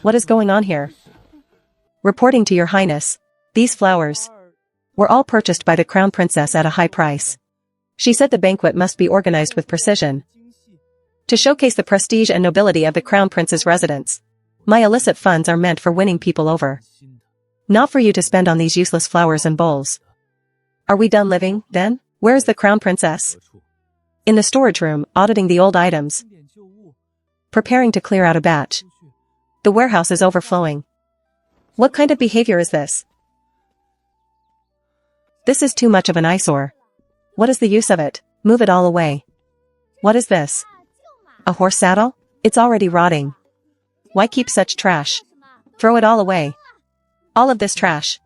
What is going on here? Reporting to your highness. These flowers were all purchased by the crown princess at a high price. She said the banquet must be organized with precision to showcase the prestige and nobility of the crown prince's residence. My illicit funds are meant for winning people over, not for you to spend on these useless flowers and bowls. Are we done living, then? Where is the crown princess? In the storage room, auditing the old items, preparing to clear out a batch. The warehouse is overflowing. What kind of behavior is this? This is too much of an eyesore. What is the use of it? Move it all away. What is this? A horse saddle? It's already rotting. Why keep such trash? Throw it all away. All of this trash.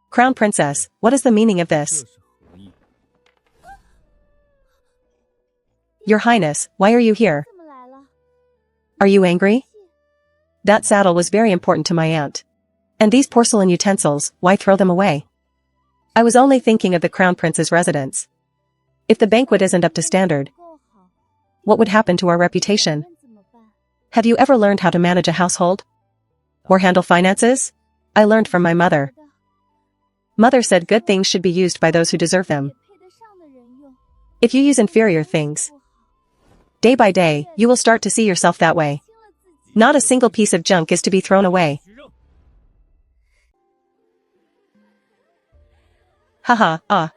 Crown Princess, what is the meaning of this? Your Highness, why are you here? Are you angry? That saddle was very important to my aunt. And these porcelain utensils, why throw them away? I was only thinking of the Crown Prince's residence. If the banquet isn't up to standard, what would happen to our reputation? Have you ever learned how to manage a household? Or handle finances? I learned from my mother. Mother said good things should be used by those who deserve them. If you use inferior things, day by day, you will start to see yourself that way. Not a single piece of junk is to be thrown away. Haha, ah.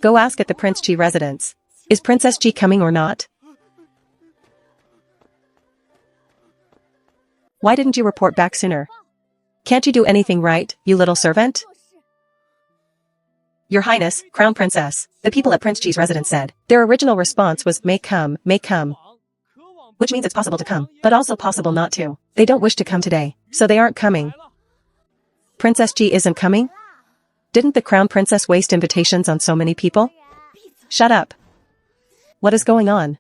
Go ask at the Prince Chi residence. Is Princess Chi coming or not? Why didn't you report back sooner? Can't you do anything right, you little servant? Your Highness, Crown Princess, the people at Prince Chi's residence said. Their original response was, may come, which means it's possible to come, but also possible not to. They don't wish to come today, so they aren't coming. Princess Chi isn't coming? Didn't the Crown Princess waste invitations on so many people? Shut up. What is going on?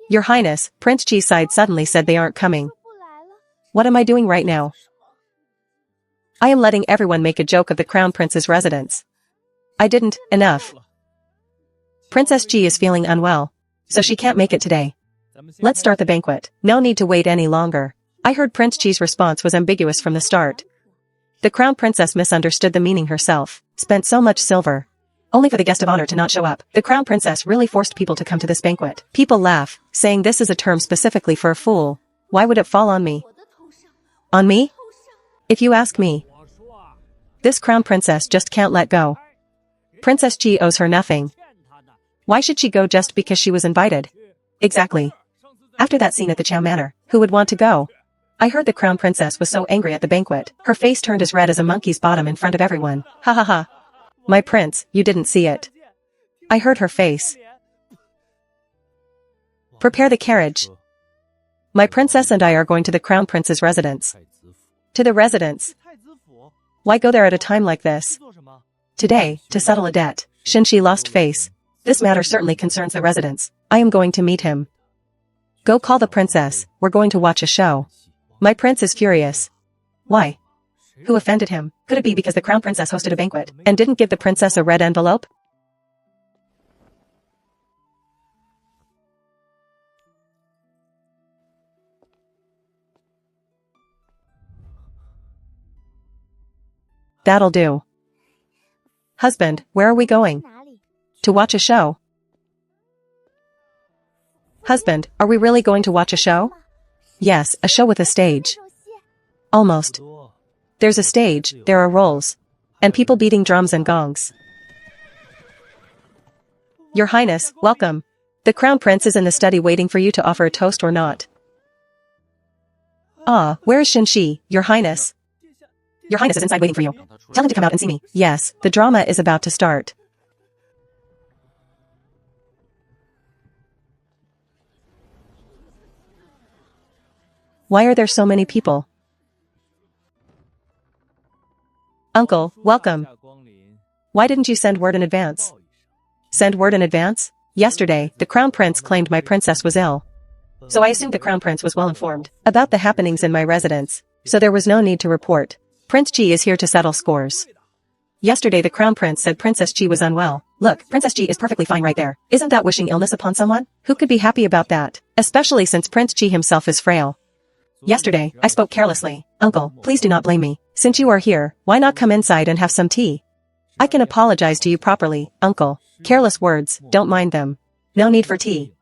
Your Highness, Prince Chi's side suddenly said they aren't coming. What am I doing right now? I am letting everyone make a joke of the Crown Prince's residence. I didn't, enough. Princess Chi is feeling unwell, so she can't make it today. Let's start the banquet. No need to wait any longer. I heard Prince Chi's response was ambiguous from the start. The Crown Princess misunderstood the meaning herself, spent so much silver, only for the guest of honor to not show up. The Crown Princess really forced people to come to this banquet. People laugh, saying this is a term specifically for a fool. Why would it fall on me? On me? If you ask me, this Crown Princess just can't let go. Princess Chi owes her nothing. Why should she go just because she was invited? Exactly. After that scene at the Chow Manor, who would want to go? I heard the Crown Princess was so angry at the banquet, her face turned as red as a monkey's bottom in front of everyone. Ha ha ha. My prince, you didn't see it. I heard her face. Prepare the carriage. My princess and I are going to the Crown Prince's residence. To the residence. Why go there at a time like this? Today, to settle a debt. Shinshi lost face. This matter certainly concerns the residents. I am going to meet him. Go call the princess, we're going to watch a show. My prince is furious. Why? Who offended him? Could it be because the Crown Princess hosted a banquet and didn't give the princess a red envelope? That'll do. Husband, where are we going? To watch a show. Husband, are we really going to watch a show? Yes, a show with a stage. Almost. There's a stage, there are roles. And people beating drums and gongs. Your Highness, welcome. The Crown Prince is in the study waiting for you to offer a toast or not. Ah, where is Shinshi, Your Highness? Your Highness is inside waiting for you. Tell him to come out and see me. Yes, the drama is about to start. Why are there so many people? Uncle, welcome. Why didn't you send word in advance? Send word in advance? Yesterday, the Crown Prince claimed my princess was ill. So I assumed the Crown Prince was well informed about the happenings in my residence, so there was no need to report. Prince Chi is here to settle scores. Yesterday the crown prince said Princess Chi was unwell. Look, Princess Chi is perfectly fine right there. Isn't that wishing illness upon someone? Who could be happy about that? Especially since Prince Chi himself is frail. Yesterday, I spoke carelessly. Uncle, please do not blame me. Since you are here, why not come inside and have some tea? I can apologize to you properly, uncle. Careless words, don't mind them. No need for tea.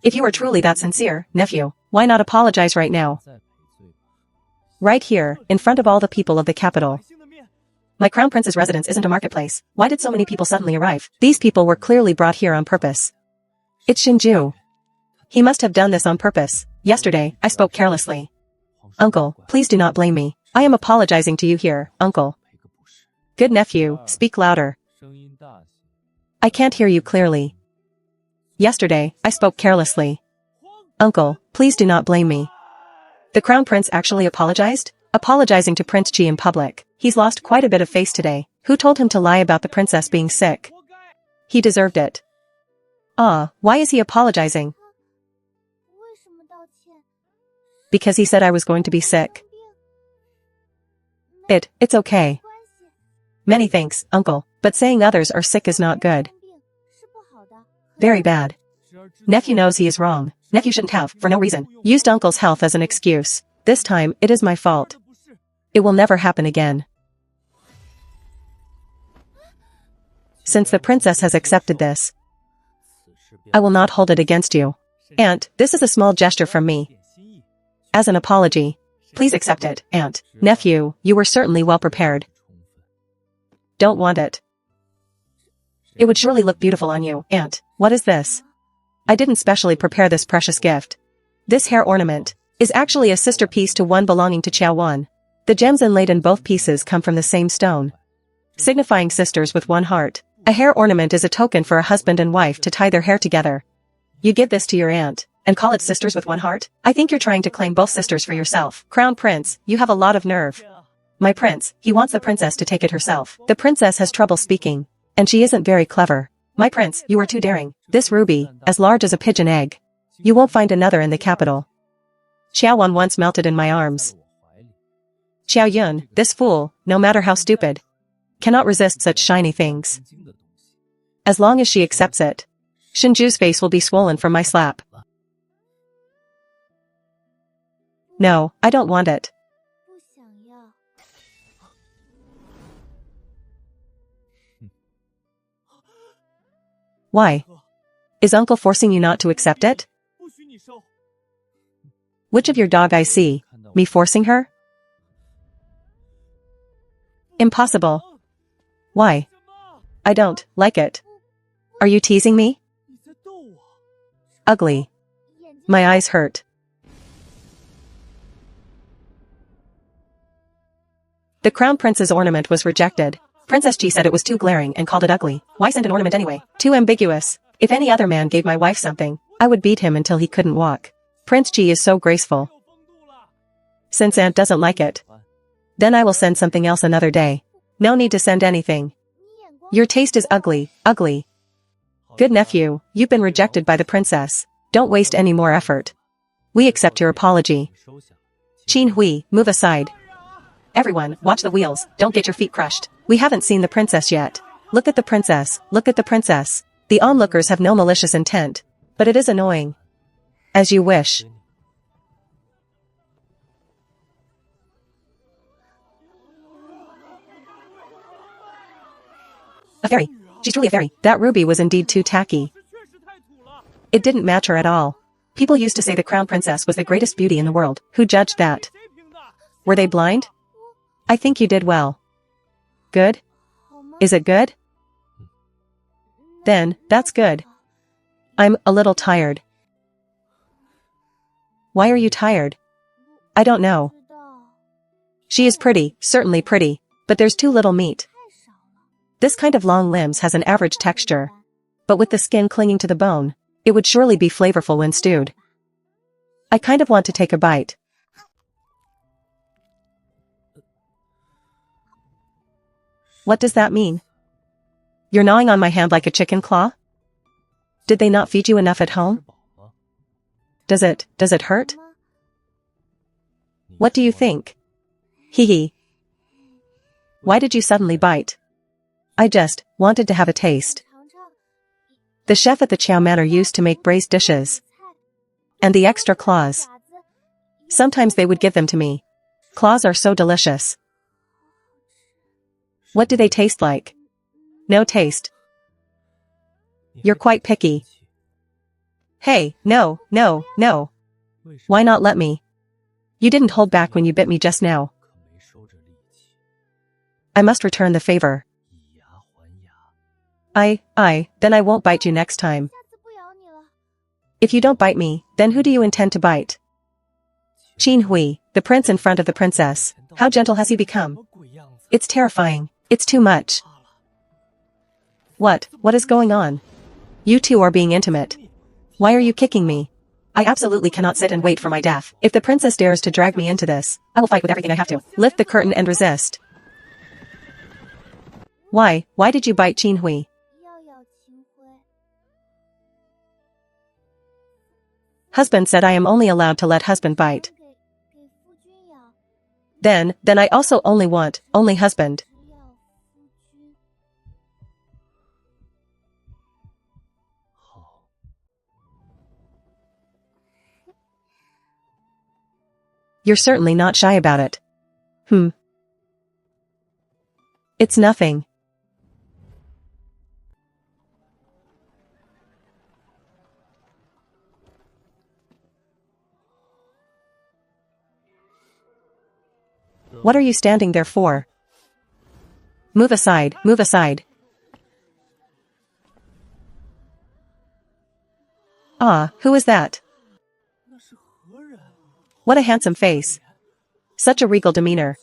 If you are truly that sincere, nephew, why not apologize right now? Right here, in front of all the people of the capital. My crown prince's residence isn't a marketplace. Why did so many people suddenly arrive? These people were clearly brought here on purpose. It's Shinju. He must have done this on purpose. Yesterday, I spoke carelessly. Uncle, please do not blame me. I am apologizing to you here, uncle. Good nephew, speak louder. I can't hear you clearly. Yesterday, I spoke carelessly. Uncle, please do not blame me. The crown prince actually apologized? Apologizing to Prince Chi in public. He's lost quite a bit of face today. Who told him to lie about the princess being sick? He deserved it. Why is he apologizing? Because he said I was going to be sick. It's okay. Many thanks, uncle, but saying others are sick is not good. Very bad. Nephew knows he is wrong. Nephew shouldn't have, for no reason, used uncle's health as an excuse. This time, it is my fault. It will never happen again. Since the princess has accepted this, I will not hold it against you. Aunt, this is a small gesture from me. As an apology. Please accept it, Aunt. Nephew, you were certainly well prepared. Don't want it. It would surely look beautiful on you, Aunt. What is this? I didn't specially prepare this precious gift. This hair ornament is actually a sister piece to one belonging to Chao Wan. The gems inlaid in both pieces come from the same stone, signifying sisters with one heart. A hair ornament is a token for a husband and wife to tie their hair together. You give this to your aunt and call it sisters with one heart? I think you're trying to claim both sisters for yourself. Crown Prince, you have a lot of nerve. My prince, he wants the princess to take it herself. The princess has trouble speaking, and she isn't very clever. My prince, you are too daring. This ruby, as large as a pigeon egg. You won't find another in the capital. Xiao Wan once melted in my arms. Xiao Yun, this fool, no matter how stupid, cannot resist such shiny things. As long as she accepts it, Shinju's face will be swollen from my slap. No, I don't want it. Why? Is uncle forcing you not to accept it? Which of your dog eyes see? Me forcing her? Impossible. Why? I don't like it. Are you teasing me? Ugly. My eyes hurt. The crown prince's ornament was rejected. Princess Chi said it was too glaring and called it ugly. Why send an ornament anyway? Too ambiguous. If any other man gave my wife something, I would beat him until he couldn't walk. Prince Chi is so graceful. Since aunt doesn't like it, then I will send something else another day. No need to send anything. Your taste is ugly, ugly. Good nephew, you've been rejected by the princess. Don't waste any more effort. We accept your apology. Qin Hui, move aside. Everyone, watch the wheels, don't get your feet crushed. We haven't seen the princess yet. Look at the princess, look at the princess. The onlookers have no malicious intent, but it is annoying. As you wish. A fairy. She's truly a fairy. That ruby was indeed too tacky. It didn't match her at all. People used to say the crown princess was the greatest beauty in the world. Who judged that? Were they blind? I think you did well. Good? Is it good? Then, that's good. I'm a little tired. Why are you tired? I don't know. She is pretty, certainly pretty, but there's too little meat. This kind of long limbs has an average texture, but with the skin clinging to the bone, it would surely be flavorful when stewed. I kind of want to take a bite. What does that mean? You're gnawing on my hand like a chicken claw? Did they not feed you enough at home? Does it hurt? What do you think? Hee hee. Why did you suddenly bite? I just wanted to have a taste. The chef at the Chow Manor used to make braised dishes. And the extra claws. Sometimes they would give them to me. Claws are so delicious. What do they taste like? No taste. You're quite picky. Hey, no, no, no. Why not let me? You didn't hold back when you bit me just now. I must return the favor. Then I won't bite you next time. If you don't bite me, then who do you intend to bite? Qin Hui, the prince in front of the princess. How gentle has he become? It's terrifying. It's too much. What is going on? You two are being intimate. Why are you kicking me? I absolutely cannot sit and wait for my death. If the princess dares to drag me into this, I will fight with everything I have to. Lift the curtain and resist. Why did you bite Qin Hui? Husband said I am only allowed to let husband bite. Then I also want husband. You're certainly not shy about it. It's nothing. What are you standing there for? Move aside, move aside. Ah, who is that? What a handsome face. Such a regal demeanor.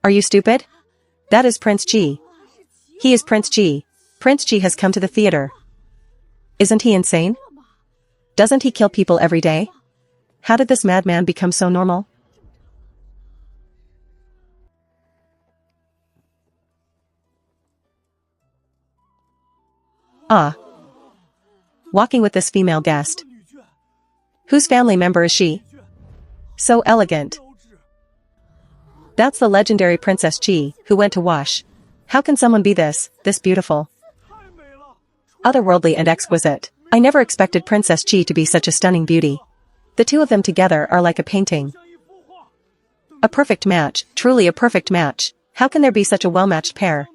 Are you stupid? That is Prince Ji. He is Prince Ji. Prince Ji has come to the theater. Isn't he insane? Doesn't he kill people every day? How did this madman become so normal? Ah. Walking with this female guest. Whose family member is she? So elegant. That's the legendary Princess Chi, who went to wash. How can someone be this beautiful? Otherworldly and exquisite. I never expected Princess Chi to be such a stunning beauty. The two of them together are like a painting. A perfect match, truly a perfect match. How can there be such a well-matched pair?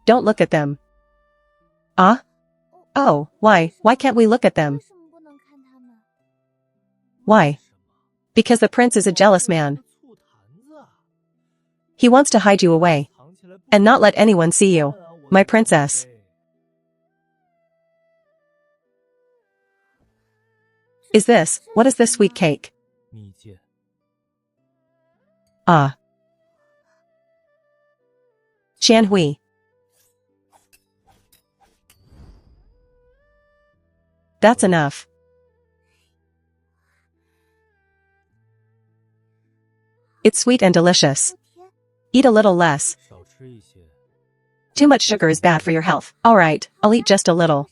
Don't look at them. Ah? Oh, why can't we look at them? Why? Because the prince is a jealous man. He wants to hide you away. And not let anyone see you, my princess. What is this sweet cake? Ah. Qian Hui. That's enough. It's sweet and delicious. Eat a little less. Too much sugar is bad for your health. Alright, I'll eat just a little.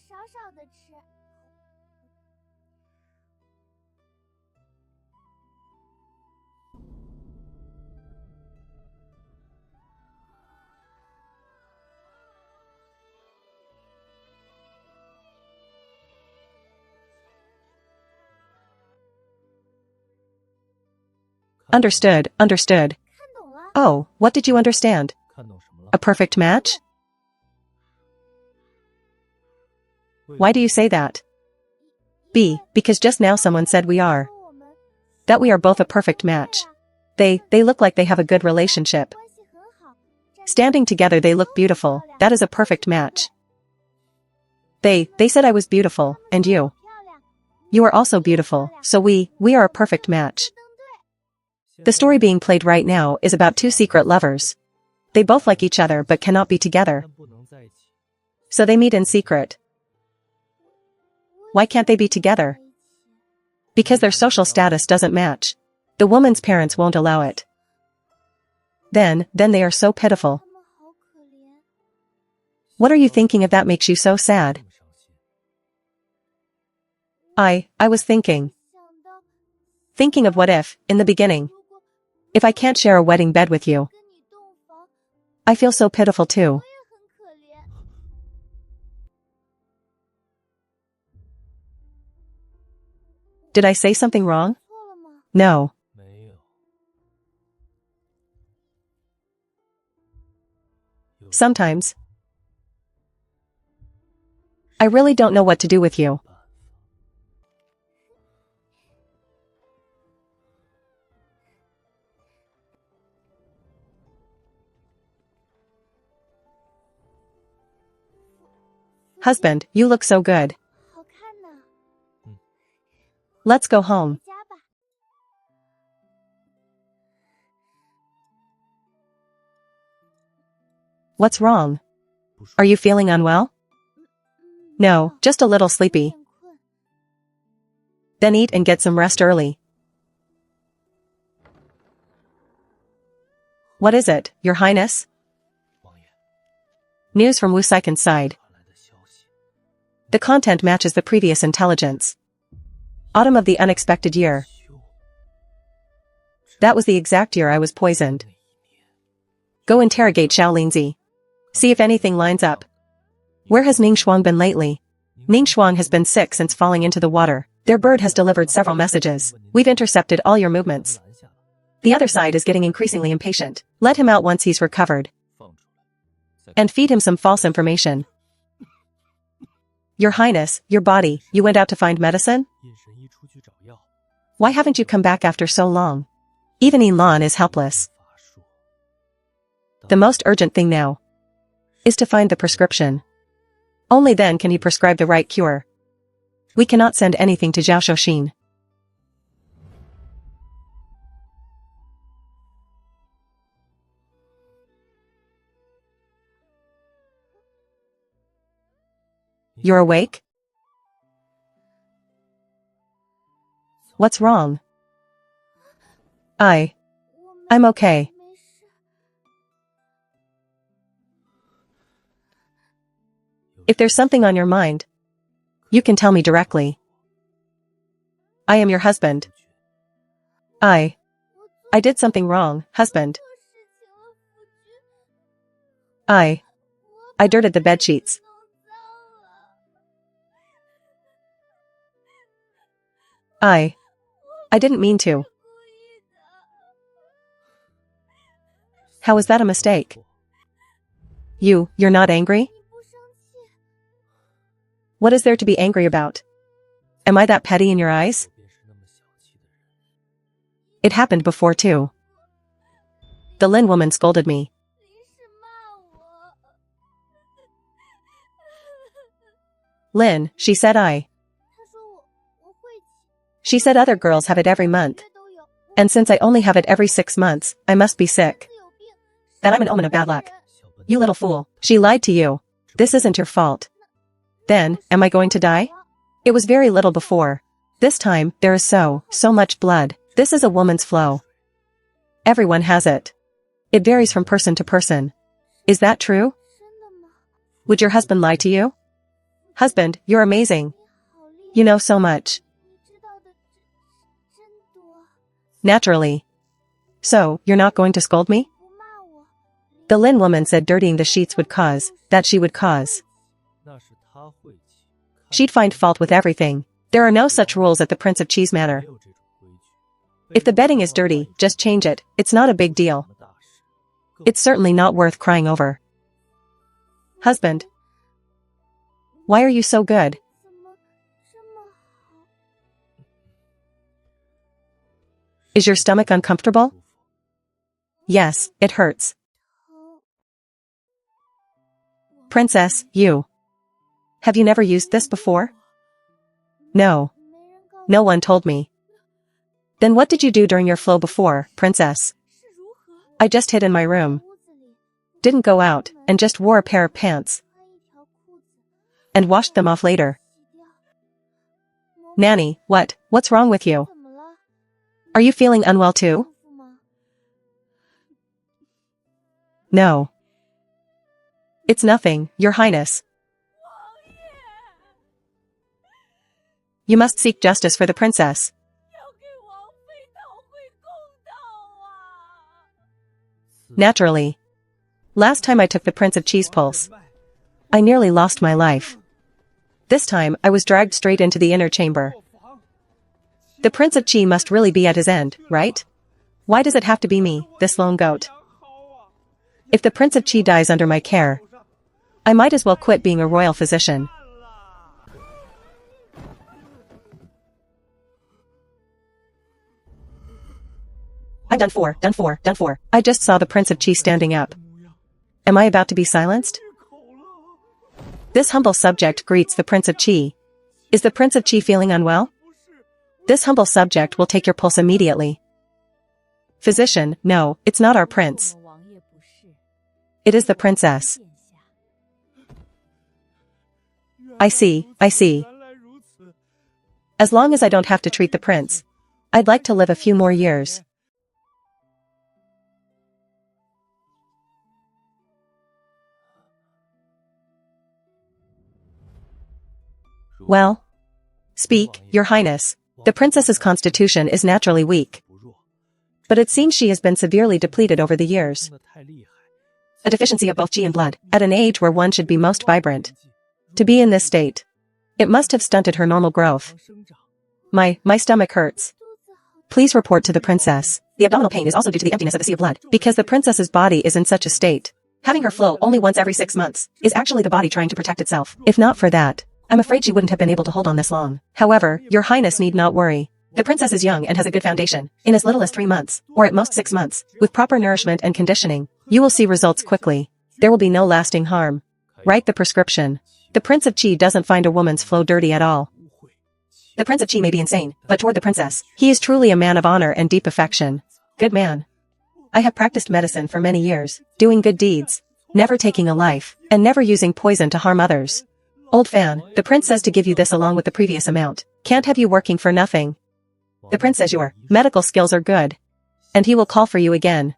Understood, understood. Oh, what did you understand? A perfect match? Why do you say that? Because just now someone said we are. That we are both a perfect match. They look like they have a good relationship. Standing together they look beautiful, that is a perfect match. They said I was beautiful, and you. You are also beautiful, so we are a perfect match. The story being played right now is about two secret lovers. They both like each other but cannot be together. So they meet in secret. Why can't they be together? Because their social status doesn't match. The woman's parents won't allow it. Then they are so pitiful. What are you thinking of that makes you so sad? I was thinking of what if, in the beginning, If I can't share a wedding bed with you, I feel so pitiful too. Did I say something wrong? No. Sometimes. I really don't know what to do with you. Husband, you look so good. Let's go home. What's wrong? Are you feeling unwell? No, just a little sleepy. Then eat and get some rest early. What is it, Your Highness? News from Wu Saiken's side. The content matches the previous intelligence. Autumn of the unexpected year. That was the exact year I was poisoned. Go interrogate Xiao Linzi. See if anything lines up. Where has Ning Shuang been lately? Ning Shuang has been sick since falling into the water. Their bird has delivered several messages. We've intercepted all your movements. The other side is getting increasingly impatient. Let him out once he's recovered. And feed him some false information. Your Highness, your body, you went out to find medicine? Why haven't you come back after so long? Even Elan is helpless. The most urgent thing now is to find the prescription. Only then can he prescribe the right cure. We cannot send anything to Zhao Shouxin. You're awake? What's wrong? I'm okay. If there's something on your mind, you can tell me directly. I am your husband. I did something wrong, husband. I dirted the bedsheets. I didn't mean to. How is that a mistake? You're not angry? What is there to be angry about? Am I that petty in your eyes? It happened before too. The Lin woman scolded me. Lin, she said She said other girls have it every month. And since I only have it every 6 months, I must be sick. That I'm an omen of bad luck. You little fool, she lied to you. This isn't your fault. Then, am I going to die? It was very little before. This time, there is so much blood. This is a woman's flow. Everyone has it. It varies from person to person. Is that true? Would your husband lie to you? Husband, you're amazing. You know so much. Naturally. So, you're not going to scold me? The Lin woman said dirtying the sheets would cause, that she would cause. She'd find fault with everything. There are no such rules at the Prince of Cheese Manor. If the bedding is dirty, just change it. It's not a big deal. It's certainly not worth crying over. Husband. Why are you so good? Is your stomach uncomfortable? Yes, it hurts. Princess, you. Have you never used this before? No. No one told me. Then what did you do during your flow before, princess? I just hid in my room. Didn't go out, and just wore a pair of pants. And washed them off later. Nanny, what's wrong with you? Are you feeling unwell too? No. It's nothing, Your Highness. You must seek justice for the princess. Naturally. Last time I took the Prince of Cheese pulse, I nearly lost my life. This time, I was dragged straight into the inner chamber. The Prince of Chi must really be at his end, right? Why does it have to be me, this lone goat? If the Prince of Chi dies under my care, I might as well quit being a royal physician. I've done four. I just saw the Prince of Chi standing up. Am I about to be silenced? This humble subject greets the Prince of Chi. Is the Prince of Chi feeling unwell? This humble subject will take your pulse immediately. Physician, no, it's not our prince. It is the princess. I see. As long as I don't have to treat the prince, I'd like to live a few more years. Well, speak, Your Highness. The princess's constitution is naturally weak. But it seems she has been severely depleted over the years. A deficiency of both Qi and blood, at an age where one should be most vibrant. To be in this state, it must have stunted her normal growth. My stomach hurts. Please report to the princess. The abdominal pain is also due to the emptiness of the sea of blood, because the princess's body is in such a state. Having her flow only once every 6 months is actually the body trying to protect itself. If not for that, I'm afraid she wouldn't have been able to hold on this long. However, Your Highness need not worry. The princess is young and has a good foundation. In as little as 3 months, or at most 6 months, with proper nourishment and conditioning, you will see results quickly. There will be no lasting harm. Write the prescription. The Prince of Chi doesn't find a woman's flow dirty at all. The Prince of Chi may be insane, but toward the princess, he is truly a man of honor and deep affection. Good man. I have practiced medicine for many years, doing good deeds, never taking a life, and never using poison to harm others. Old fan, the prince says to give you this along with the previous amount. Can't have you working for nothing. The prince says your medical skills are good, and he will call for you again.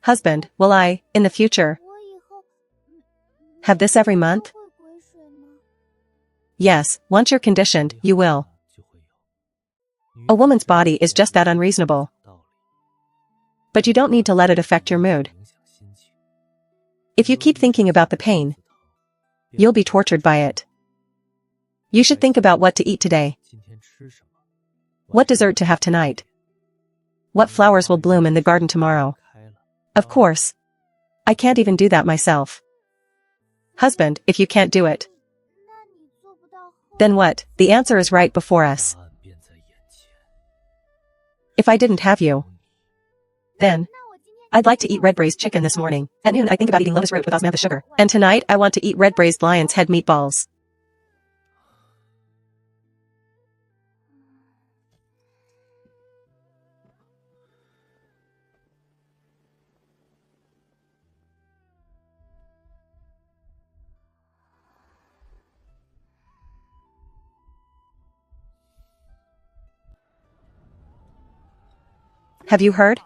Husband, will I, in the future, have this every month? Yes, once you're conditioned, you will. A woman's body is just that unreasonable. But you don't need to let it affect your mood. If you keep thinking about the pain, you'll be tortured by it. You should think about what to eat today. What dessert to have tonight. What flowers will bloom in the garden tomorrow. Of course, I can't even do that myself. Husband, if you can't do it, then what? The answer is right before us. If I didn't have you, then I'd like to eat red braised chicken this morning. At noon I think about eating lotus root with osmanthus sugar. And tonight I want to eat red braised lion's head meatballs. Have you heard?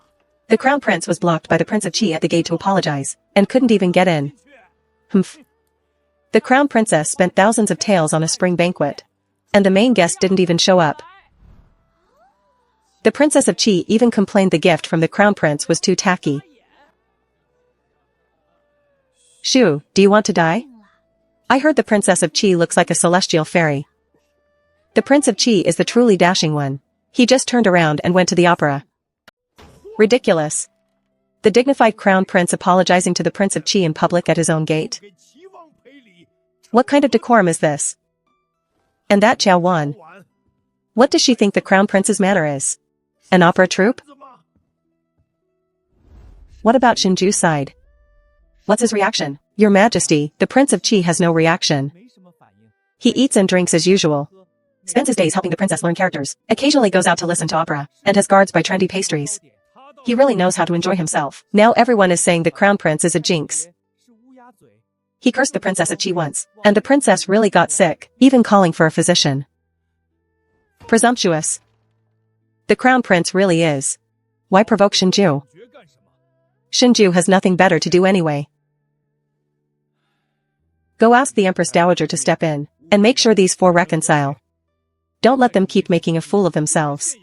The crown prince was blocked by the Prince of Chi at the gate to apologize, and couldn't even get in. Humph. The crown princess spent thousands of taels on a spring banquet, and the main guest didn't even show up. The Princess of Chi even complained the gift from the crown prince was too tacky. Shu, do you want to die? I heard the Princess of Chi looks like a celestial fairy. The Prince of Chi is the truly dashing one. He just turned around and went to the opera. Ridiculous. The dignified crown prince apologizing to the Prince of Chi in public at his own gate. What kind of decorum is this? And that Xiao Wan. What does she think the crown prince's manner is? An opera troupe? What about Shinju's side? What's his reaction? Your Majesty, the Prince of Chi has no reaction. He eats and drinks as usual. Spends his days helping the princess learn characters. Occasionally goes out to listen to opera, and has guards by trendy pastries. He really knows how to enjoy himself. Now everyone is saying the crown prince is a jinx. He cursed the Princess of Chi once, and the princess really got sick, even calling for a physician. Presumptuous. The crown prince really is. Why provoke Shinju? Shinju has nothing better to do anyway. Go ask the Empress Dowager to step in, and make sure these four reconcile. Don't let them keep making a fool of themselves.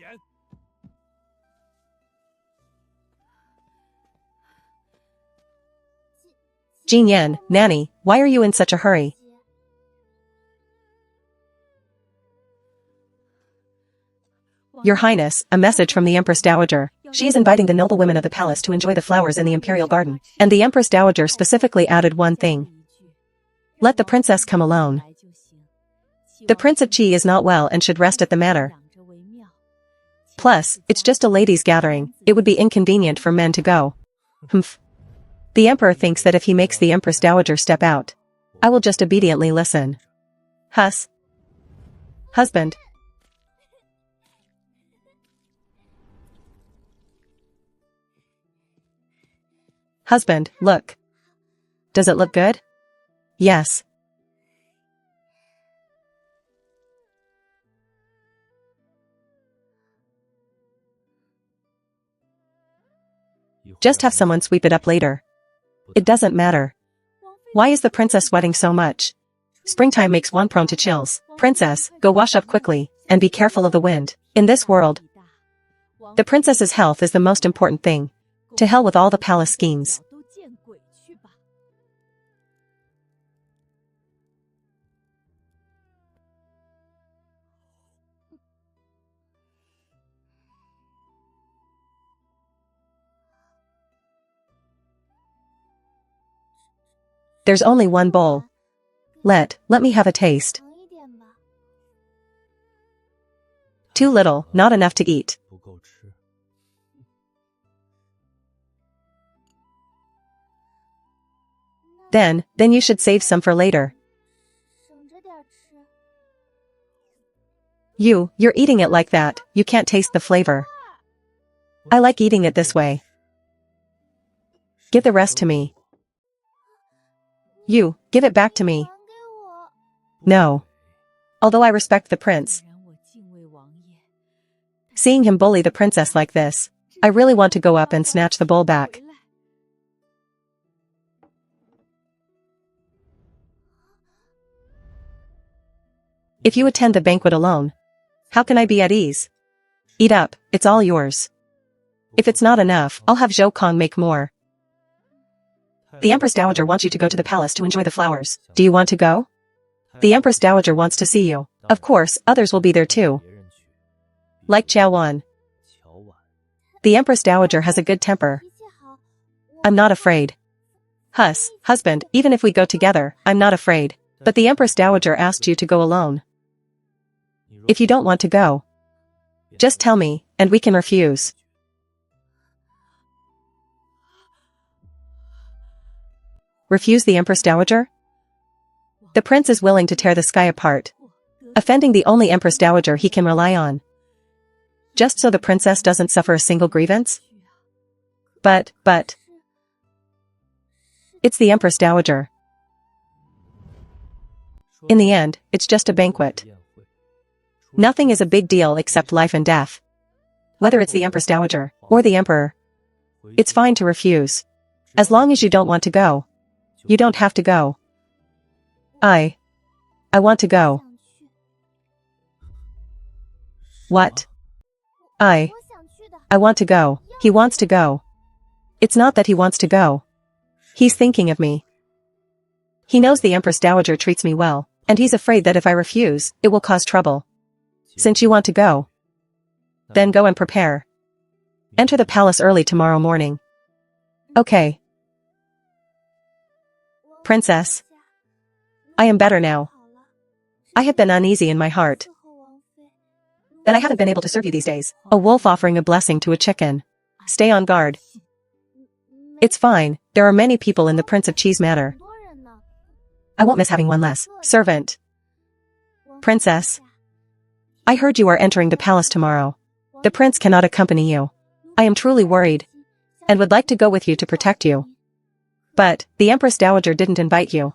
Jin Yan, Nanny, why are you in such a hurry? Your Highness, a message from the Empress Dowager. She is inviting the noble women of the palace to enjoy the flowers in the imperial garden. And the Empress Dowager specifically added one thing. Let the princess come alone. The Prince of Qi is not well and should rest at the manor. Plus, it's just a ladies' gathering, it would be inconvenient for men to go. Humph. The Emperor thinks that if he makes the Empress Dowager step out, I will just obediently listen. Husband. Husband, look. Does it look good? Yes. Just have someone sweep it up later. It doesn't matter. Why is the princess sweating so much? Springtime makes one prone to chills. Princess, go wash up quickly, and be careful of the wind. In this world, the princess's health is the most important thing. To hell with all the palace schemes. There's only one bowl. Let me have a taste. Too little, not enough to eat. Then you should save some for later. You're eating it like that, you can't taste the flavor. I like eating it this way. Give the rest to me. You, give it back to me. No. Although I respect the prince. Seeing him bully the princess like this, I really want to go up and snatch the bowl back. If you attend the banquet alone, how can I be at ease? Eat up, it's all yours. If it's not enough, I'll have Zhou Kong make more. The Empress Dowager wants you to go to the palace to enjoy the flowers. Do you want to go? The Empress Dowager wants to see you. Of course, others will be there too. Like Qiao Wan. The Empress Dowager has a good temper. I'm not afraid. Husband, even if we go together, I'm not afraid. But the Empress Dowager asked you to go alone. If you don't want to go, just tell me, and we can refuse. Refuse the Empress Dowager? The prince is willing to tear the sky apart, offending the only Empress Dowager he can rely on. Just so the princess doesn't suffer a single grievance? But, it's the Empress Dowager. In the end, it's just a banquet. Nothing is a big deal except life and death. Whether it's the Empress Dowager, or the Emperor. It's fine to refuse. As long as you don't want to go. You don't have to go. I want to go. What? I want to go. He wants to go. It's not that he wants to go. He's thinking of me. He knows the Empress Dowager treats me well, and he's afraid that if I refuse, it will cause trouble. Since you want to go, then go and prepare. Enter the palace early tomorrow morning. Okay. Princess. I am better now. I have been uneasy in my heart. That I haven't been able to serve you these days. A wolf offering a blessing to a chicken. Stay on guard. It's fine, there are many people in the Prince of Qi's manor. I won't miss having one less servant. Princess. I heard you are entering the palace tomorrow. The prince cannot accompany you. I am truly worried, and would like to go with you to protect you. But, the Empress Dowager didn't invite you.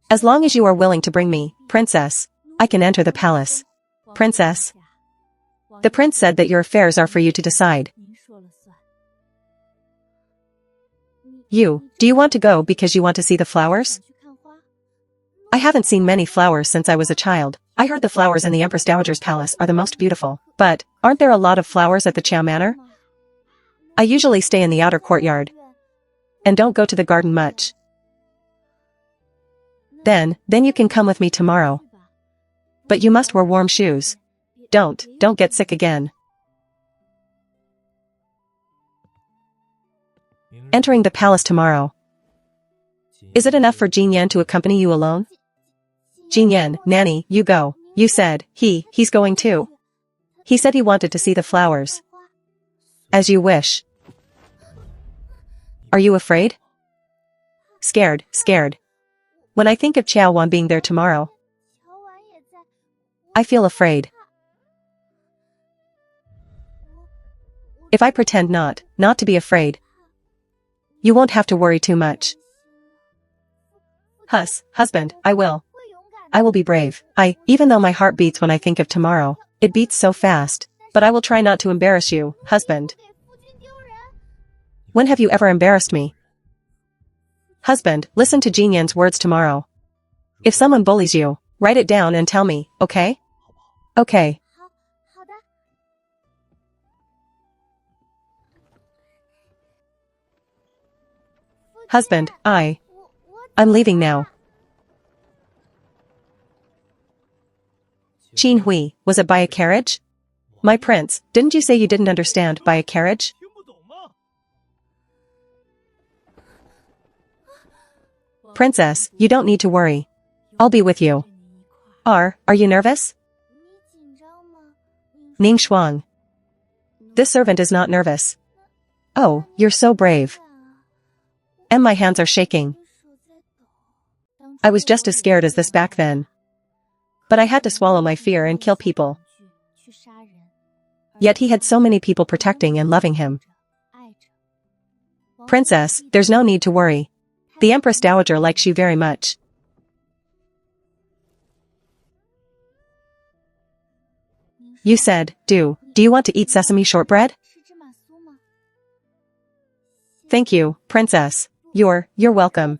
As long as you are willing to bring me, Princess, I can enter the palace. Princess. The prince said that your affairs are for you to decide. Do you want to go because you want to see the flowers? I haven't seen many flowers since I was a child. I heard the flowers in the Empress Dowager's palace are the most beautiful. But, aren't there a lot of flowers at the Qiao Manor? I usually stay in the outer courtyard. And don't go to the garden much. Then you can come with me tomorrow. But you must wear warm shoes. Don't get sick again. Entering the palace tomorrow. Is it enough for Jin Yan to accompany you alone? Jin Yan, nanny, you go. You said, he's going too. He said he wanted to see the flowers. As you wish. Are you afraid? Scared. When I think of Qiao Wan being there tomorrow, I feel afraid. If I pretend not to be afraid, you won't have to worry too much. Husband, I will be brave. Even though my heart beats when I think of tomorrow, it beats so fast, but I will try not to embarrass you, husband. When have you ever embarrassed me? Husband, listen to Jin Yan's words tomorrow. If someone bullies you, write it down and tell me, okay? Okay. Husband, I'm leaving now. Qin Hui, was it by a carriage? My prince, didn't you say you didn't understand by a carriage? Princess, you don't need to worry. I'll be with you. Are you nervous? Ning Shuang. This servant is not nervous. Oh, you're so brave. And my hands are shaking. I was just as scared as this back then. But I had to swallow my fear and kill people. Yet he had so many people protecting and loving him. Princess, there's no need to worry. The Empress Dowager likes you very much. You said, do you want to eat sesame shortbread? Thank you, Princess. You're welcome.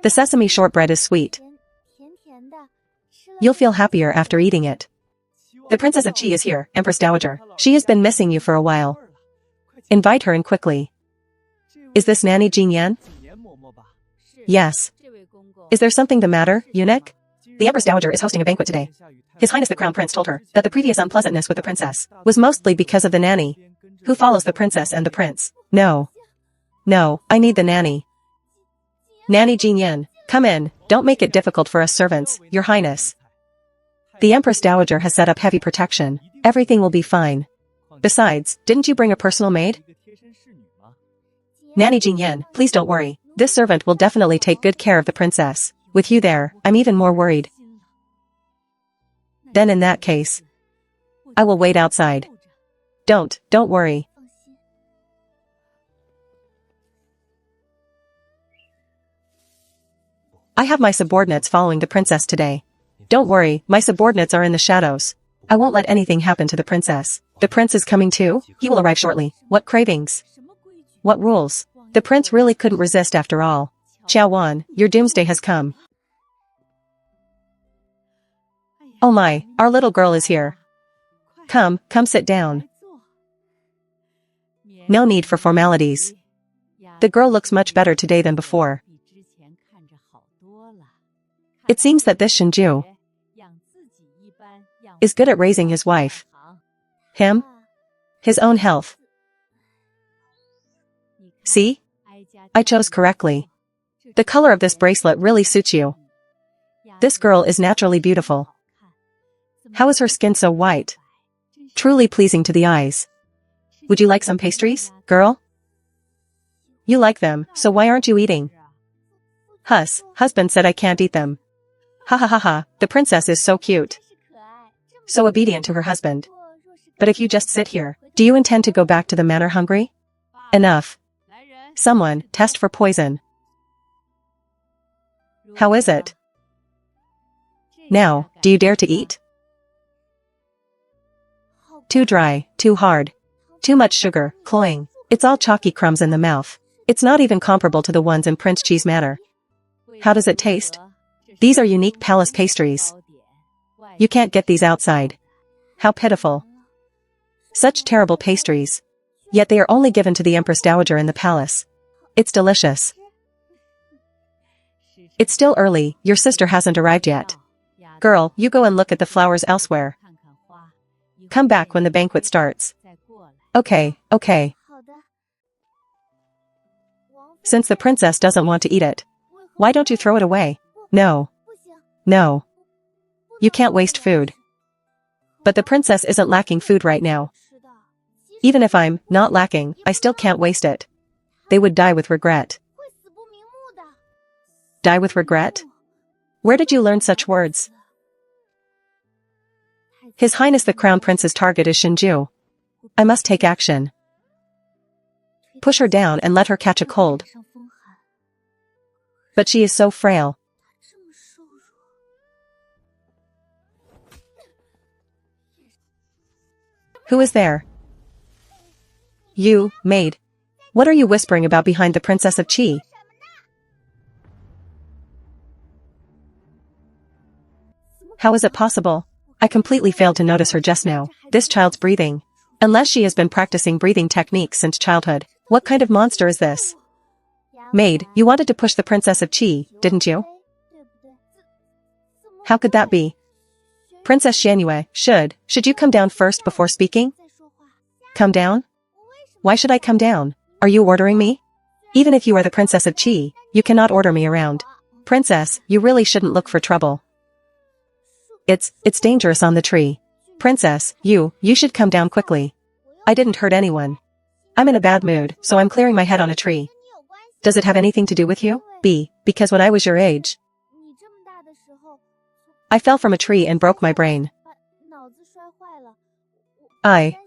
The sesame shortbread is sweet. You'll feel happier after eating it. The Princess of Qi is here, Empress Dowager. She has been missing you for a while. Invite her in quickly. Is this Nanny Jin Yan? Yes. Is there something the matter, eunuch? The Empress Dowager is hosting a banquet today. His Highness the Crown Prince told her that the previous unpleasantness with the princess was mostly because of the nanny, who follows the princess and the prince. No, I need the nanny. Nanny Jin Yan, come in, don't make it difficult for us servants, Your Highness. The Empress Dowager has set up heavy protection. Everything will be fine. Besides, didn't you bring a personal maid? Nanny Jin Yan, please don't worry. This servant will definitely take good care of the princess. With you there, I'm even more worried. Then in that case, I will wait outside. Don't worry. I have my subordinates following the princess today. Don't worry, my subordinates are in the shadows. I won't let anything happen to the princess. The prince is coming too? He will arrive shortly. What cravings? What rules? The prince really couldn't resist after all. Qiao Wan, your doomsday has come. Oh my, our little girl is here. Come sit down. No need for formalities. The girl looks much better today than before. It seems that this Shenju is good at raising his wife. Him? His own health. See? I chose correctly. The color of this bracelet really suits you. This girl is naturally beautiful. How is her skin so white? Truly pleasing to the eyes. Would you like some pastries, girl? You like them, so why aren't you eating? Husband said I can't eat them. Ha, the princess is so cute. So obedient to her husband. But if you just sit here, do you intend to go back to the manor hungry? Enough. Someone, test for poison. How is it? Now, do you dare to eat? Too dry, too hard. Too much sugar, cloying. It's all chalky crumbs in the mouth. It's not even comparable to the ones in Prince Chi's manor. How does it taste? These are unique palace pastries. You can't get these outside. How pitiful. Such terrible pastries. Yet they are only given to the Empress Dowager in the palace. It's delicious. It's still early, your sister hasn't arrived yet. Girl, you go and look at the flowers elsewhere. Come back when the banquet starts. Okay, okay. Since the princess doesn't want to eat it, why don't you throw it away? No. No. You can't waste food. But the princess isn't lacking food right now. Even if I'm not lacking, I still can't waste it. They would die with regret. Die with regret? Where did you learn such words? His Highness the Crown Prince's target is Shinju. I must take action. Push her down and let her catch a cold. But she is so frail. Who is there? You, maid. What are you whispering about behind the Princess of Qi? How is it possible? I completely failed to notice her just now. This child's breathing. Unless she has been practicing breathing techniques since childhood. What kind of monster is this? Maid, you wanted to push the Princess of Qi, didn't you? How could that be? Princess Xianyue, should you come down first before speaking? Come down? Why should I come down? Are you ordering me? Even if you are the Princess of Qi, you cannot order me around. Princess, you really shouldn't look for trouble. It's dangerous on the tree. Princess, you should come down quickly. I didn't hurt anyone. I'm in a bad mood, so I'm clearing my head on a tree. Does it have anything to do with you? Because when I was your age, I fell from a tree and broke my brain. I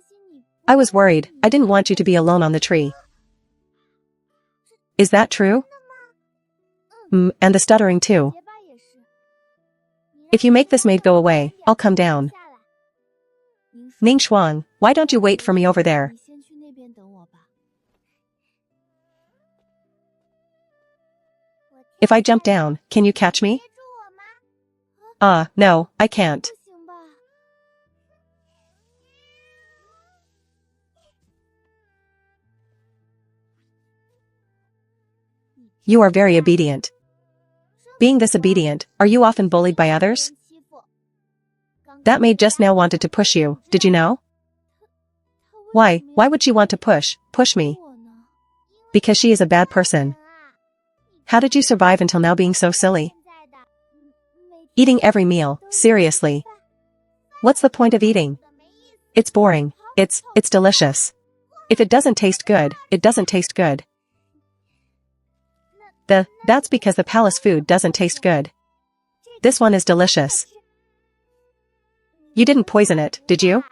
was worried. I didn't want you to be alone on the tree. Is that true? And the stuttering too. If you make this maid go away, I'll come down. Ning Shuang, why don't you wait for me over there? If I jump down, can you catch me? No, I can't. You are very obedient. Being this obedient, are you often bullied by others? That maid just now wanted to push you, did you know? Why would she want to push me? Because she is a bad person. How did you survive until now being so silly? Eating every meal, seriously. What's the point of eating? It's boring. It's delicious. If it doesn't taste good, it doesn't taste good. That's because the palace food doesn't taste good. This one is delicious. You didn't poison it, did you?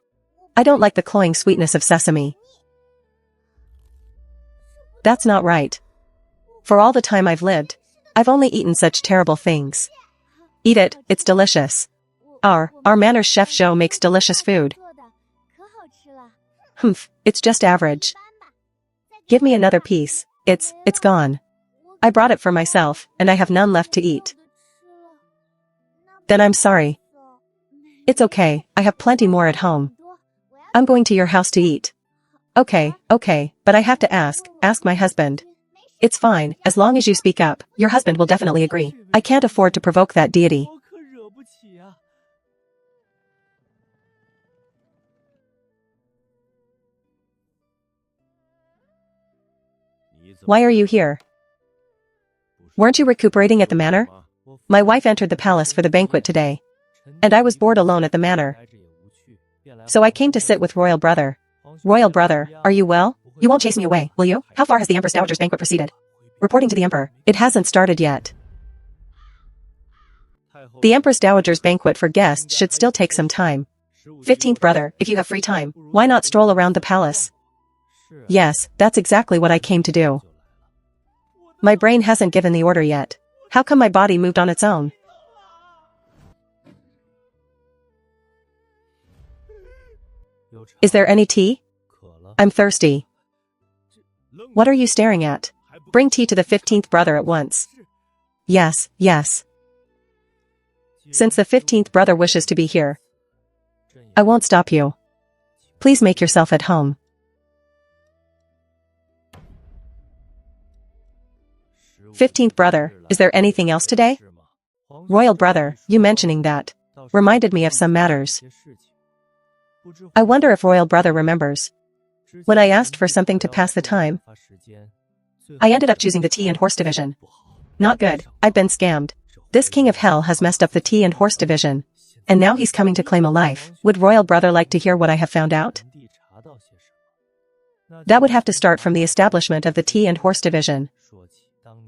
I don't like the cloying sweetness of sesame. That's not right. For all the time I've lived, I've only eaten such terrible things. Eat it, it's delicious. Our Manners chef Zhou makes delicious food. It's just average. Give me another piece, it's gone. I brought it for myself, and I have none left to eat. Then I'm sorry. It's okay, I have plenty more at home. I'm going to your house to eat. Okay, but I have to ask my husband. It's fine, as long as you speak up, your husband will definitely agree. I can't afford to provoke that deity. Why are you here? Weren't you recuperating at the manor? My wife entered the palace for the banquet today. And I was bored alone at the manor. So I came to sit with Royal Brother. Royal Brother, are you well? You won't chase me away, will you? How far has the Empress Dowager's banquet proceeded? Reporting to the Emperor, it hasn't started yet. The Empress Dowager's banquet for guests should still take some time. 15th brother, if you have free time, why not stroll around the palace? Yes, that's exactly what I came to do. My brain hasn't given the order yet. How come my body moved on its own? Is there any tea? I'm thirsty. What are you staring at? Bring tea to the 15th brother at once. Yes. Since the 15th brother wishes to be here, I won't stop you. Please make yourself at home. 15th brother, is there anything else today? Royal brother, you mentioning that reminded me of some matters. I wonder if royal brother remembers. When I asked for something to pass the time, I ended up choosing the tea and horse division. Not good, I've been scammed. This king of hell has messed up the tea and horse division. And now he's coming to claim a life. Would royal brother like to hear what I have found out? That would have to start from the establishment of the tea and horse division.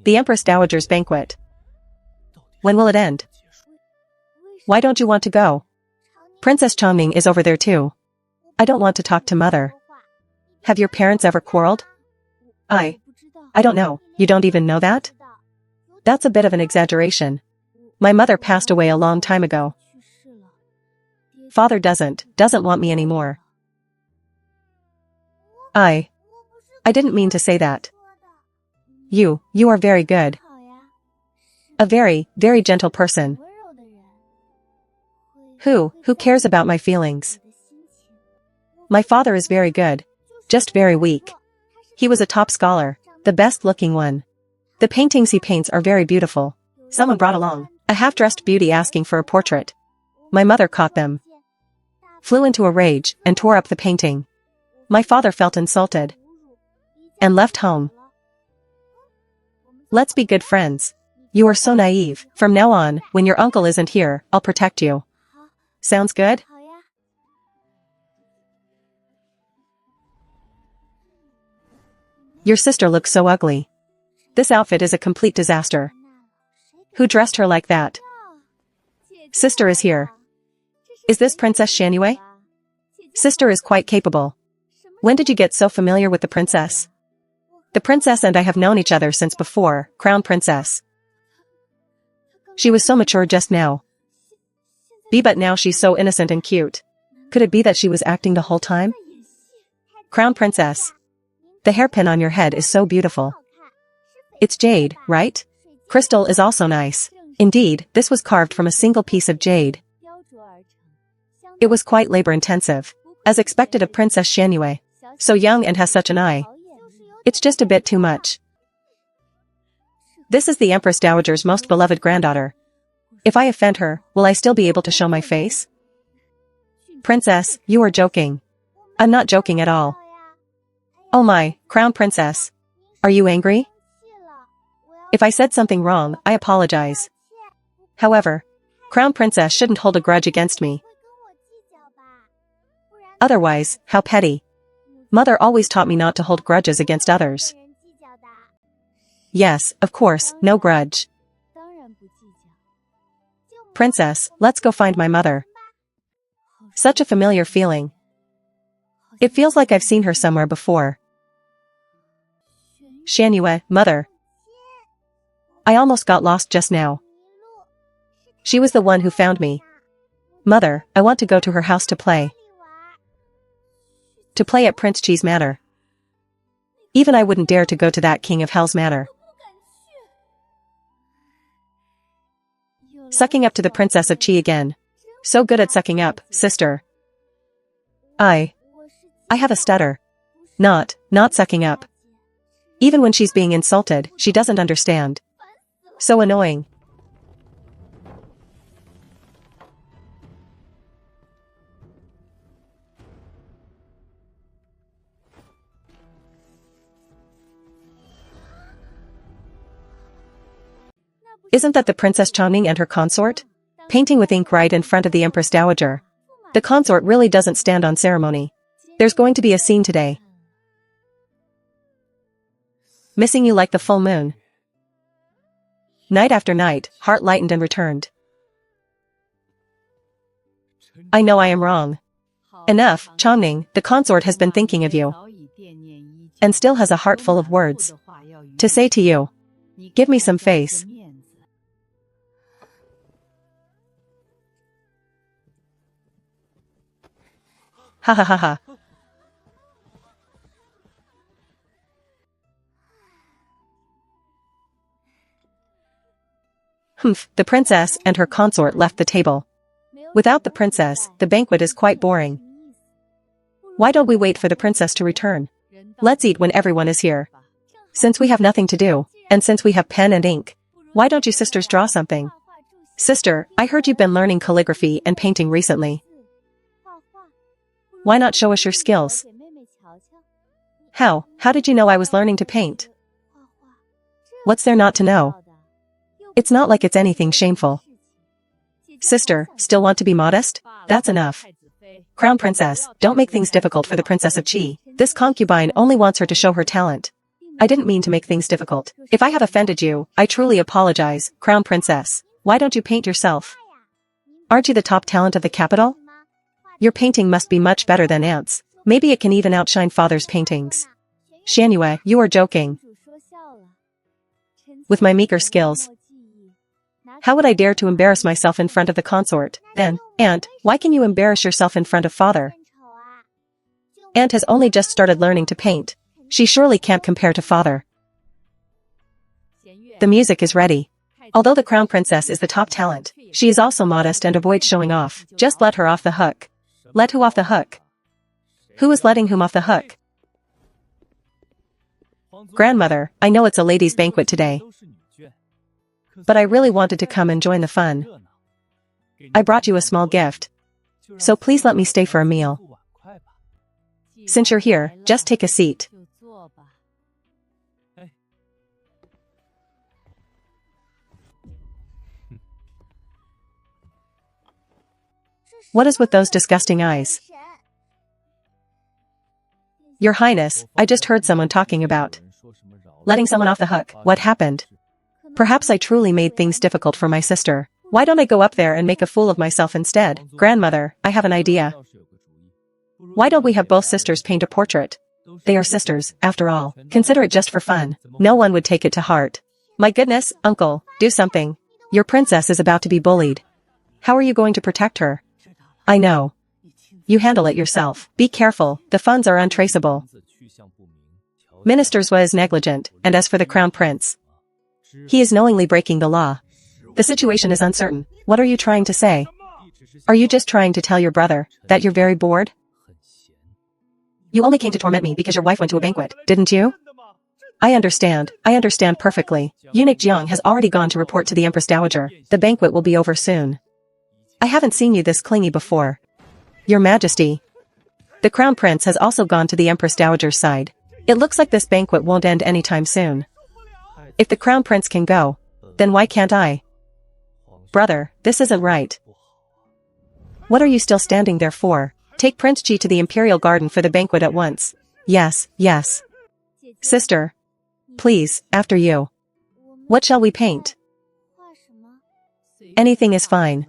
The Empress Dowager's banquet. When will it end? Why don't you want to go? Princess Chongming is over there too. I don't want to talk to mother. Have your parents ever quarreled? I don't know, you don't even know that? That's a bit of an exaggeration. My mother passed away a long time ago. Father doesn't want me anymore. I didn't mean to say that. You are very good. A very, very gentle person. Who cares about my feelings? My father is very good. Just very weak. He was a top scholar, the best looking one. The paintings he paints are very beautiful. Someone brought along a half-dressed beauty asking for a portrait. My mother caught them, flew into a rage, and tore up the painting. My father felt insulted and left home. Let's be good friends. You are so naive. From now on, when your uncle isn't here, I'll protect you. Sounds good? Your sister looks so ugly. This outfit is a complete disaster. Who dressed her like that? Sister is here. Is this Princess Shanue? Sister is quite capable. When did you get so familiar with the princess? The princess and I have known each other since before, Crown Princess. She was so mature just now. But now she's so innocent and cute. Could it be that she was acting the whole time? Crown Princess. The hairpin on your head is so beautiful. It's jade, right? Crystal is also nice. Indeed, this was carved from a single piece of jade. It was quite labor-intensive, as expected of Princess Shanue. So young and has such an eye. It's just a bit too much. This is the Empress Dowager's most beloved granddaughter. If I offend her, will I still be able to show my face? Princess, you are joking. I'm not joking at all. Oh my, Crown Princess. Are you angry? If I said something wrong, I apologize. However, Crown Princess shouldn't hold a grudge against me. Otherwise, how petty. Mother always taught me not to hold grudges against others. Yes, of course, no grudge. Princess, let's go find my mother. Such a familiar feeling. It feels like I've seen her somewhere before. Shanue, mother. I almost got lost just now. She was the one who found me. Mother, I want to go to her house to play. To play at Prince Chi's manor. Even I wouldn't dare to go to that King of Hell's manor. Sucking up to the Princess of Chi again. So good at sucking up, sister. I have a stutter. Not sucking up. Even when she's being insulted, she doesn't understand. So annoying. Isn't that the Princess Chongming and her consort? Painting with ink right in front of the Empress Dowager. The consort really doesn't stand on ceremony. There's going to be a scene today. Missing you like the full moon. Night after night, heart lightened and returned. I know I am wrong. Enough, Chongming, the consort has been thinking of you. And still has a heart full of words to say to you. Give me some face. Ha ha ha ha. Humph, the princess and her consort left the table. Without the princess, the banquet is quite boring. Why don't we wait for the princess to return? Let's eat when everyone is here. Since we have nothing to do, And since we have pen and ink, why don't you sisters draw something? Sister, I heard you've been learning calligraphy and painting recently. Why not show us your skills? How did you know I was learning to paint? What's there not to know? It's not like it's anything shameful. Sister, still want to be modest? That's enough. Crown Princess, don't make things difficult for the Princess of Qi. This concubine only wants her to show her talent. I didn't mean to make things difficult. If I have offended you, I truly apologize, Crown Princess. Why don't you paint yourself? Aren't you the top talent of the capital? Your painting must be much better than Aunt's. Maybe it can even outshine Father's paintings. Shanue, you are joking. With my meager skills, how would I dare to embarrass myself in front of the consort? Then, Aunt, why can you embarrass yourself in front of Father? Aunt has only just started learning to paint. She surely can't compare to Father. The music is ready. Although the Crown Princess is the top talent, she is also modest and avoids showing off. Just let her off the hook. Let who off the hook? Who is letting whom off the hook? Grandmother, I know it's a ladies' banquet today, but I really wanted to come and join the fun. I brought you a small gift, so please let me stay for a meal. Since you're here, just take a seat. What is with those disgusting eyes? Your Highness, I just heard someone talking about letting someone off the hook. What happened? Perhaps I truly made things difficult for my sister. Why don't I go up there and make a fool of myself instead? Grandmother, I have an idea. Why don't we have both sisters paint a portrait? They are sisters, after all. Consider it just for fun. No one would take it to heart. My goodness, uncle, do something. Your princess is about to be bullied. How are you going to protect her? I know. You handle it yourself. Be careful, the funds are untraceable. Minister's was negligent, and as for the crown prince, he is knowingly breaking the law. The situation is uncertain. What are you trying to say? Are you just trying to tell your brother that you're very bored? You only came to torment me because your wife went to a banquet, didn't you? I understand perfectly. Eunuch Jiang has already gone to report to the Empress Dowager. The banquet will be over soon. I haven't seen you this clingy before. Your Majesty. The Crown Prince has also gone to the Empress Dowager's side. It looks like this banquet won't end anytime soon. If the Crown Prince can go, then why can't I? Brother, this isn't right. What are you still standing there for? Take Prince Qi to the Imperial Garden for the banquet at once. Yes. Sister. Please, after you. What shall we paint? Anything is fine.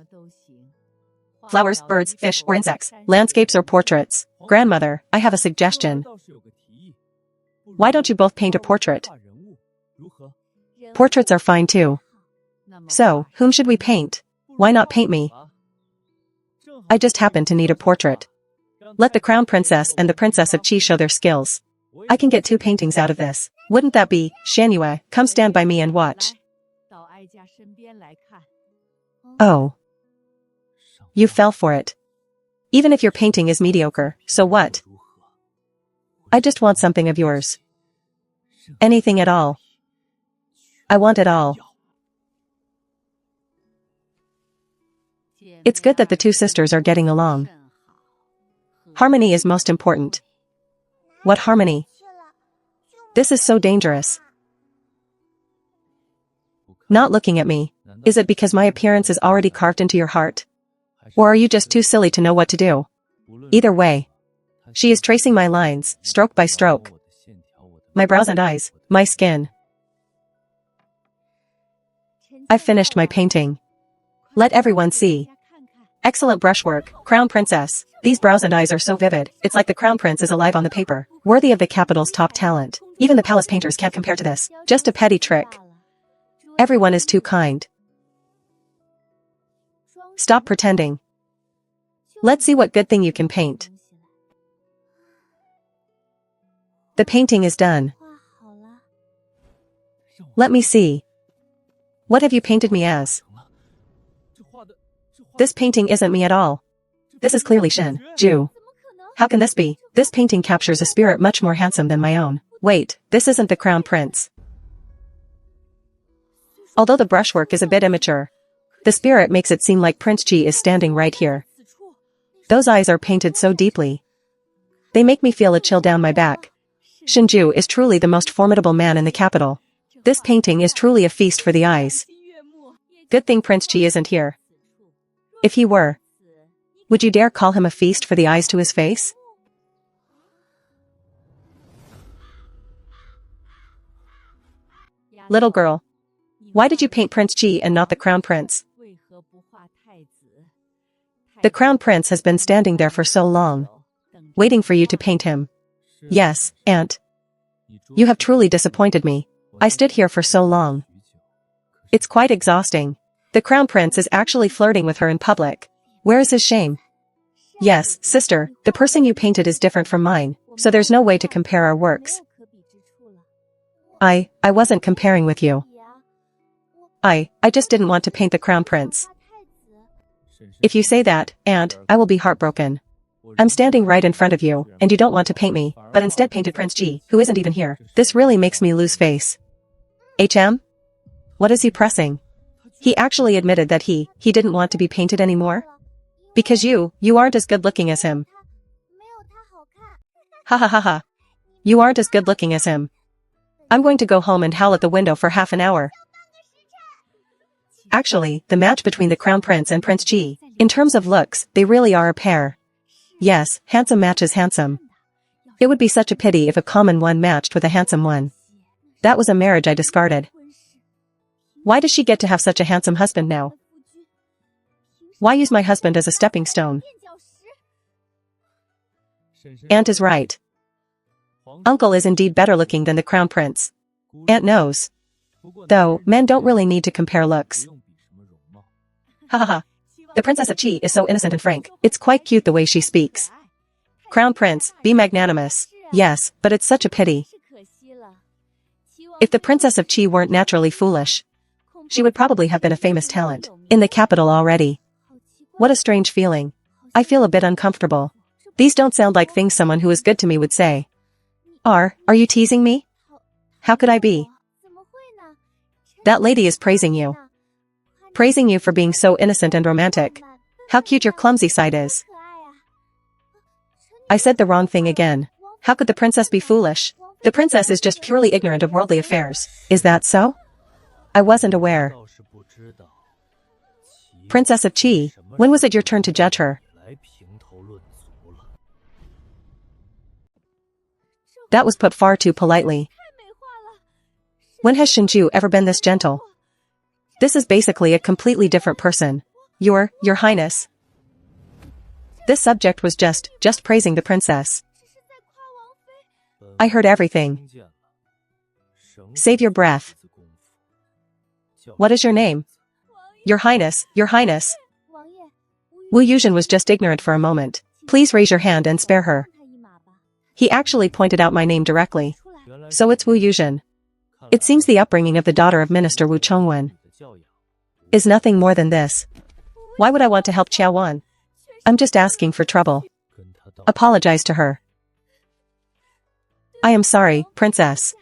Flowers, birds, fish, or insects, landscapes or portraits. Grandmother, I have a suggestion. Why don't you both paint a portrait? Portraits are fine too. So, whom should we paint? Why not paint me? I just happen to need a portrait. Let the Crown Princess and the Princess of Qi show their skills. I can get 2 paintings out of this. Wouldn't that be? Shanue, come stand by me and watch. Oh. You fell for it. Even if your painting is mediocre, so what? I just want something of yours. Anything at all. I want it all. It's good that the 2 sisters are getting along. Harmony is most important. What harmony? This is so dangerous. Not looking at me. Is it because my appearance is already carved into your heart? Or are you just too silly to know what to do? Either way. She is tracing my lines, stroke by stroke. My brows and eyes, my skin. I've finished my painting. Let everyone see. Excellent brushwork, Crown Princess. These brows and eyes are so vivid, it's like the Crown Prince is alive on the paper. Worthy of the capital's top talent. Even the palace painters can't compare to this. Just a petty trick. Everyone is too kind. Stop pretending. Let's see what good thing you can paint. The painting is done. Let me see. What have you painted me as? This painting isn't me at all. This is clearly Shen Ju. How can this be? This painting captures a spirit much more handsome than my own. Wait, this isn't the Crown Prince. Although the brushwork is a bit immature, the spirit makes it seem like Prince Ji is standing right here. Those eyes are painted so deeply. They make me feel a chill down my back. Shinju is truly the most formidable man in the capital. This painting is truly a feast for the eyes. Good thing Prince Ji isn't here. If he were, would you dare call him a feast for the eyes to his face? Little girl, why did you paint Prince Ji and not the Crown Prince? The Crown Prince has been standing there for so long, waiting for you to paint him. Yes, Aunt. You have truly disappointed me. I stood here for so long. It's quite exhausting. The Crown Prince is actually flirting with her in public. Where is his shame? Yes, sister, the person you painted is different from mine, so there's no way to compare our works. I wasn't comparing with you. I just didn't want to paint the Crown Prince. If you say that, Aunt, I will be heartbroken. I'm standing right in front of you, and you don't want to paint me, but instead painted Prince Ji, who isn't even here. This really makes me lose face. What is he pressing? He actually admitted that he didn't want to be painted anymore? Because you aren't as good looking as him. Ha ha ha ha. You aren't as good looking as him. I'm going to go home and howl at the window for half an hour. Actually, the match between the Crown Prince and Prince Ji, in terms of looks, they really are a pair. Yes, handsome matches handsome. It would be such a pity if a common one matched with a handsome one. That was a marriage I discarded. Why does she get to have such a handsome husband now? Why use my husband as a stepping stone? Aunt is right. Uncle is indeed better looking than the Crown Prince. Aunt knows. Though, men don't really need to compare looks. Ha ha ha. The Princess of Qi is so innocent and frank. It's quite cute the way she speaks. Crown Prince, be magnanimous. Yes, but it's such a pity. If the Princess of Qi weren't naturally foolish, she would probably have been a famous talent in the capital already. What a strange feeling. I feel a bit uncomfortable. These don't sound like things someone who is good to me would say. Are you teasing me? How could I be? That lady is praising you. Praising you for being so innocent and romantic. How cute your clumsy side is. I said the wrong thing again. How could the princess be foolish? The princess is just purely ignorant of worldly affairs. Is that so? I wasn't aware. Princess of Qi, when was it your turn to judge her? That was put far too politely. When has Shinju ever been this gentle? This is basically a completely different person. Your Highness. This subject was just praising the princess. I heard everything. Save your breath. What is your name? Your Highness, Your Highness. Wu Yuzhen was just ignorant for a moment. Please raise your hand and spare her. He actually pointed out my name directly. So it's Wu Yuzhen. It seems the upbringing of the daughter of Minister Wu Chongwen is nothing more than this. Why would I want to help Qiao Wan? I'm just asking for trouble. Apologize to her. I am sorry, princess.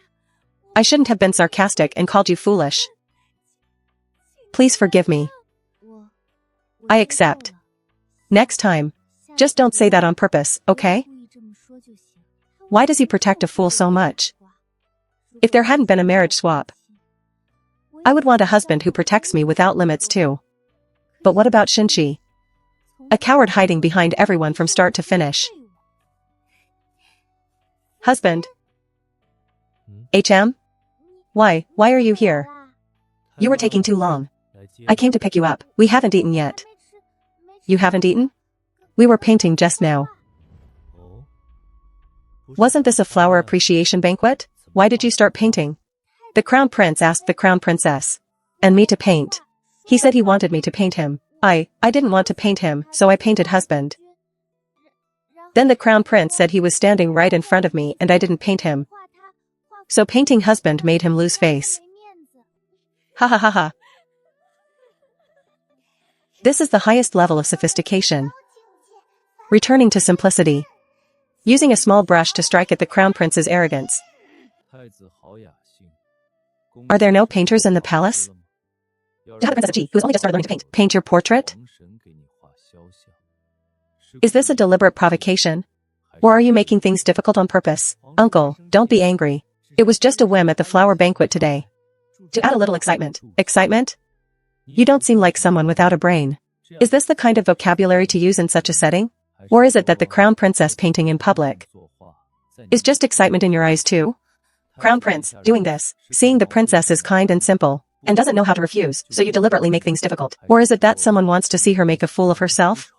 I shouldn't have been sarcastic and called you foolish. Please forgive me. I accept. Next time, just don't say that on purpose, okay? Why does he protect a fool so much? If there hadn't been a marriage swap, I would want a husband who protects me without limits too. But what about Shinchi? A coward hiding behind everyone from start to finish. Husband. Why are you here? You were taking too long. I came to pick you up. We haven't eaten yet. You haven't eaten? We were painting just now. Wasn't this a flower appreciation banquet? Why did you start painting? The Crown Prince asked the Crown Princess. And me to paint. He said he wanted me to paint him. I didn't want to paint him, so I painted husband. Then the Crown Prince said he was standing right in front of me and I didn't paint him. So painting husband made him lose face. Ha ha ha ha. This is the highest level of sophistication. Returning to simplicity. Using a small brush to strike at the Crown Prince's arrogance. Are there no painters in the palace? To have the princess G, who has only just started learning to paint. Paint your portrait? Is this a deliberate provocation? Or are you making things difficult on purpose? Uncle, don't be angry. It was just a whim at the flower banquet today. To add a little excitement. Excitement? You don't seem like someone without a brain. Is this the kind of vocabulary to use in such a setting? Or is it that the crown princess painting in public is just excitement in your eyes too? Crown prince, doing this, seeing the princess is kind and simple, and doesn't know how to refuse, so you deliberately make things difficult. Or is it that someone wants to see her make a fool of herself?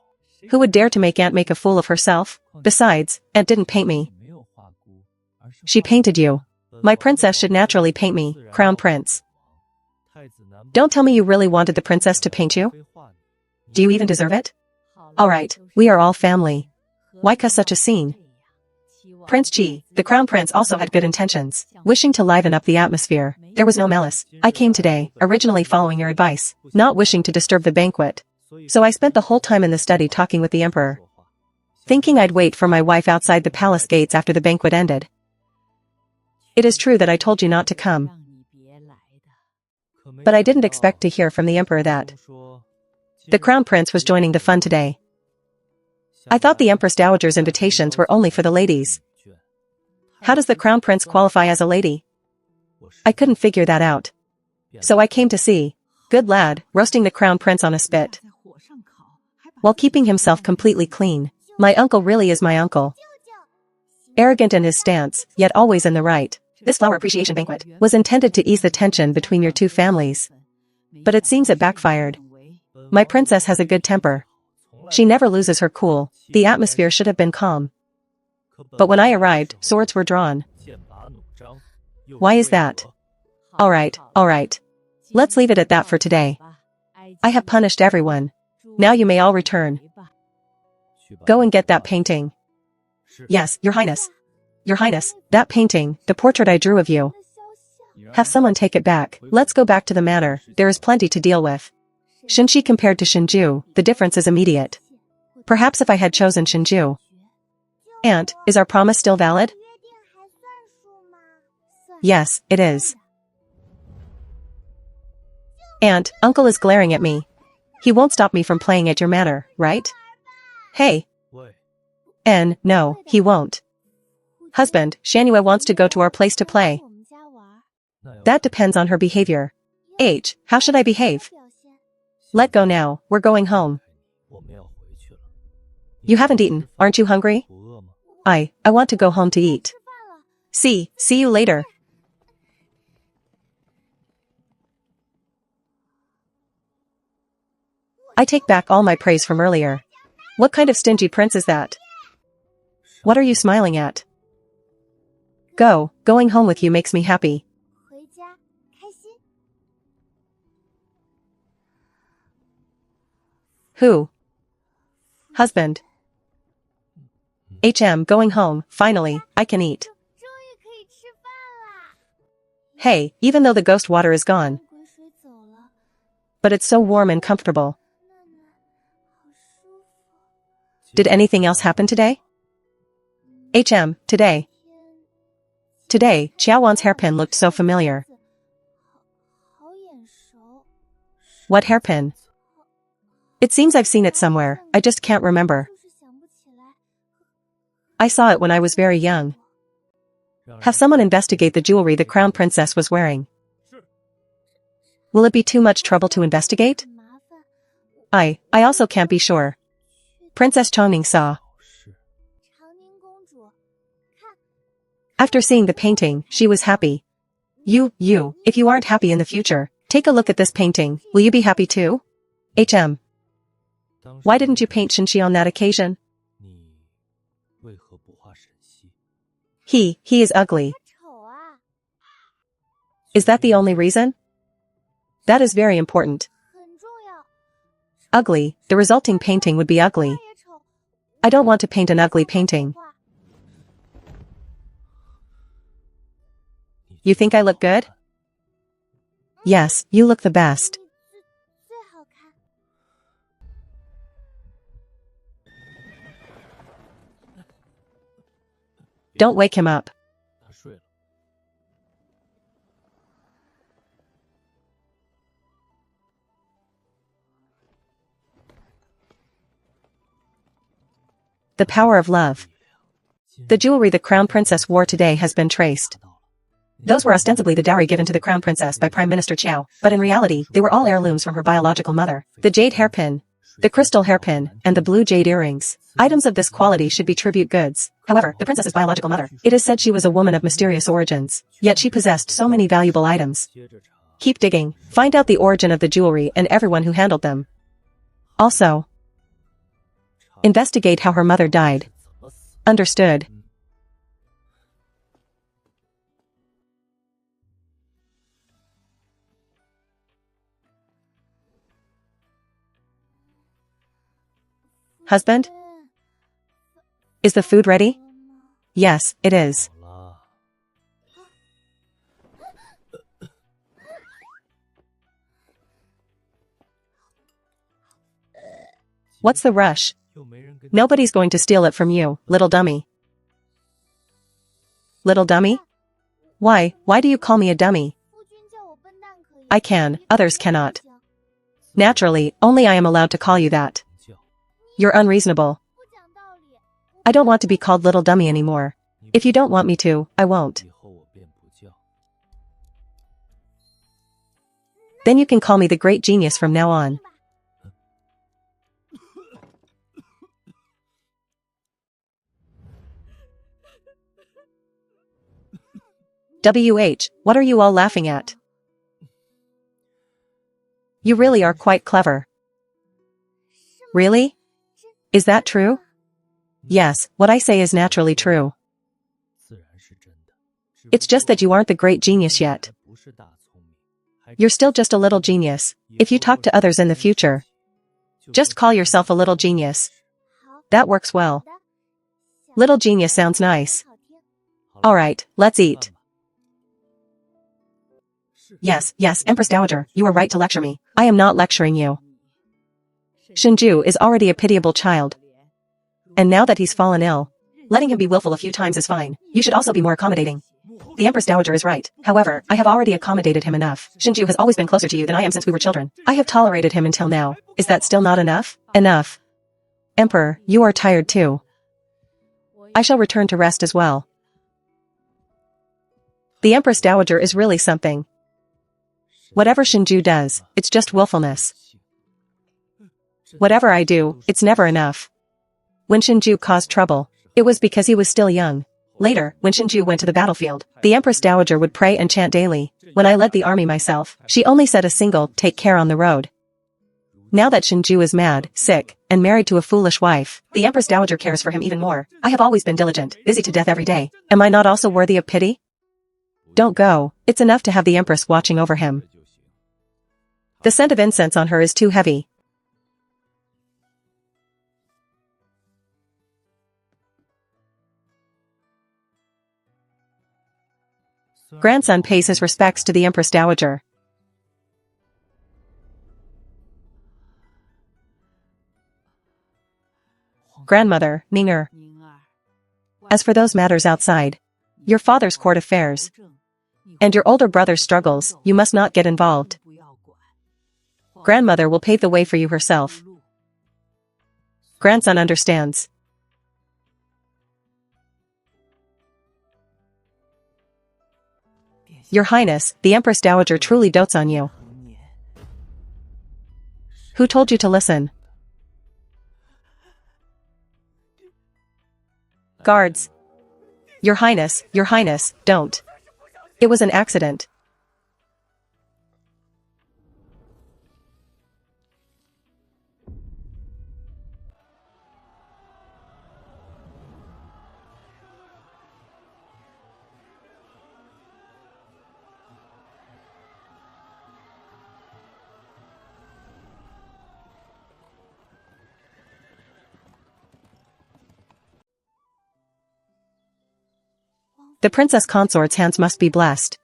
Who would dare to make Aunt make a fool of herself? Besides, Aunt didn't paint me. She painted you. My princess should naturally paint me, crown prince. Don't tell me you really wanted the princess to paint you. Do you even deserve it? Alright, we are all family. Why cause such a scene? Prince G, the crown prince, also had good intentions, wishing to liven up the atmosphere. There was no malice. I came today, originally following your advice, not wishing to disturb the banquet. So I spent the whole time in the study talking with the emperor, thinking I'd wait for my wife outside the palace gates after the banquet ended. It is true that I told you not to come, but I didn't expect to hear from the emperor that the crown prince was joining the fun today. I thought the Empress Dowager's invitations were only for the ladies. How does the crown prince qualify as a lady? I couldn't figure that out. So I came to see. Good lad, roasting the crown prince on a spit, while keeping himself completely clean. My uncle really is my uncle. Arrogant in his stance, yet always in the right. This flower appreciation banquet was intended to ease the tension between your two families. But it seems it backfired. My princess has a good temper. She never loses her cool. The atmosphere should have been calm. But when I arrived, swords were drawn. Why is that? Alright. Let's leave it at that for today. I have punished everyone. Now you may all return. Go and get that painting. Yes, Your Highness. Your Highness, that painting, the portrait I drew of you. Have someone take it back. Let's go back to the manor. There is plenty to deal with. Shinji compared to Shinju, the difference is immediate. Perhaps if I had chosen Shinju. Aunt, is our promise still valid? Yes, it is. Aunt, Uncle is glaring at me. He won't stop me from playing at your manor, right? Hey. No, he won't. Husband, Shanue wants to go to our place to play. That depends on her behavior. H, how should I behave? Let go now, we're going home. You haven't eaten, aren't you hungry? I want to go home to eat. See you later. I take back all my praise from earlier. What kind of stingy prince is that? What are you smiling at? Going home with you makes me happy. Who? Husband. Going home, finally, I can eat. Hey, even though the ghost water is gone. But it's so warm and comfortable. Did anything else happen today? Today. Today, Xiaowan's hairpin looked so familiar. What hairpin? It seems I've seen it somewhere, I just can't remember. I saw it when I was very young. Have someone investigate the jewelry the crown princess was wearing. Will it be too much trouble to investigate? I also can't be sure. Princess Chongning saw. After seeing the painting, she was happy. You, if you aren't happy in the future, take a look at this painting, will you be happy too? Why didn't you paint Shinshi on that occasion? He is ugly. Is that the only reason? That is very important. Ugly, the resulting painting would be ugly. I don't want to paint an ugly painting. You think I look good? Yes, you look the best. Don't wake him up. The power of love. The jewelry the crown princess wore today has been traced. Those were ostensibly the dowry given to the crown princess by Prime Minister Qiao, but in reality, they were all heirlooms from her biological mother. The jade hairpin, the crystal hairpin, and the blue jade earrings. Items of this quality should be tribute goods. However, the princess's biological mother, it is said she was a woman of mysterious origins, yet she possessed so many valuable items. Keep digging, find out the origin of the jewelry and everyone who handled them. Also, investigate how her mother died. Understood. Husband? Is the food ready? Yes, it is. What's the rush? Nobody's going to steal it from you, little dummy. Little dummy? Why do you call me a dummy? I can, others cannot. Naturally, only I am allowed to call you that. You're unreasonable. I don't want to be called little dummy anymore. If you don't want me to, I won't. Then you can call me the great genius from now on. What are you all laughing at? You really are quite clever. Really? Is that true? Yes, what I say is naturally true. It's just that you aren't the great genius yet. You're still just a little genius. If you talk to others in the future, just call yourself a little genius. That works well. Little genius sounds nice. Alright, let's eat. Yes, Empress Dowager, you are right to lecture me. I am not lecturing you. Shinju is already a pitiable child. And now that he's fallen ill, letting him be willful a few times is fine. You should also be more accommodating. The Empress Dowager is right. However, I have already accommodated him enough. Shinju has always been closer to you than I am since we were children. I have tolerated him until now. Is that still not enough? Enough. Emperor, you are tired too. I shall return to rest as well. The Empress Dowager is really something. Whatever Shinju does, it's just willfulness. Whatever I do, it's never enough. When Shinju caused trouble, it was because he was still young. Later, when Shinju went to the battlefield, the Empress Dowager would pray and chant daily. When I led the army myself, she only said a single, "Take care on the road." Now that Shinju is mad, sick, and married to a foolish wife, the Empress Dowager cares for him even more. I have always been diligent, busy to death every day. Am I not also worthy of pity? Don't go, it's enough to have the Empress watching over him. The scent of incense on her is too heavy. Grandson pays his respects to the Empress Dowager. Grandmother, Ninger. As for those matters outside, your father's court affairs, and your older brother's struggles, you must not get involved. Grandmother will pave the way for you herself. Grandson understands. Your Highness, the Empress Dowager truly dotes on you. Who told you to listen? Guards. Your Highness, don't. It was an accident. The princess consort's hands must be blessed.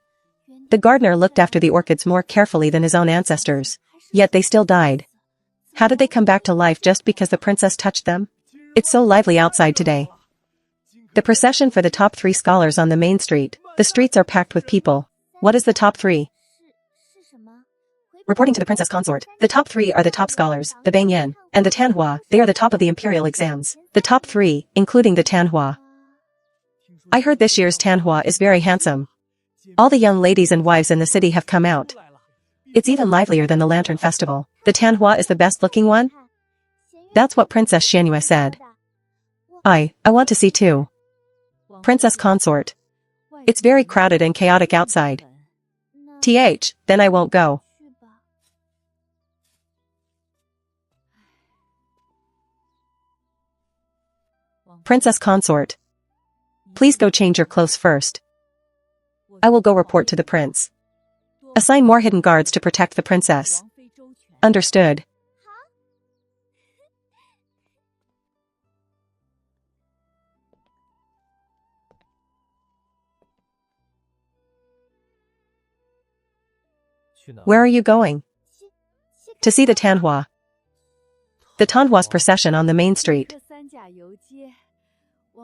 The gardener looked after the orchids more carefully than his own ancestors. Yet they still died. How did they come back to life just because the princess touched them? It's so lively outside today. The procession for the top 3 scholars on the main street. The streets are packed with people. What is the top 3? Reporting to the princess consort, the top 3 are the top scholars, the Bang Yen, and the Tanhua. They are the top of the imperial exams. The top 3, including the Tanhua. I heard this year's Tanhua is very handsome. All the young ladies and wives in the city have come out. It's even livelier than the Lantern Festival. The Tanhua is the best looking one? That's what Princess Xianyue said. I want to see too. Princess consort. It's very crowded and chaotic outside. Then I won't go. Princess consort. Please go change your clothes first. I will go report to the prince. Assign more hidden guards to protect the princess. Understood. Where are you going? To see the Tanhua. The Tanhua's procession on the main street.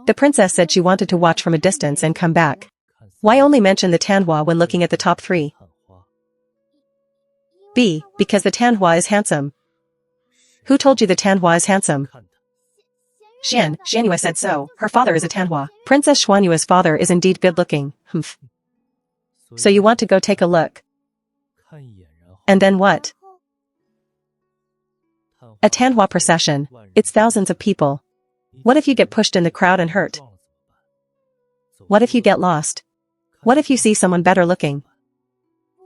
The princess said she wanted to watch from a distance and come back. Why only mention the Tanhua when looking at the top 3? B. Because the Tanhua is handsome. Who told you the Tanhua is handsome? Xianyue said so. Her father is a Tanhua. Princess Xuanyue's father is indeed good-looking. Humph. So you want to go take a look? And then what? A Tanhua procession. It's thousands of people. What if you get pushed in the crowd and hurt? What if you get lost? What if you see someone better looking?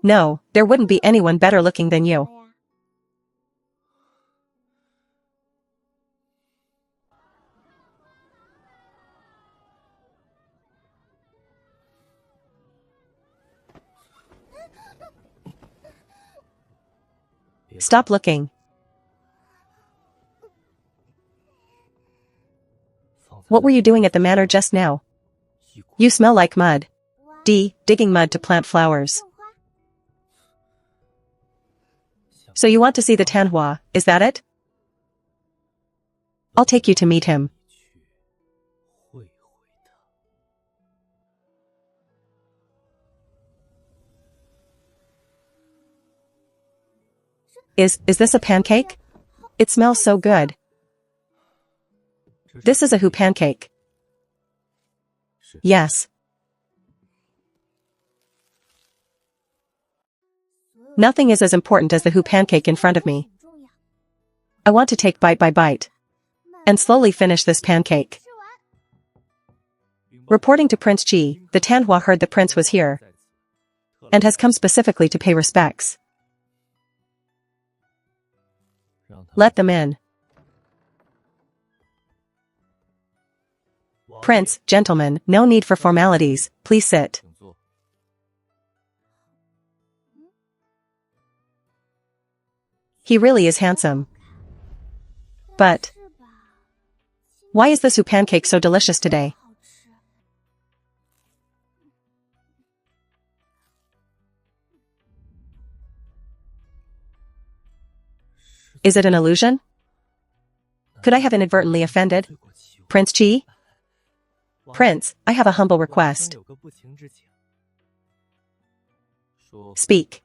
No, there wouldn't be anyone better looking than you. Stop looking. What were you doing at the manor just now? You smell like mud. Digging mud to plant flowers. So you want to see the Tanhua, is that it? I'll take you to meet him. Is this a pancake? It smells so good. This is a who pancake. Yes. Nothing is as important as the who pancake in front of me. I want to take bite by bite. And slowly finish this pancake. Reporting to Prince Ji, the Tanhua heard the prince was here. And has come specifically to pay respects. Let them in. Prince, gentlemen, no need for formalities, please sit. He really is handsome. But why is this who pancake so delicious today? Is it an illusion? Could I have inadvertently offended? Prince Chi? Prince, I have a humble request. Speak.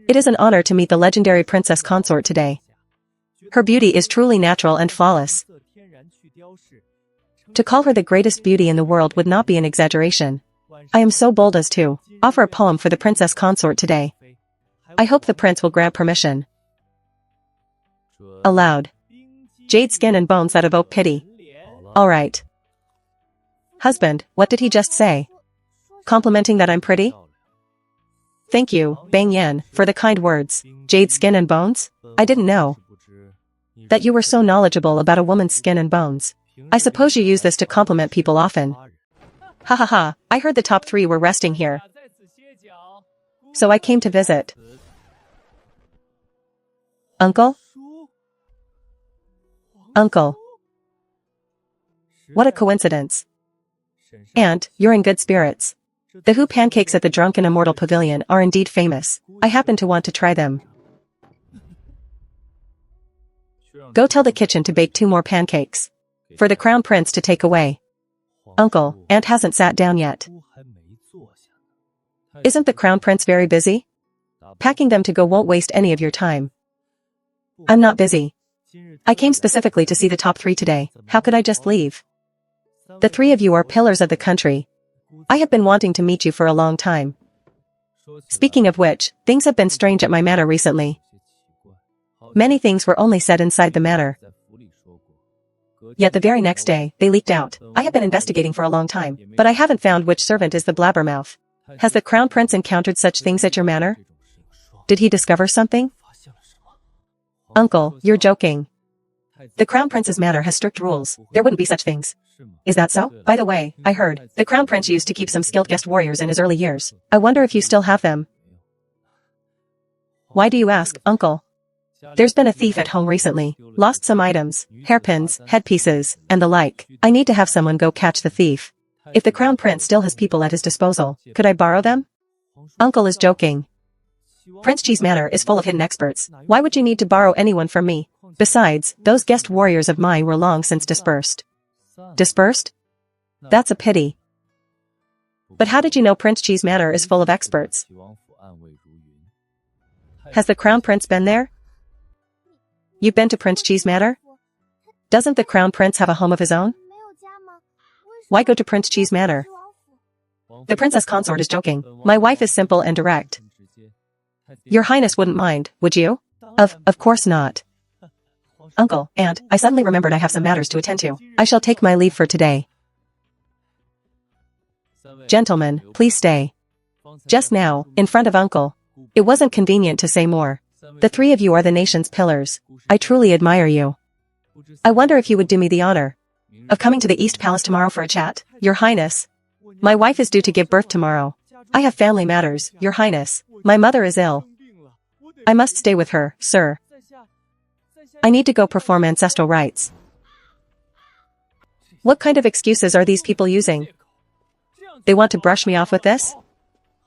It is an honor to meet the legendary princess consort today. Her beauty is truly natural and flawless. To call her the greatest beauty in the world would not be an exaggeration. I am so bold as to offer a poem for the princess consort today. I hope the prince will grant permission. Aloud. Jade skin and bones that evoke pity. All right. Husband, what did he just say? Complimenting that I'm pretty? Thank you, Bang Yan, for the kind words. Jade skin and bones? I didn't know that you were so knowledgeable about a woman's skin and bones. I suppose you use this to compliment people often. Ha ha ha, I heard the top 3 were resting here. So I came to visit. Uncle? Uncle. What a coincidence. Aunt, you're in good spirits. The who pancakes at the Drunken Immortal Pavilion are indeed famous. I happen to want to try them. Go tell the kitchen to bake 2 more pancakes. For the crown prince to take away. Uncle, Aunt hasn't sat down yet. Isn't the crown prince very busy? Packing them to go won't waste any of your time. I'm not busy. I came specifically to see the top 3 today. How could I just leave? The 3 of you are pillars of the country. I have been wanting to meet you for a long time. Speaking of which, things have been strange at my manor recently. Many things were only said inside the manor. Yet the very next day, they leaked out. I have been investigating for a long time, but I haven't found which servant is the blabbermouth. Has the crown prince encountered such things at your manor? Did he discover something? Uncle, you're joking. The crown prince's manor has strict rules. There wouldn't be such things. Is that so? By the way, I heard, the crown prince used to keep some skilled guest warriors in his early years. I wonder if you still have them. Why do you ask, uncle? There's been a thief at home recently. Lost some items, hairpins, headpieces, and the like. I need to have someone go catch the thief. If the crown prince still has people at his disposal, could I borrow them? Uncle is joking. Prince Chi's manor is full of hidden experts. Why would you need to borrow anyone from me? Besides, those guest warriors of mine were long since dispersed. Dispersed? That's a pity. But how did you know Prince Chi's manor is full of experts? Has the crown prince been there? You've been to Prince Chi's manor? Doesn't the crown prince have a home of his own? Why go to Prince Chi's manor? The princess consort is joking. My wife is simple and direct. Your Highness wouldn't mind, would you? Of course not. Uncle, Aunt, I suddenly remembered I have some matters to attend to. I shall take my leave for today. Gentlemen, please stay. Just now, in front of Uncle. It wasn't convenient to say more. The 3 of you are the nation's pillars. I truly admire you. I wonder if you would do me the honor of coming to the East Palace tomorrow for a chat, Your Highness. My wife is due to give birth tomorrow. I have family matters, Your Highness. My mother is ill. I must stay with her, sir. I need to go perform ancestral rites. What kind of excuses are these people using? They want to brush me off with this?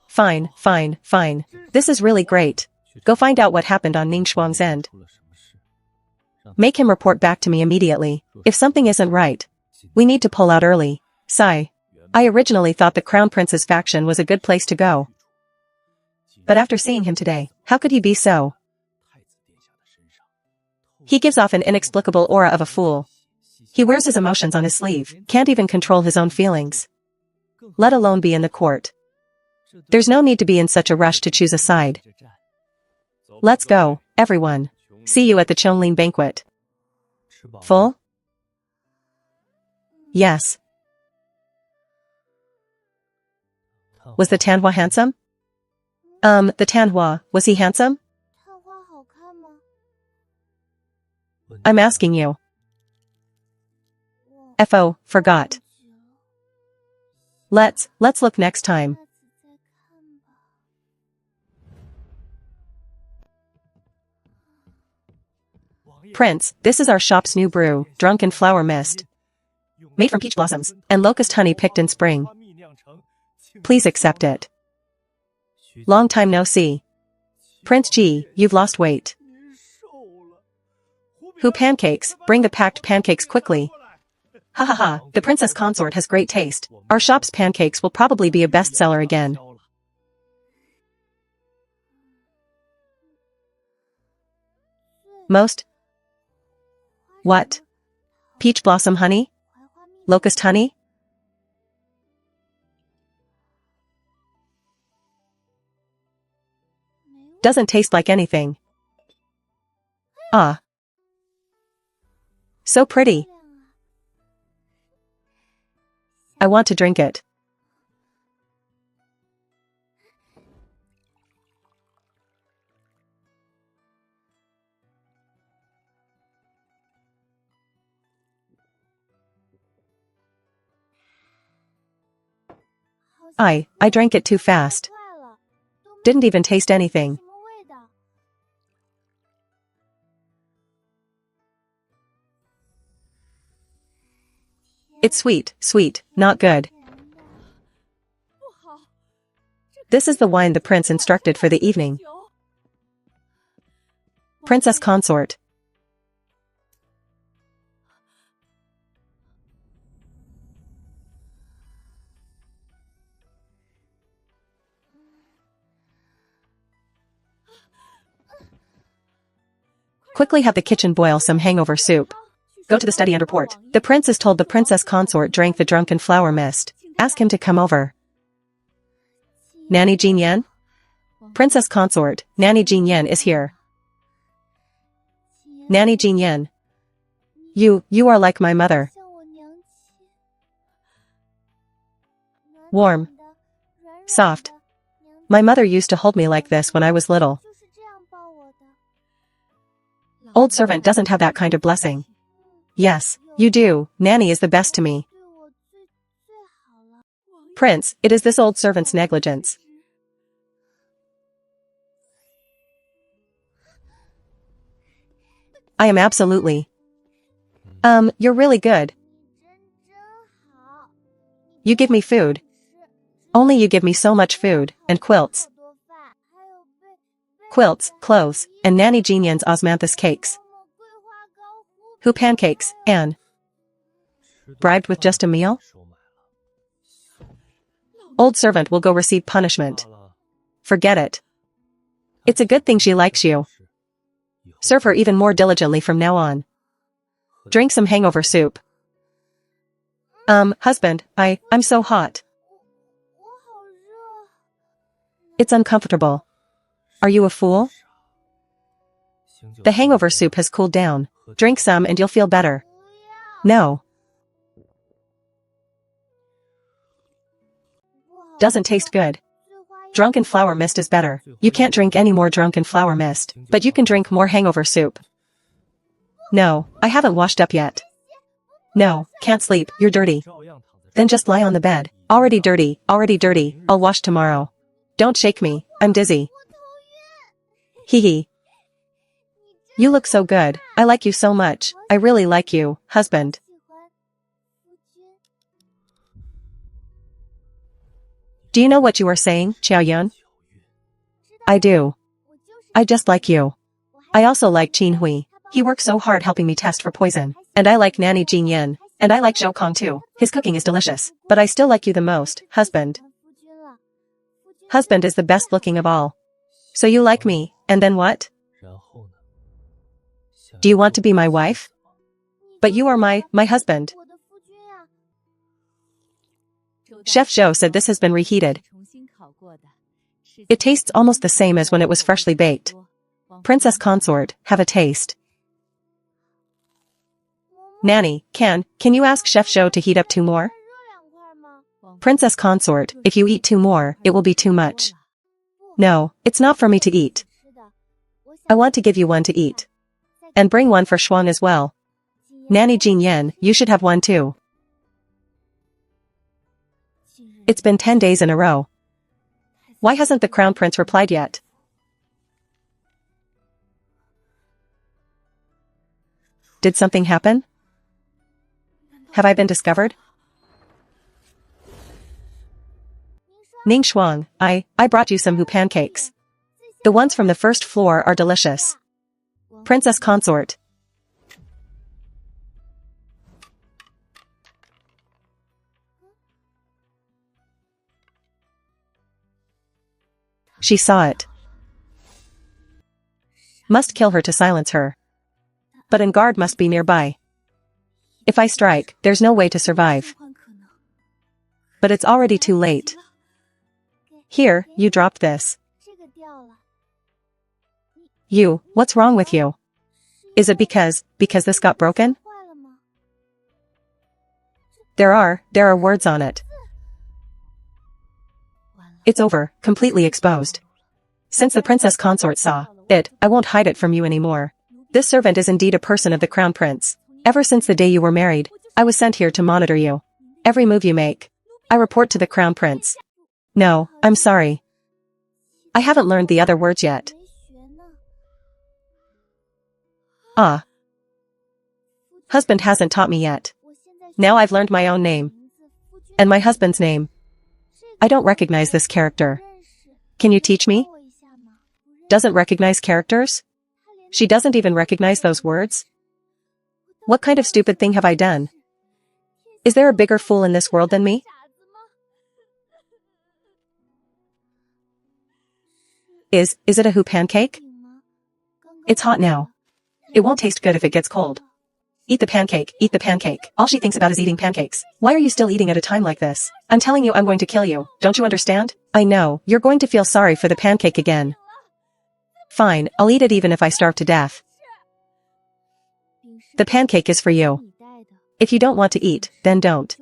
Fine, fine, fine. This is really great. Go find out what happened on Ning Shuang's end. Make him report back to me immediately. If something isn't right, we need to pull out early. Sigh. I originally thought the Crown Prince's faction was a good place to go. But after seeing him today, how could he be so? He gives off an inexplicable aura of a fool. He wears his emotions on his sleeve, can't even control his own feelings. Let alone be in the court. There's no need to be in such a rush to choose a side. Let's go, everyone. See you at the Chonglin banquet. Full? Yes. Was the Tanhua handsome? The Tanhua, was he handsome? I'm asking you. FO, forgot. Let's look next time. Prince, this is our shop's new brew, Drunken Flower Mist. Made from peach blossoms and locust honey picked in spring. Please accept it. Long time no see. Prince G, you've lost weight. Who pancakes? Bring the packed pancakes quickly. Ha ha ha, the princess consort has great taste. Our shop's pancakes will probably be a bestseller again. Most? What? Peach blossom honey? Locust honey? Doesn't taste like anything. Ah. So pretty. I want to drink it. I drank it too fast. Didn't even taste anything. It's sweet, not good. This is the wine the prince instructed for the evening. Princess consort. Quickly have the kitchen boil some hangover soup. Go to the study and report. The prince is told the princess consort drank the drunken flower mist. Ask him to come over. Nanny Jin Yan? Princess consort, Nanny Jin Yan is here. Nanny Jin Yan. You are like my mother. Warm. Soft. My mother used to hold me like this when I was little. Old servant doesn't have that kind of blessing. Yes, you do, Nanny is the best to me. Prince, it is this old servant's negligence. I am absolutely. You're really good. You give me food. Only you give me so much food, and quilts. Quilts, clothes, and Nanny Jin Yan's osmanthus cakes. Who pancakes, Anne? Bribed with just a meal? Old servant will go receive punishment. Forget it. It's a good thing she likes you. Serve her even more diligently from now on. Drink some hangover soup. Husband, I'm so hot. It's uncomfortable. Are you a fool? The hangover soup has cooled down. Drink some and you'll feel better. No. Doesn't taste good. Drunken flower mist is better. You can't drink any more drunken flower mist, but you can drink more hangover soup. No, I haven't washed up yet. No, can't sleep, you're dirty. Then just lie on the bed. Already dirty, I'll wash tomorrow. Don't shake me, I'm dizzy. Hee hee. You look so good, I like you so much, I really like you, husband. Do you know what you are saying, Xiao Yun? I do. I just like you. I also like Qin Hui. He works so hard helping me test for poison. And I like Nanny Jin Yan. And I like Zhou Kong too. His cooking is delicious. But I still like you the most, husband. Husband is the best looking of all. So you like me, and then what? Do you want to be my wife? But you are my husband. Chef Zhou said this has been reheated. It tastes almost the same as when it was freshly baked. Princess consort, have a taste. Nanny, can you ask Chef Zhou to heat up 2 more? Princess consort, if you eat 2 more, it will be too much. No, it's not for me to eat. I want to give you one to eat. And bring one for Shuang as well. Nanny Jin Yan, you should have one too. It's been 10 days in a row. Why hasn't the crown prince replied yet? Did something happen? Have I been discovered? Ning Shuang, I brought you some hu pancakes. The ones from the first floor are delicious. Princess consort. She saw it. Must kill her to silence her. But an guard must be nearby. If I strike, there's no way to survive. But it's already too late. Here, you dropped this. You, what's wrong with you? Is it because this got broken? There are words on it. It's over, completely exposed. Since the princess consort saw it, I won't hide it from you anymore. This servant is indeed a person of the crown prince. Ever since the day you were married, I was sent here to monitor you. Every move you make, I report to the crown prince. No, I'm sorry. I haven't learned the other words yet. Ah. Husband hasn't taught me yet. Now I've learned my own name. And my husband's name. I don't recognize this character. Can you teach me? Doesn't recognize characters? She doesn't even recognize those words? What kind of stupid thing have I done? Is there a bigger fool in this world than me? Is it a hu pancake? It's hot now. It won't taste good if it gets cold. Eat the pancake, eat the pancake. All she thinks about is eating pancakes. Why are you still eating at a time like this? I'm telling you I'm going to kill you, don't you understand? I know, you're going to feel sorry for the pancake again. Fine, I'll eat it even if I starve to death. The pancake is for you. If you don't want to eat, then don't.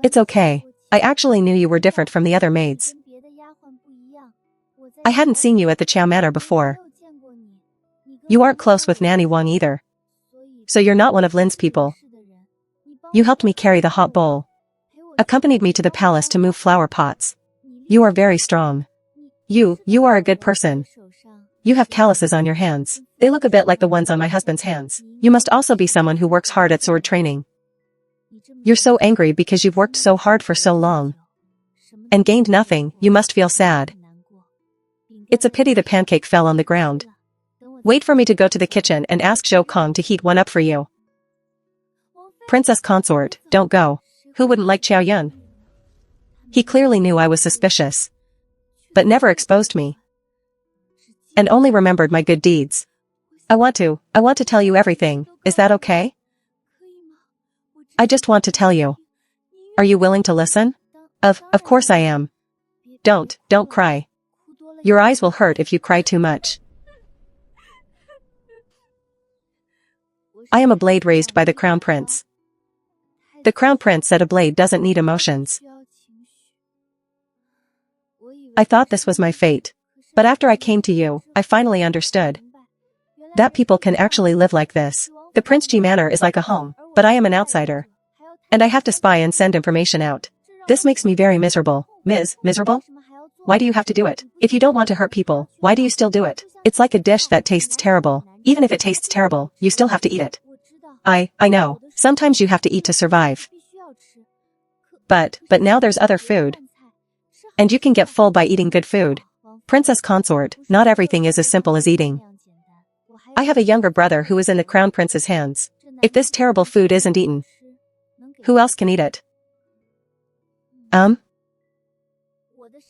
It's okay. I actually knew you were different from the other maids. I hadn't seen you at the Chow Manor before. You aren't close with Nanny Wang either. So you're not one of Lin's people. You helped me carry the hot bowl. Accompanied me to the palace to move flower pots. You are very strong. You are a good person. You have calluses on your hands. They look a bit like the ones on my husband's hands. You must also be someone who works hard at sword training. You're so angry because you've worked so hard for so long. And gained nothing, you must feel sad. It's a pity the pancake fell on the ground. Wait for me to go to the kitchen and ask Zhou Kong to heat one up for you. Princess consort, don't go. Who wouldn't like Qiao Yun? He clearly knew I was suspicious. But never exposed me. And only remembered my good deeds. I want to tell you everything, is that okay? I just want to tell you. Are you willing to listen? Of course I am. Don't cry. Your eyes will hurt if you cry too much. I am a blade raised by the Crown Prince. The Crown Prince said a blade doesn't need emotions. I thought this was my fate. But after I came to you, I finally understood. That people can actually live like this. The Prince Ji Manor is like a home, but I am an outsider. And I have to spy and send information out. This makes me very miserable. Miserable? Why do you have to do it? If you don't want to hurt people, why do you still do it? It's like a dish that tastes terrible. Even if it tastes terrible, you still have to eat it. I know. Sometimes you have to eat to survive. But now there's other food. And you can get full by eating good food. Princess consort, not everything is as simple as eating. I have a younger brother who is in the Crown Prince's hands. If this terrible food isn't eaten, who else can eat it?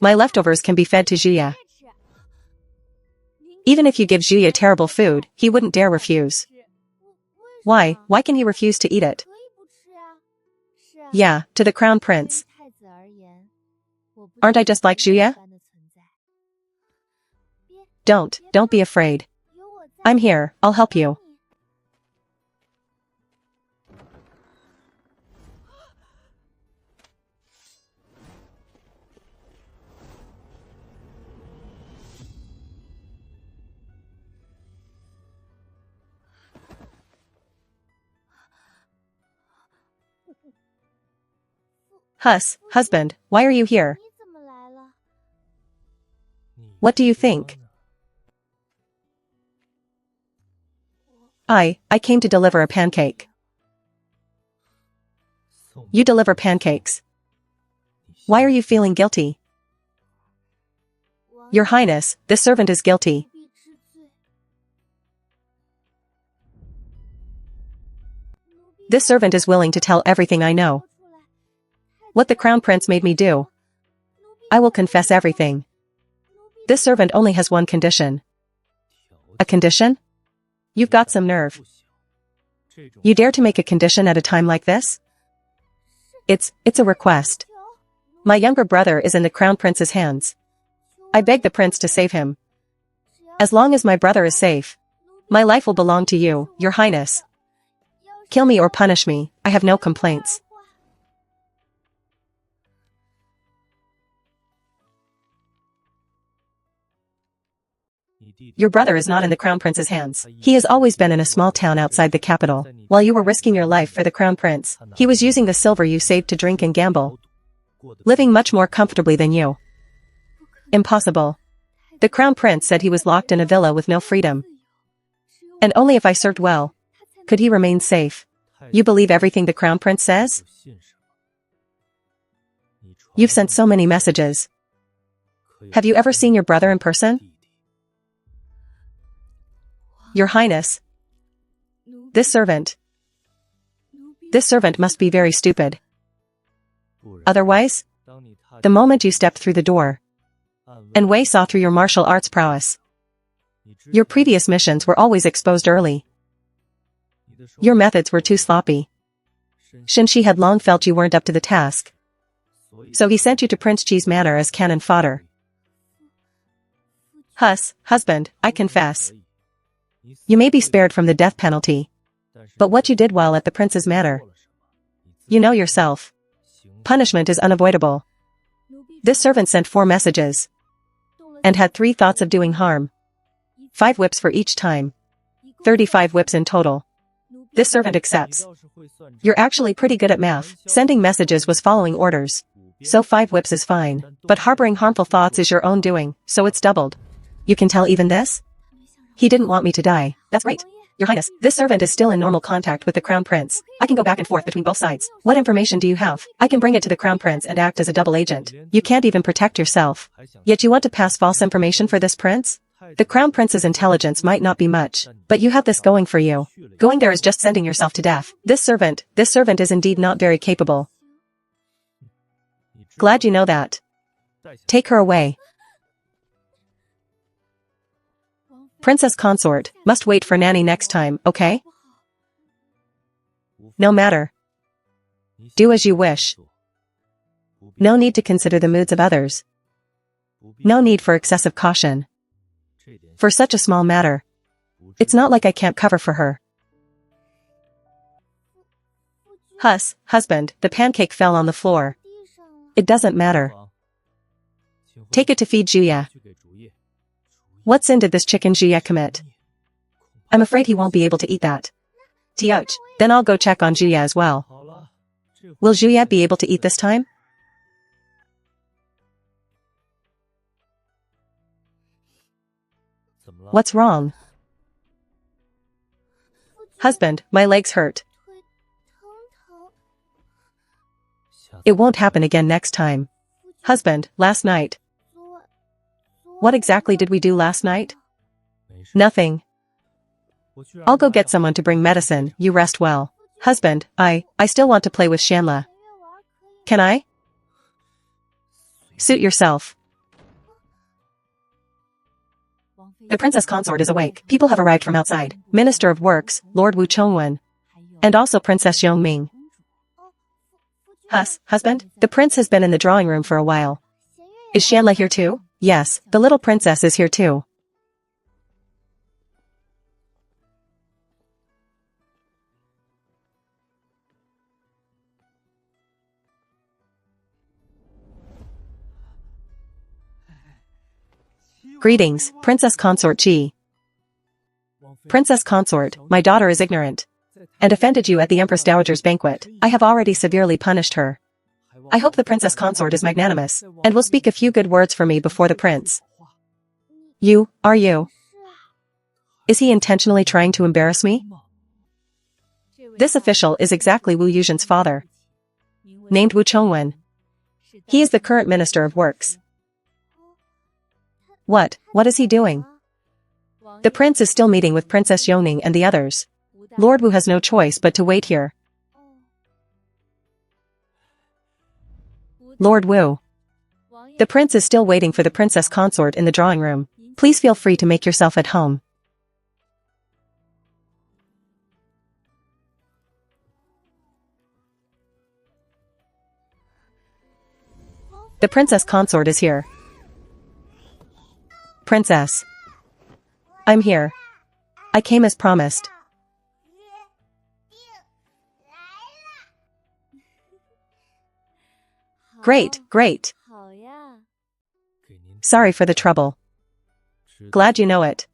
My leftovers can be fed to Zhuya. Even if you give Zhuya terrible food, he wouldn't dare refuse. Why can he refuse to eat it? Yeah, to the Crown Prince. Aren't I just like Zhuya? Don't be afraid. I'm here, I'll help you. Husband, why are you here? What do you think? I came to deliver a pancake. You deliver pancakes. Why are you feeling guilty? Your Highness, this servant is guilty. This servant is willing to tell everything I know. What the Crown Prince made me do. I will confess everything. This servant only has one condition. A condition? You've got some nerve. You dare to make a condition at a time like this? It's a request. My younger brother is in the Crown Prince's hands. I beg the prince to save him. As long as my brother is safe, my life will belong to you, your Highness. Kill me or punish me, I have no complaints. Your brother is not in the Crown Prince's hands. He has always been in a small town outside the capital. While you were risking your life for the Crown Prince, he was using the silver you saved to drink and gamble. Living much more comfortably than you. Impossible. The Crown Prince said he was locked in a villa with no freedom. And only if I served well, could he remain safe. You believe everything the Crown Prince says? You've sent so many messages. Have you ever seen your brother in person? Your Highness. This servant must be very stupid. Otherwise, the moment you stepped through the door, and Wei saw through your martial arts prowess. Your previous missions were always exposed early. Your methods were too sloppy. Shinshi had long felt you weren't up to the task. So he sent you to Prince Chi's manor as cannon fodder. Husband, I confess. You may be spared from the death penalty. But what you did while at the prince's manor. You know yourself. Punishment is unavoidable. This servant sent 4 messages. And had 3 thoughts of doing harm. 5 whips for each time. 35 whips in total. This servant accepts. You're actually pretty good at math. Sending messages was following orders. So 5 whips is fine. But harboring harmful thoughts is your own doing, so it's doubled. You can tell even this? He didn't want me to die. That's right. Your Highness, this servant is still in normal contact with the Crown Prince. I can go back and forth between both sides. What information do you have? I can bring it to the Crown Prince and act as a double agent. You can't even protect yourself. Yet you want to pass false information for this prince? The Crown Prince's intelligence might not be much, but you have this going for you. Going there is just sending yourself to death. This servant is indeed not very capable. Glad you know that. Take her away. Princess consort, must wait for nanny next time, okay? No matter. Do as you wish. No need to consider the moods of others. No need for excessive caution. For such a small matter. It's not like I can't cover for her. Husband, the pancake fell on the floor. It doesn't matter. Take it to feed Juya. What sin did this chicken Juya commit? I'm afraid he won't be able to eat that. Tioch, then I'll go check on Juya as well. Will Juya be able to eat this time? What's wrong? Husband, my legs hurt. It won't happen again next time. Husband, last night. What exactly did we do last night? Nothing. I'll go get someone to bring medicine, you rest well. Husband, I still want to play with Shanla. Can I? Suit yourself. The princess consort is awake. People have arrived from outside. Minister of Works, Lord Wu Chongwen. And also Princess Yongming. Husband, the prince has been in the drawing room for a while. Is Shanla here too? Yes, the little princess is here too. Greetings, Princess Consort Ji. Princess Consort, my daughter is ignorant. And offended you at the Empress Dowager's banquet. I have already severely punished her. I hope the Princess Consort is magnanimous, and will speak a few good words for me before the prince. Are you? Is he intentionally trying to embarrass me? This official is exactly Wu Yuzhen's father. Named Wu Chongwen. He is the current Minister of Works. What is he doing? The prince is still meeting with Princess Yongning and the others. Lord Wu has no choice but to wait here. Lord Wu. The prince is still waiting for the princess consort in the drawing room. Please feel free to make yourself at home. The princess consort is here. Princess. I'm here. I came as promised. Great. Sorry for the trouble. Glad you know it.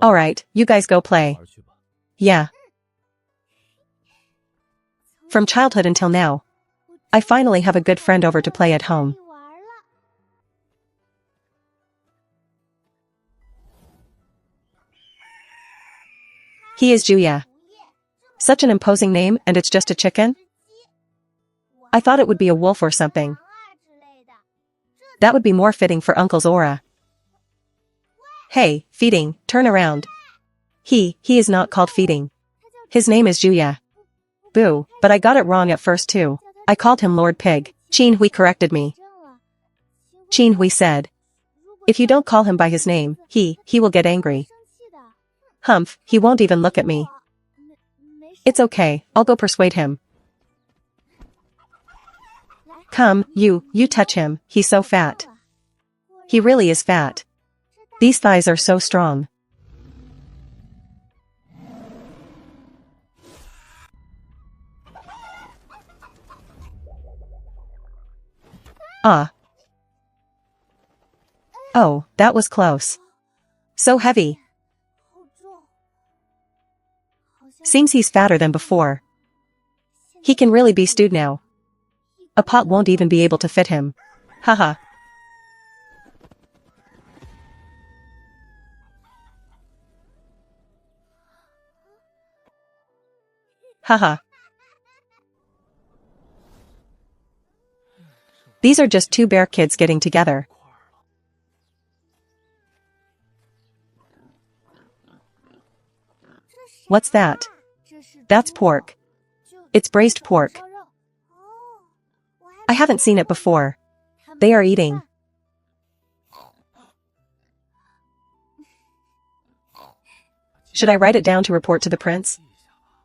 Alright, you guys go play. Yeah. From childhood until now, I finally have a good friend over to play at home. He is Juya. Such an imposing name, and it's just a chicken? I thought it would be a wolf or something. That would be more fitting for Uncle's aura. Hey, Feeding, turn around. He is not called Feeding. His name is Juya. Boo, but I got it wrong at first too. I called him Lord Pig. Qin Hui corrected me. Qin Hui said. If you don't call him by his name, he will get angry. Humph, he won't even look at me. It's okay, I'll go persuade him. Come, you touch him, he's so fat. He really is fat. These thighs are so strong. Ah. Oh, that was close. So heavy. Seems he's fatter than before. He can really be stewed now. A pot won't even be able to fit him. Haha. Haha. These are just two bear kids getting together. What's that? That's pork. It's braised pork. I haven't seen it before. They are eating. Should I write it down to report to the prince?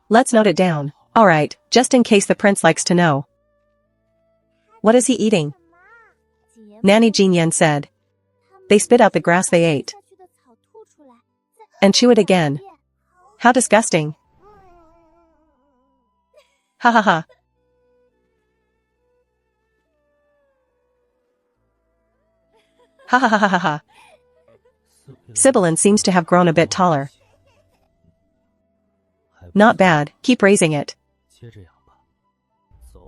Let's note it down. Alright, just in case the prince likes to know. What is he eating? Nanny Jinyan said. They spit out the grass they ate. And chew it again. How disgusting. Ha ha ha. Ha ha ha ha ha ha. Sibyllin seems to have grown a bit taller. Not bad, keep raising it.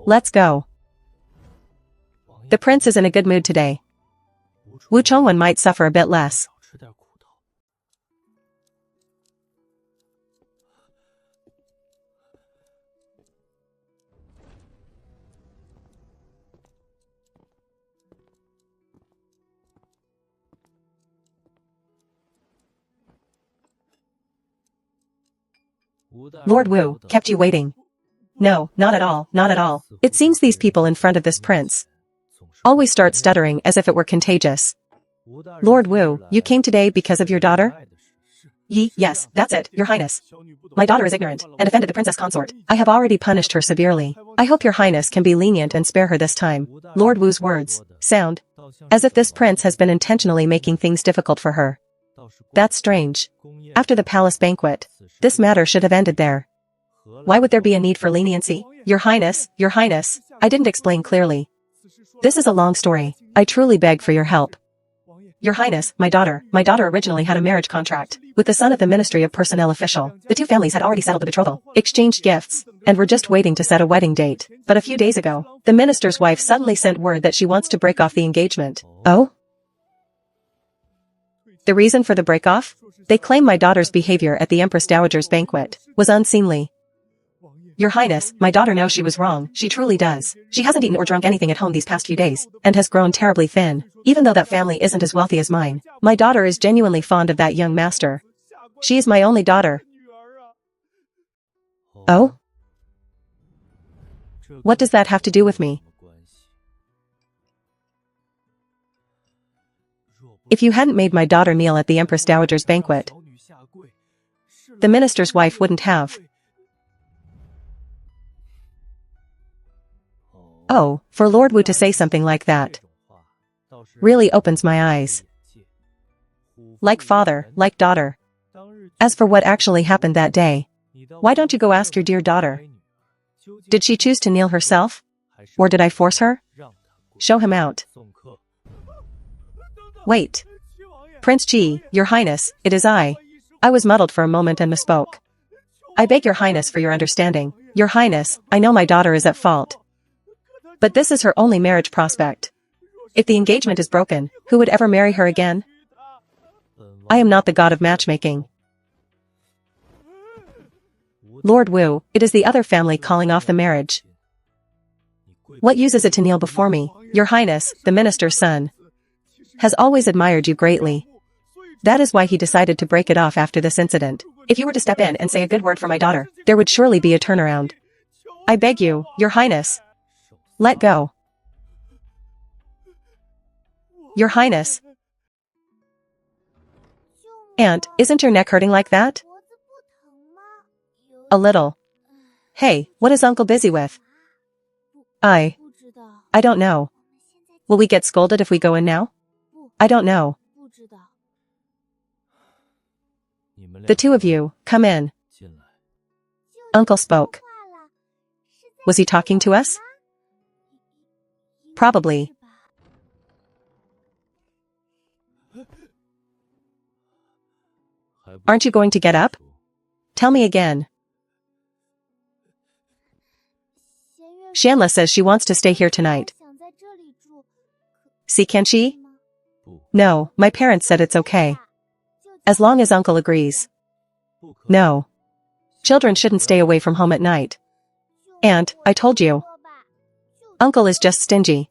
Let's go. The prince is in a good mood today. Wu Chongwen might suffer a bit less. Lord Wu kept you waiting. No, not at all, not at all. It seems these people in front of this prince always start stuttering as if it were contagious. Lord Wu, you came today because of your daughter? Yes, that's it, your highness. My daughter is ignorant, and offended the princess consort. I have already punished her severely. I hope your highness can be lenient and spare her this time. Lord Wu's words sound as if this prince has been intentionally making things difficult for her. That's strange. After the palace banquet, this matter should have ended there. Why would there be a need for leniency? Your highness, I didn't explain clearly. This is a long story. I truly beg for your help. Your highness, my daughter originally had a marriage contract with the son of the Ministry of Personnel official. The two families had already settled the betrothal, exchanged gifts, and were just waiting to set a wedding date. But a few days ago, the minister's wife suddenly sent word that she wants to break off the engagement. Oh? The reason for the break-off? They claim my daughter's behavior at the Empress Dowager's banquet was unseemly. Your highness, my daughter knows she was wrong, she truly does. She hasn't eaten or drunk anything at home these past few days, and has grown terribly thin. Even though that family isn't as wealthy as mine, my daughter is genuinely fond of that young master. She is my only daughter. Oh? What does that have to do with me? If you hadn't made my daughter kneel at the Empress Dowager's banquet, the minister's wife wouldn't have. Oh, for Lord Wu to say something like that really opens my eyes. Like father, like daughter. As for what actually happened that day, why don't you go ask your dear daughter? Did she choose to kneel herself? Or did I force her? Show him out. Wait. Prince Qi, your highness, it is I. I was muddled for a moment and misspoke. I beg your highness for your understanding. Your highness, I know my daughter is at fault. But this is her only marriage prospect. If the engagement is broken, who would ever marry her again? I am not the god of matchmaking. Lord Wu, it is the other family calling off the marriage. What use is it to kneel before me? Your highness, the minister's son, has always admired you greatly. That is why he decided to break it off after this incident. If you were to step in and say a good word for my daughter, there would surely be a turnaround. I beg you, your highness. Let go. Your Highness. Aunt, isn't your neck hurting like that? A little. Hey, what is Uncle busy with? I don't know. Will we get scolded if we go in now? I don't know. The two of you, come in. Uncle spoke. Was he talking to us? Probably. Aren't you going to get up? Tell me again. Shanla says she wants to stay here tonight. See, can she? No, my parents said it's okay. As long as Uncle agrees. No. Children shouldn't stay away from home at night. Aunt, I told you. Uncle is just stingy.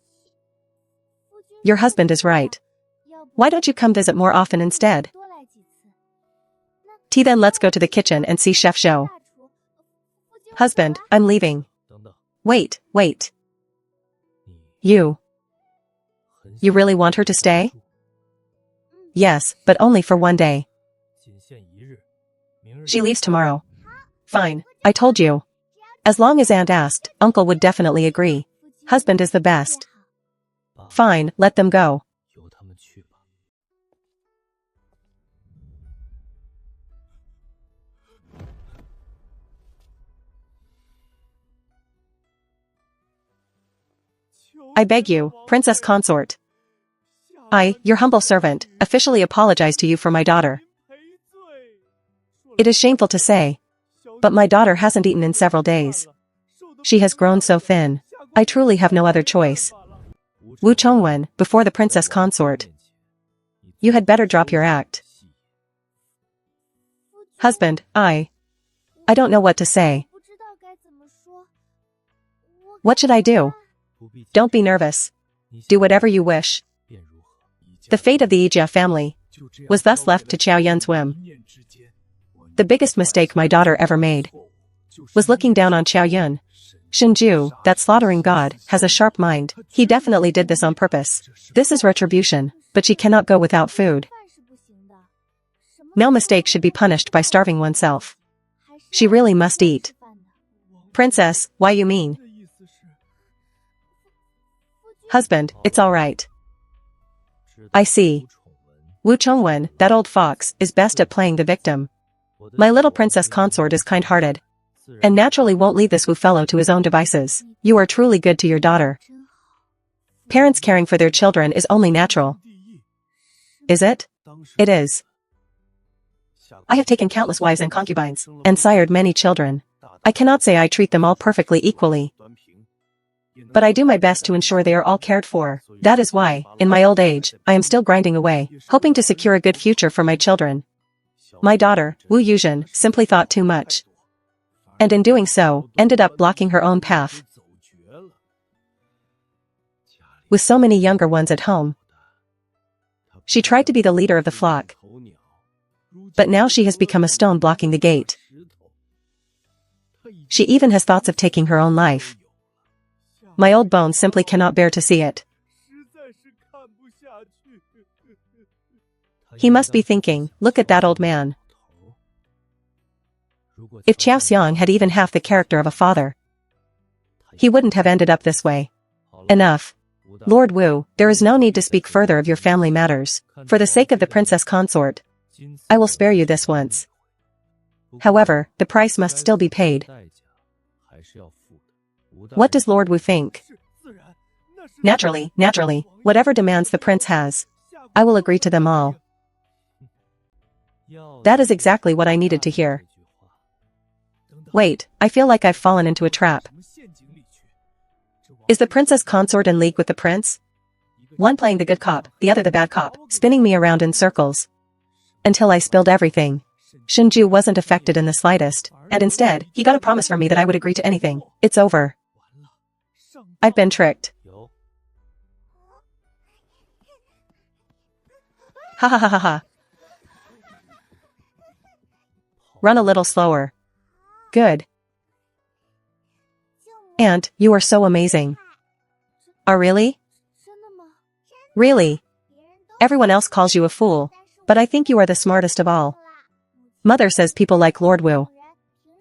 Your husband is right. Why don't you come visit more often instead? Then let's go to the kitchen and see Chef Zhou. Husband, I'm leaving. Wait. You really want her to stay? Yes, but only for one day. She leaves tomorrow. Fine, I told you. As long as Aunt asked, Uncle would definitely agree. Husband is the best. Fine, let them go. I beg you, Princess Consort. I, your humble servant, officially apologize to you for my daughter. It is shameful to say, but my daughter hasn't eaten in several days. She has grown so thin. I truly have no other choice. Wu Chongwen, before the Princess Consort. You had better drop your act. Husband, I don't know what to say. What should I do? Don't be nervous. Do whatever you wish. The fate of the Yijia family was thus left to Qiao Yun's whim. The biggest mistake my daughter ever made was looking down on Qiao Yun. Shinju, that slaughtering god, has a sharp mind. He definitely did this on purpose. This is retribution, but she cannot go without food. No mistake should be punished by starving oneself. She really must eat. Princess, why you mean? Husband, it's all right. I see. Wu Chongwen, that old fox, is best at playing the victim. My little princess consort is kind-hearted, and naturally won't leave this Wu fellow to his own devices. You are truly good to your daughter. Parents caring for their children is only natural. Is it? It is. I have taken countless wives and concubines, and sired many children. I cannot say I treat them all perfectly equally. But I do my best to ensure they are all cared for. That is why, in my old age, I am still grinding away, hoping to secure a good future for my children. My daughter, Wu Yuzhen, simply thought too much. And in doing so, ended up blocking her own path. With so many younger ones at home, she tried to be the leader of the flock. But now she has become a stone blocking the gate. She even has thoughts of taking her own life. My old bones simply cannot bear to see it. He must be thinking, look at that old man. If Qiao Xiang had even half the character of a father, he wouldn't have ended up this way. Enough. Lord Wu, there is no need to speak further of your family matters. For the sake of the princess consort, I will spare you this once. However, the price must still be paid. What does Lord Wu think? Naturally, whatever demands the prince has, I will agree to them all. That is exactly what I needed to hear. Wait, I feel like I've fallen into a trap. Is the princess consort in league with the prince? One playing the good cop, the other the bad cop, spinning me around in circles. Until I spilled everything. Shinju wasn't affected in the slightest, and instead, he got a promise from me that I would agree to anything. It's over. I've been tricked. Ha ha ha ha ha. Run a little slower. Good. Aunt, you are so amazing. Oh really? Really? Everyone else calls you a fool, but I think you are the smartest of all. Mother says people like Lord Wu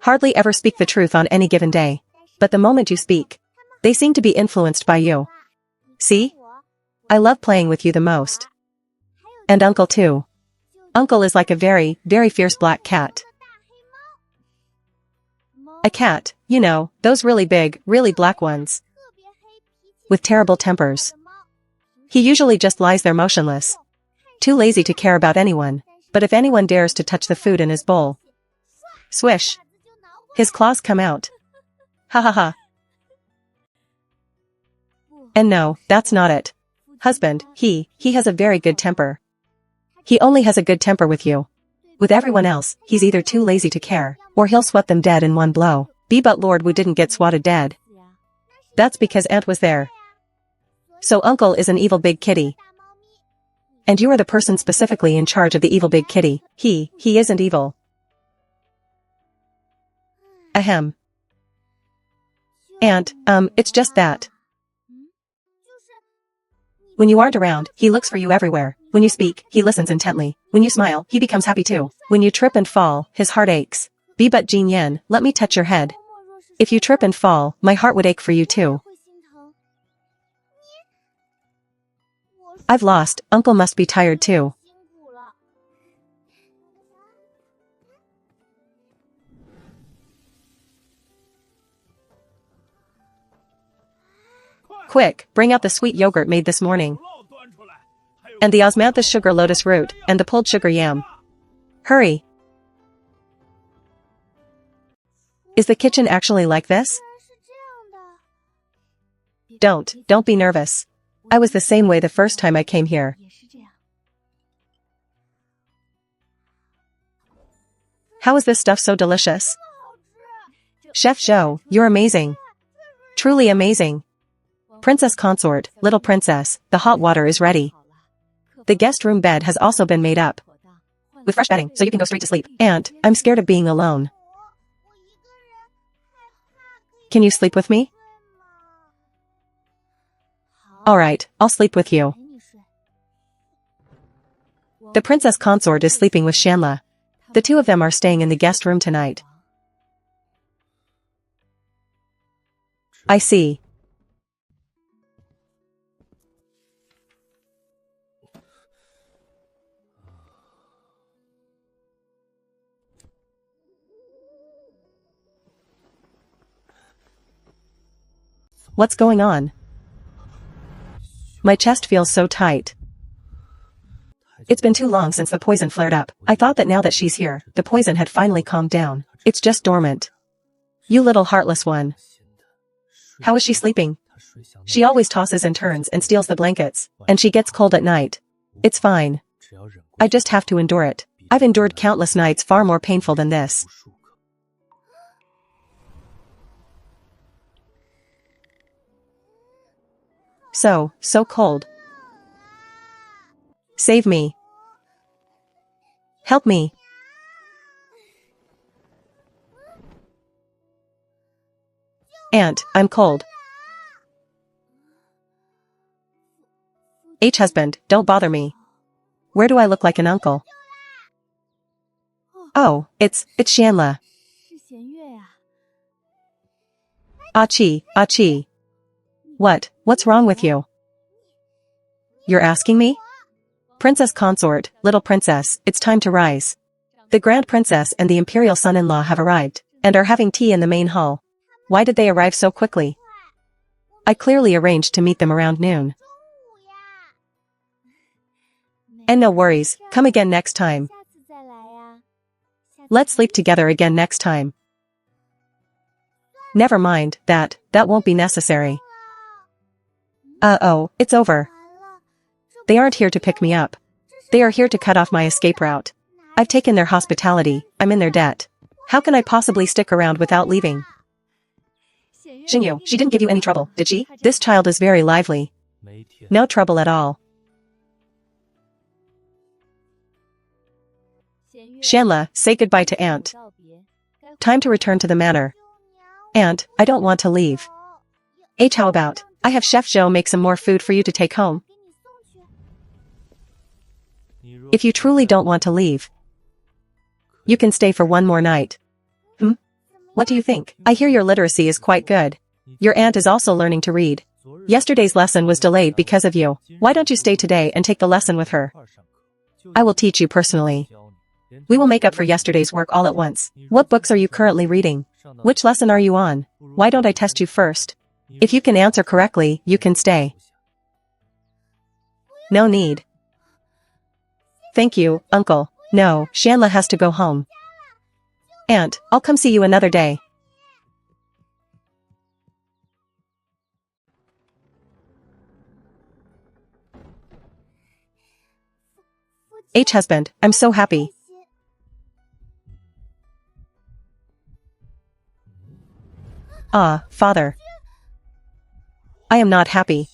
hardly ever speak the truth on any given day, but the moment you speak, they seem to be influenced by you. See? I love playing with you the most. And Uncle too. Uncle is like a very, very fierce black cat. A cat, you know, those really big, really black ones. With terrible tempers. He usually just lies there motionless. Too lazy to care about anyone, but if anyone dares to touch the food in his bowl. Swish. His claws come out. Ha ha ha. And no, that's not it. Husband, he has a very good temper. He only has a good temper with you. With everyone else, he's either too lazy to care, or he'll swat them dead in one blow. But Lord Wu didn't get swatted dead. That's because Aunt was there. So Uncle is an evil big kitty. And you are the person specifically in charge of the evil big kitty. He isn't evil. Ahem. Aunt, it's just that. When you aren't around, he looks for you everywhere. When you speak, he listens intently. When you smile, he becomes happy too. When you trip and fall, his heart aches. But Jin Yan, let me touch your head. If you trip and fall, my heart would ache for you too. I've lost, Uncle must be tired too. Quick, bring out the sweet yogurt made this morning. And the osmanthus sugar lotus root, and the pulled sugar yam. Hurry. Is the kitchen actually like this? Don't be nervous. I was the same way the first time I came here. How is this stuff so delicious? Chef Zhou, you're amazing. Truly amazing. Princess consort, little princess, the hot water is ready. The guest room bed has also been made up. With fresh bedding, so you can go straight to sleep. Aunt, I'm scared of being alone. Can you sleep with me? Alright, I'll sleep with you. The princess consort is sleeping with Shanla. The two of them are staying in the guest room tonight. I see. What's going on? My chest feels so tight. It's been too long since the poison flared up. I thought that now that she's here, the poison had finally calmed down. It's just dormant. You little heartless one. How is she sleeping? She always tosses and turns and steals the blankets, and she gets cold at night. It's fine. I just have to endure it. I've endured countless nights far more painful than this. So cold. Save me. Help me. Aunt, I'm cold. Husband, don't bother me. Where do I look like an uncle? Oh, it's Shanla. Achi. What's wrong with you? You're asking me? Princess consort, little princess, it's time to rise. The grand princess and the imperial son-in-law have arrived, and are having tea in the main hall. Why did they arrive so quickly? I clearly arranged to meet them around noon. And no worries, come again next time. Let's sleep together again next time. Never mind, that won't be necessary. Oh, it's over. They aren't here to pick me up. They are here to cut off my escape route. I've taken their hospitality, I'm in their debt. How can I possibly stick around without leaving? Xingyu, she didn't give you any trouble, did she? This child is very lively. No trouble at all. Shanla, say goodbye to Aunt. Time to return to the manor. Aunt, I don't want to leave. How about, I have Chef Zhou make some more food for you to take home. If you truly don't want to leave, you can stay for one more night. What do you think? I hear your literacy is quite good. Your aunt is also learning to read. Yesterday's lesson was delayed because of you. Why don't you stay today and take the lesson with her? I will teach you personally. We will make up for yesterday's work all at once. What books are you currently reading? Which lesson are you on? Why don't I test you first? If you can answer correctly, you can stay. No need. Thank you, uncle. No, Shanla has to go home. Aunt, I'll come see you another day. Husband, I'm so happy. Ah, father. I am not happy.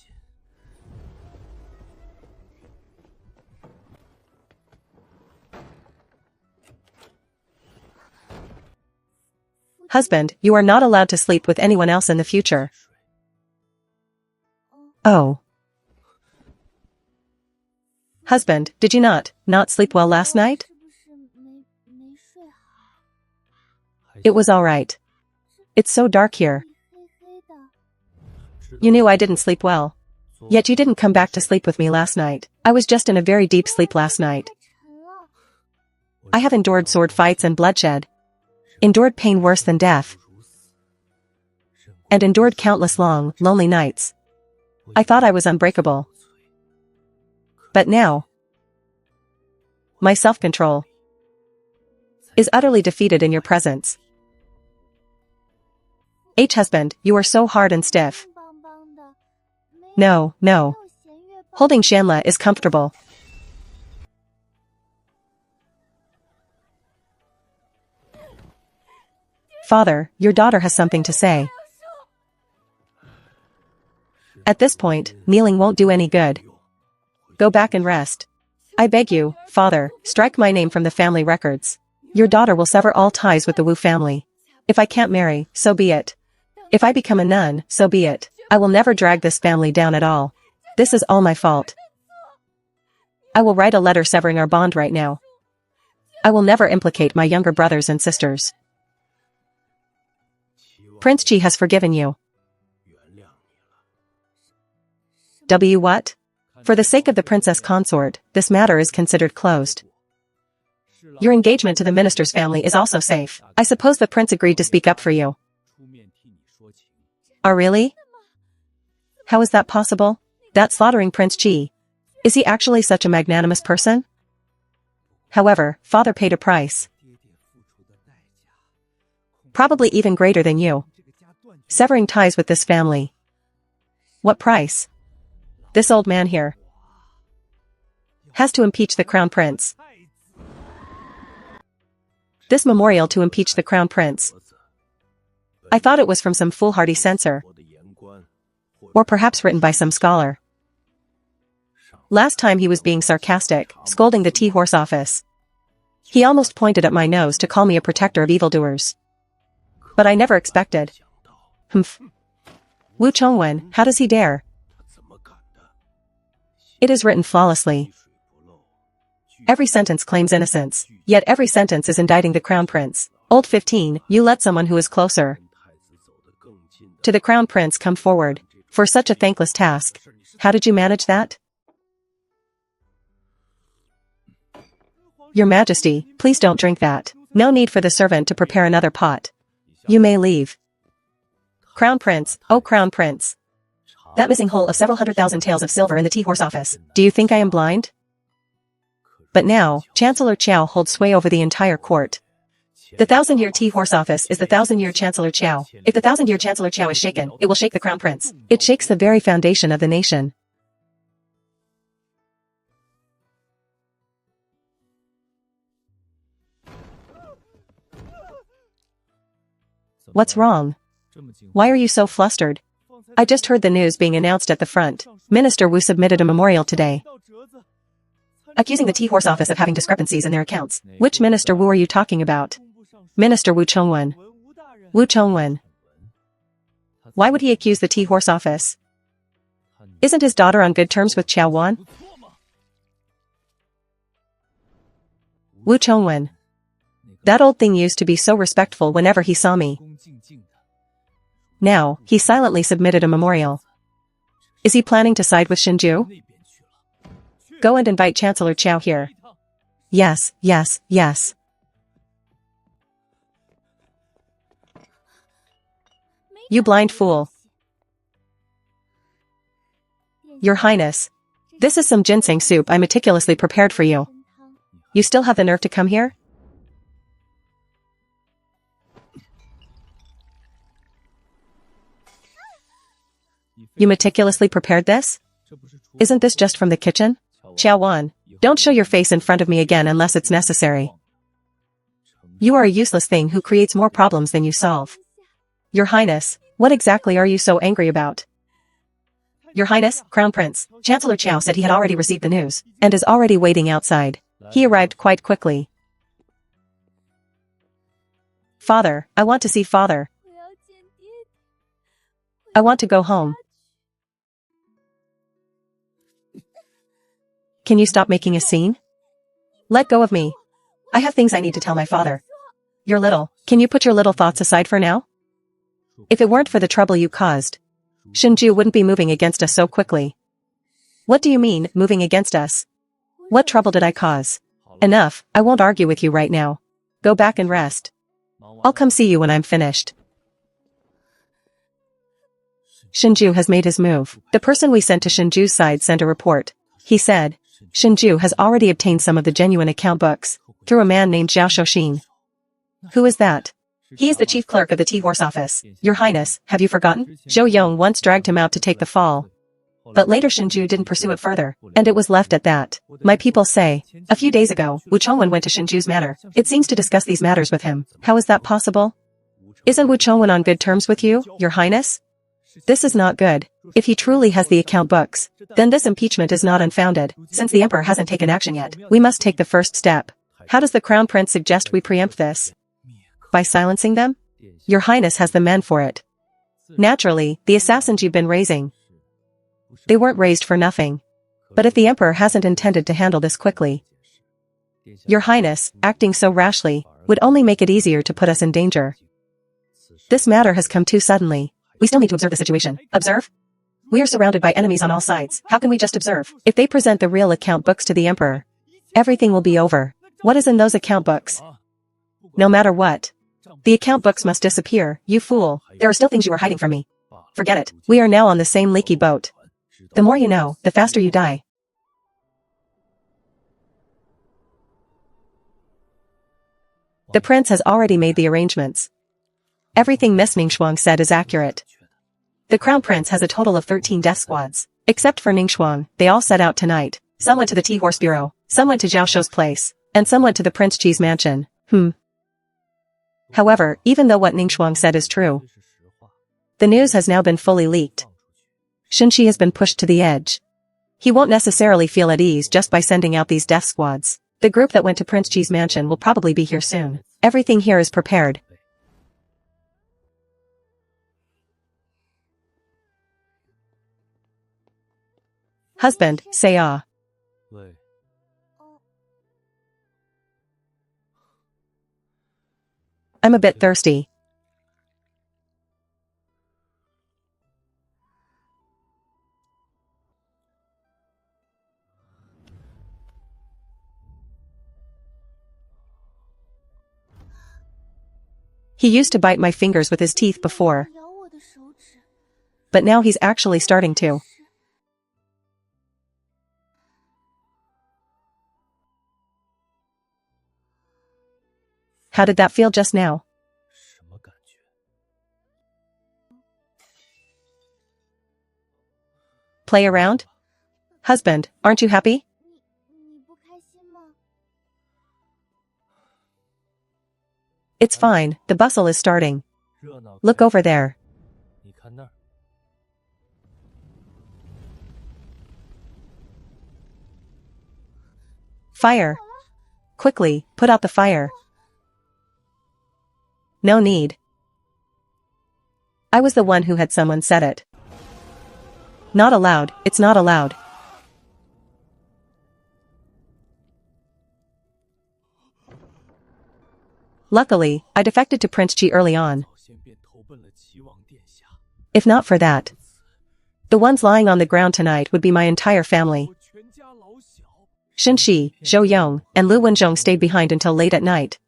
Husband, you are not allowed to sleep with anyone else in the future. Oh. Husband, did you not sleep well last night? It was all right. It's so dark here. You knew I didn't sleep well. Yet you didn't come back to sleep with me last night. I was just in a very deep sleep last night. I have endured sword fights and bloodshed. Endured pain worse than death. And endured countless long, lonely nights. I thought I was unbreakable. But now, my self-control is utterly defeated in your presence. Husband, you are so hard and stiff. No. Holding Shanla is comfortable. Father, your daughter has something to say. At this point, kneeling won't do any good. Go back and rest. I beg you, father, strike my name from the family records. Your daughter will sever all ties with the Wu family. If I can't marry, so be it. If I become a nun, so be it. I will never drag this family down at all. This is all my fault. I will write a letter severing our bond right now. I will never implicate my younger brothers and sisters. Prince Chi has forgiven you. What? For the sake of the princess consort, this matter is considered closed. Your engagement to the minister's family is also safe. I suppose the prince agreed to speak up for you. Oh, really? How is that possible? That slaughtering Prince Chi. Is he actually such a magnanimous person? However, father paid a price. Probably even greater than you. Severing ties with this family. What price? This old man here has to impeach the crown prince. This memorial to impeach the crown prince. I thought it was from some foolhardy censor. Or perhaps written by some scholar. Last time he was being sarcastic, scolding the tea-horse office. He almost pointed at my nose to call me a protector of evildoers. But I never expected. Wu Chongwen, how does he dare? It is written flawlessly. Every sentence claims innocence, yet every sentence is indicting the crown prince. Old 15, you let someone who is closer to the crown prince come forward for such a thankless task. How did you manage that? Your Majesty, please don't drink that. No need for the servant to prepare another pot. You may leave. Crown Prince, oh Crown Prince. That missing hole of several 100,000 taels of silver in the tea-horse office. Do you think I am blind? But now, Chancellor Qiao holds sway over the entire court. The 1,000-year tea-horse office is the 1,000-year Chancellor Qiao. If the 1,000-year Chancellor Qiao is shaken, it will shake the Crown Prince. It shakes the very foundation of the nation. What's wrong? Why are you so flustered? I just heard the news being announced at the front. Minister Wu submitted a memorial today, accusing the tea-horse office of having discrepancies in their accounts. Which Minister Wu are you talking about? Minister Wu Chongwen. Wu Chongwen. Why would he accuse the tea-horse office? Isn't his daughter on good terms with Qiao Wan? Wu Chongwen. That old thing used to be so respectful whenever he saw me. Now, he silently submitted a memorial. Is he planning to side with Shinju? Go and invite Chancellor Qiao here. Yes, yes, yes. You blind fool. Your Highness. This is some ginseng soup I meticulously prepared for you. You still have the nerve to come here? You meticulously prepared this? Isn't this just from the kitchen? Qiao Wan, don't show your face in front of me again unless it's necessary. You are a useless thing who creates more problems than you solve. Your Highness, what exactly are you so angry about? Your Highness, Crown Prince, Chancellor Qiao said he had already received the news, and is already waiting outside. He arrived quite quickly. Father, I want to see Father. I want to go home. Can you stop making a scene? Let go of me. I have things I need to tell my father. You're little. Can you put your little thoughts aside for now? If it weren't for the trouble you caused, Shinju wouldn't be moving against us so quickly. What do you mean, moving against us? What trouble did I cause? Enough, I won't argue with you right now. Go back and rest. I'll come see you when I'm finished. Shinju has made his move. The person we sent to Shinju's side sent a report. He said, Shinju has already obtained some of the genuine account books, through a man named Zhao Shouxin. Who is that? He is the chief clerk of the Tea-Horse office. Your Highness, have you forgotten? Zhou Yong once dragged him out to take the fall. But later Shinju didn't pursue it further, and it was left at that. My people say, a few days ago, Wu Chongwen went to Shinju's manor. It seems to discuss these matters with him. How is that possible? Isn't Wu Chongwen on good terms with you, Your Highness? This is not good. If he truly has the account books, then this impeachment is not unfounded. Since the Emperor hasn't taken action yet, we must take the first step. How does the Crown Prince suggest we preempt this? By silencing them? Your Highness has the men for it. Naturally, the assassins you've been raising. They weren't raised for nothing. But if the Emperor hasn't intended to handle this quickly, Your Highness, acting so rashly, would only make it easier to put us in danger. This matter has come too suddenly. We still need to observe the situation. Observe? We are surrounded by enemies on all sides. How can we just observe? If they present the real account books to the Emperor, everything will be over. What is in those account books? No matter what. The account books must disappear, you fool. There are still things you are hiding from me. Forget it. We are now on the same leaky boat. The more you know, the faster you die. The prince has already made the arrangements. Everything Miss Ningxuang said is accurate. The Crown Prince has a total of 13 death squads. Except for Ningxuang, they all set out tonight. Some went to the Tea-Horse Bureau, some went to Zhao Shou's place, and some went to the Prince Chi's mansion. However, even though what Ningxuang said is true, the news has now been fully leaked. Shinji has been pushed to the edge. He won't necessarily feel at ease just by sending out these death squads. The group that went to Prince Chi's mansion will probably be here soon. Everything here is prepared. Husband, say ah. I'm a bit thirsty. He used to bite my fingers with his teeth before. But now he's actually starting to. How did that feel just now? Play around? Husband, aren't you happy? It's fine, the bustle is starting. Look over there. Fire. Quickly, put out the fire. No need. I was the one who had someone set it. Not allowed, it's not allowed. Luckily, I defected to Prince Chi early on. If not for that, the ones lying on the ground tonight would be my entire family. Shen Shi, Zhou Yong, and Lu Wenzhong stayed behind until late at night.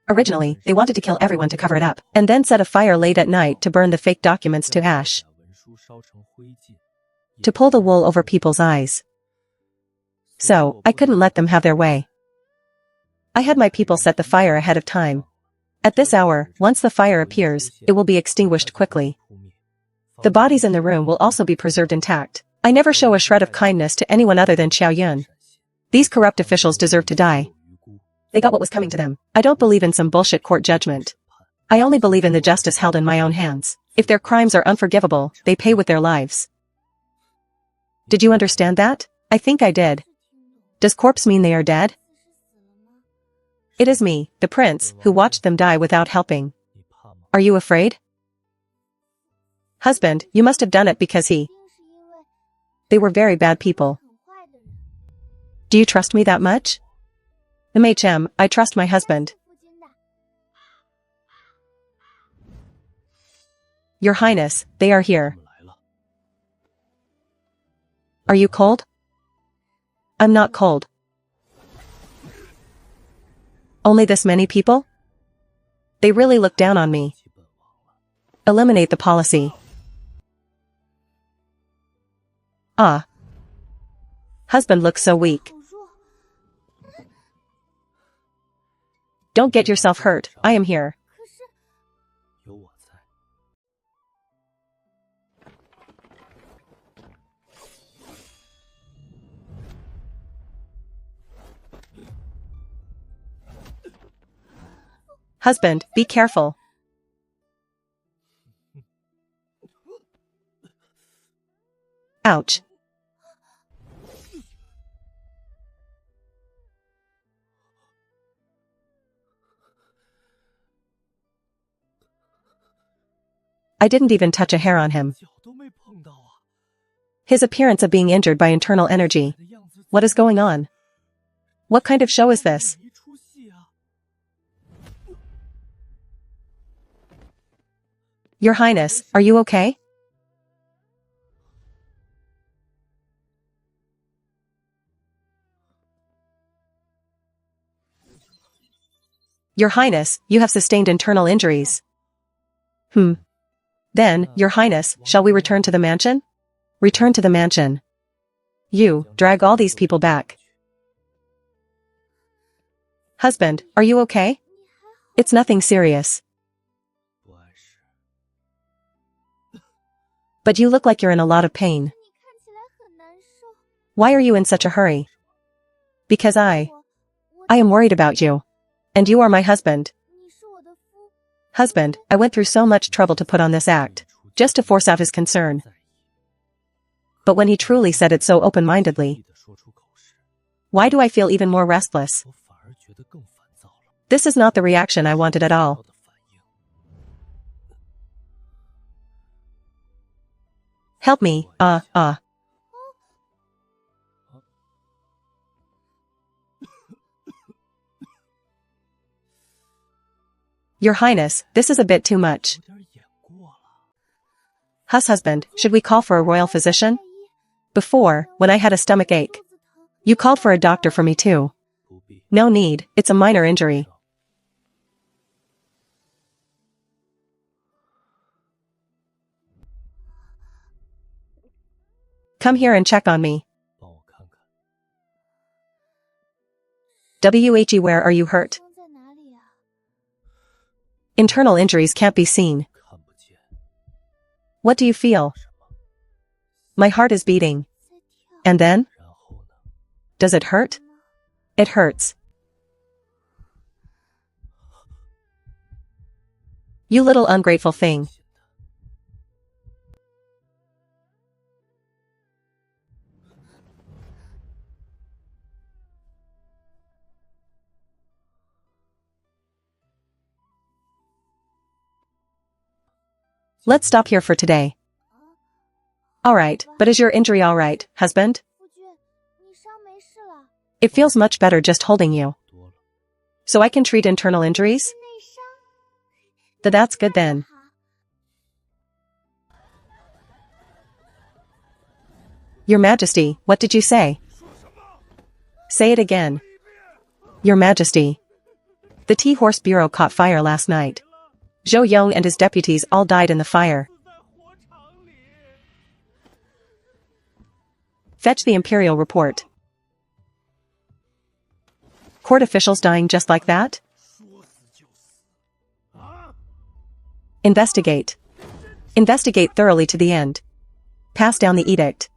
Originally, they wanted to kill everyone to cover it up, and then set a fire late at night to burn the fake documents to ash. To pull the wool over people's eyes. So, I couldn't let them have their way. I had my people set the fire ahead of time. At this hour, once the fire appears, it will be extinguished quickly. The bodies in the room will also be preserved intact. I never show a shred of kindness to anyone other than Xiao Yun. These corrupt officials deserve to die. They got what was coming to them. I don't believe in some bullshit court judgment. I only believe in the justice held in my own hands. If their crimes are unforgivable, they pay with their lives. Did you understand that? I think I did. Does corpse mean they are dead? It is me, the prince, who watched them die without helping. Are you afraid? Husband, you must have done it because they were very bad people. Do you trust me that much? MHM, I trust my husband. Your Highness, they are here. Are you cold? I'm not cold. Only this many people? They really look down on me. Eliminate the policy. Ah. Husband looks so weak. Don't get yourself hurt, I am here. Husband, be careful. Ouch. I didn't even touch a hair on him. His appearance of being injured by internal energy. What is going on? What kind of show is this? Your Highness, are you okay? Your Highness, you have sustained internal injuries. Then, Your Highness, shall we return to the mansion? Return to the mansion. You, drag all these people back. Husband, are you okay? It's nothing serious. But you look like you're in a lot of pain. Why are you in such a hurry? Because I am worried about you. And you are my husband. Husband, I went through so much trouble to put on this act, just to force out his concern. But when he truly said it so open-mindedly, why do I feel even more restless? This is not the reaction I wanted at all. Help me, Your Highness, this is a bit too much. Husband, should we call for a royal physician? Before, when I had a stomach ache, you called for a doctor for me too. No need, it's a minor injury. Come here and check on me. WHE, where are you hurt? Internal injuries can't be seen. What do you feel? My heart is beating. And then? Does it hurt? It hurts. You little ungrateful thing. Let's stop here for today. Alright, but is your injury alright, husband? It feels much better just holding you. So I can treat internal injuries? That's good then. Your Majesty, what did you say? Say it again. Your Majesty. The Tea-Horse Bureau caught fire last night. Zhou Yong and his deputies all died in the fire. Fetch the Imperial report. Court officials dying just like that? Investigate. Investigate thoroughly to the end. Pass down the edict.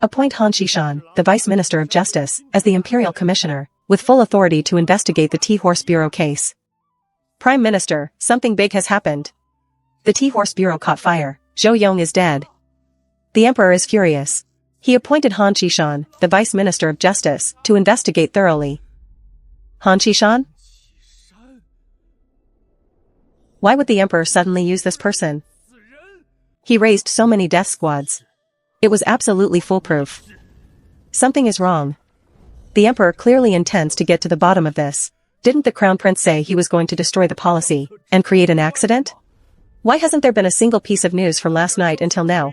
Appoint Han Shishan, the Vice Minister of Justice, as the Imperial Commissioner, with full authority to investigate the Tea-Horse Bureau case. Prime Minister, something big has happened. The Tea-Horse Bureau caught fire. Zhou Yong is dead. The Emperor is furious. He appointed Han Shishan, the Vice Minister of Justice, to investigate thoroughly. Han Shishan? Why would the Emperor suddenly use this person? He raised so many death squads. It was absolutely foolproof. Something is wrong. The Emperor clearly intends to get to the bottom of this. Didn't the Crown Prince say he was going to destroy the policy and create an accident? Why hasn't there been a single piece of news from last night until now?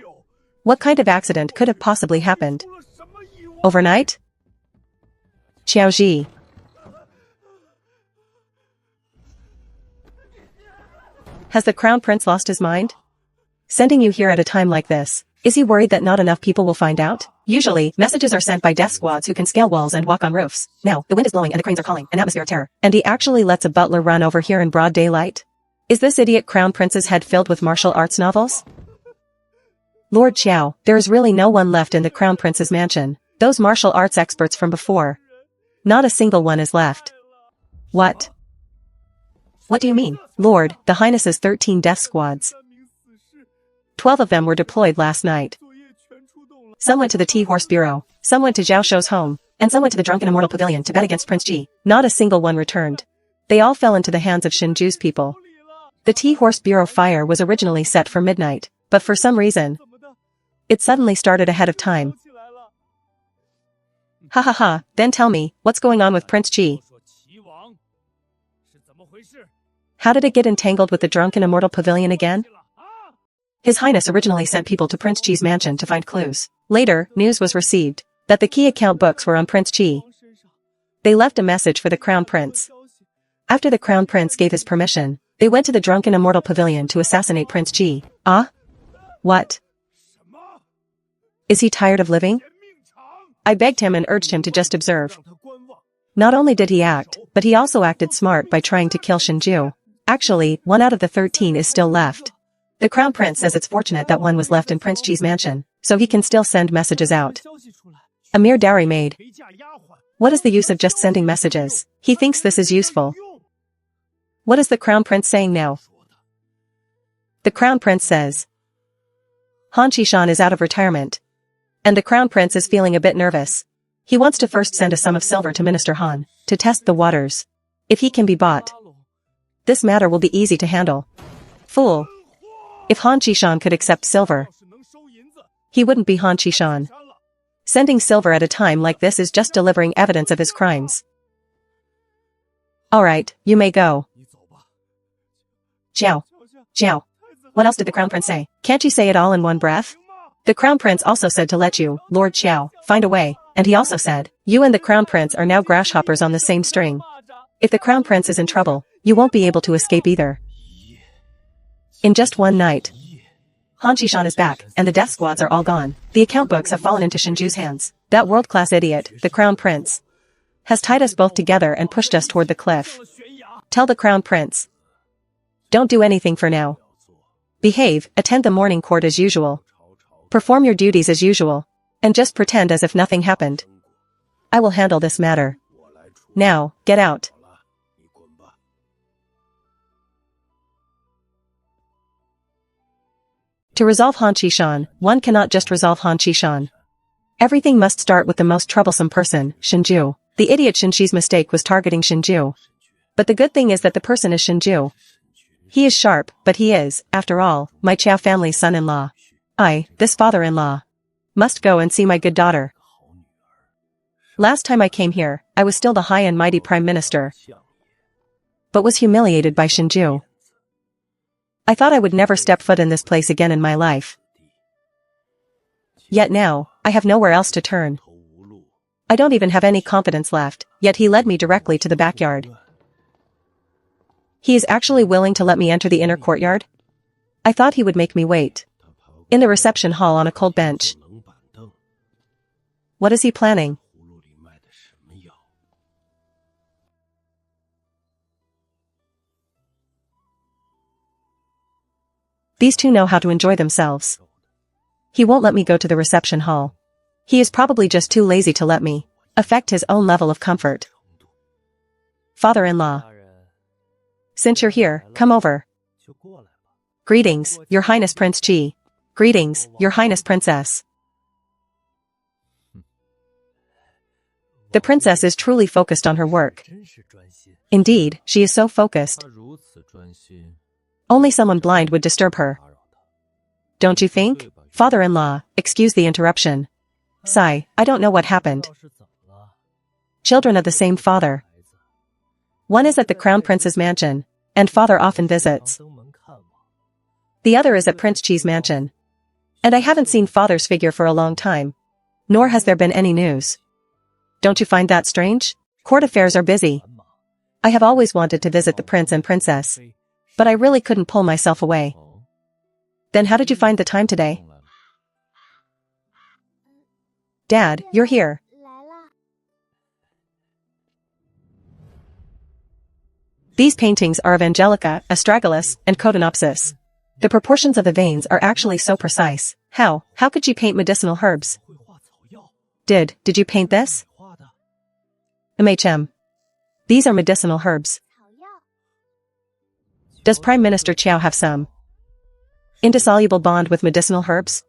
What kind of accident could have possibly happened? Overnight? Xiaoji. Has the Crown Prince lost his mind? Sending you here at a time like this, is he worried that not enough people will find out? Usually, messages are sent by death squads who can scale walls and walk on roofs. Now, the wind is blowing and the cranes are calling, an atmosphere of terror. And he actually lets a butler run over here in broad daylight? Is this idiot Crown Prince's head filled with martial arts novels? Lord Qiao, there is really no one left in the Crown Prince's mansion. Those martial arts experts from before. Not a single one is left. What? What do you mean? Lord, the Highness's 13 death squads. 12 of them were deployed last night. Some went to the Tea-Horse Bureau, some went to Zhao Shou's home, and some went to the Drunken Immortal Pavilion to bet against Prince Ji. Not a single one returned. They all fell into the hands of Shinju's people. The Tea-Horse Bureau fire was originally set for midnight, but for some reason, it suddenly started ahead of time. Ha ha ha, then tell me, what's going on with Prince Ji? How did it get entangled with the Drunken Immortal Pavilion again? His Highness originally sent people to Prince Ji's mansion to find clues. Later, news was received that the key account books were on Prince Ji. They left a message for the Crown Prince. After the Crown Prince gave his permission, they went to the Drunken Immortal Pavilion to assassinate Prince Ji. Ah? What? Is he tired of living? I begged him and urged him to just observe. Not only did he act, but he also acted smart by trying to kill Shinju. Actually, 1 out of the 13 is still left. The Crown Prince says it's fortunate that one was left in Prince Ji's mansion, so he can still send messages out. A mere dowry maid. What is the use of just sending messages? He thinks this is useful. What is the Crown Prince saying now? The Crown Prince says Han Shishan is out of retirement. And the Crown Prince is feeling a bit nervous. He wants to first send a sum of silver to Minister Han, to test the waters. If he can be bought, this matter will be easy to handle. Fool. If Han Shishan could accept silver, he wouldn't be Han Shishan. Sending silver at a time like this is just delivering evidence of his crimes. Alright, you may go. Zhao. Zhao. What else did the Crown Prince say? Can't you say it all in one breath? The Crown Prince also said to let you, Lord Qiao, find a way, and he also said, you and the Crown Prince are now grasshoppers on the same string. If the Crown Prince is in trouble, you won't be able to escape either. In just one night, Han Shishan is back, and the death squads are all gone. The account books have fallen into Shinju's hands. That world-class idiot, the Crown Prince, has tied us both together and pushed us toward the cliff. Tell the Crown Prince. Don't do anything for now. Behave, attend the morning court as usual. Perform your duties as usual, and just pretend as if nothing happened. I will handle this matter. Now, get out. To resolve Han Shishan, one cannot just resolve Han Shishan. Everything must start with the most troublesome person, Shinju. The idiot Shinji's mistake was targeting Shinju. But the good thing is that the person is Shinju. He is sharp, but he is, after all, my Qiao family's son-in-law. I, this father-in-law, must go and see my good daughter. Last time I came here, I was still the high and mighty prime minister, but was humiliated by Shinju. I thought I would never step foot in this place again in my life. Yet now, I have nowhere else to turn. I don't even have any confidence left, yet he led me directly to the backyard. He is actually willing to let me enter the inner courtyard? I thought he would make me wait in the reception hall on a cold bench. What is he planning? These two know how to enjoy themselves. He won't let me go to the reception hall. He is probably just too lazy to let me affect his own level of comfort. Father-in-law. Since you're here, come over. Greetings, Your Highness Prince Chi. Greetings, Your Highness Princess. The princess is truly focused on her work. Indeed, she is so focused. Only someone blind would disturb her. Don't you think? Father-in-law, excuse the interruption. Sigh, I don't know what happened. Children of the same father. One is at the Crown Prince's mansion, and father often visits. The other is at Prince Chi's mansion. And I haven't seen father's figure for a long time. Nor has there been any news. Don't you find that strange? Court affairs are busy. I have always wanted to visit the prince and princess. But I really couldn't pull myself away. Then how did you find the time today? Dad, you're here. These paintings are of Angelica, Astragalus, and Codenopsis. The proportions of the veins are actually so precise. How could you paint medicinal herbs? Did you paint this? These are medicinal herbs. Does Prime Minister Chiao have some indissoluble bond with medicinal herbs?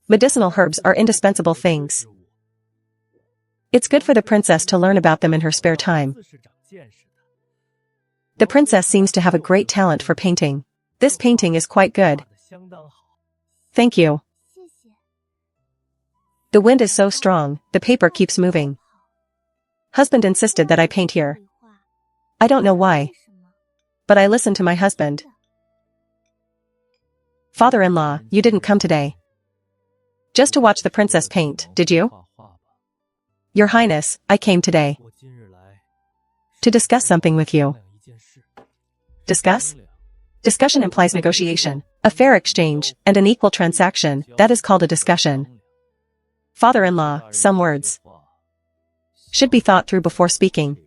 Medicinal herbs are indispensable things. It's good for the princess to learn about them in her spare time. The princess seems to have a great talent for painting. This painting is quite good. Thank you. The wind is so strong, the paper keeps moving. Husband insisted that I paint here. I don't know why. But I listened to my husband. Father-in-law, you didn't come today. Just to watch the princess paint, did you? Your Highness, I came today to discuss something with you. Discuss? Discussion implies negotiation, a fair exchange, and an equal transaction. That is called a discussion. Father-in-law, some words should be thought through before speaking.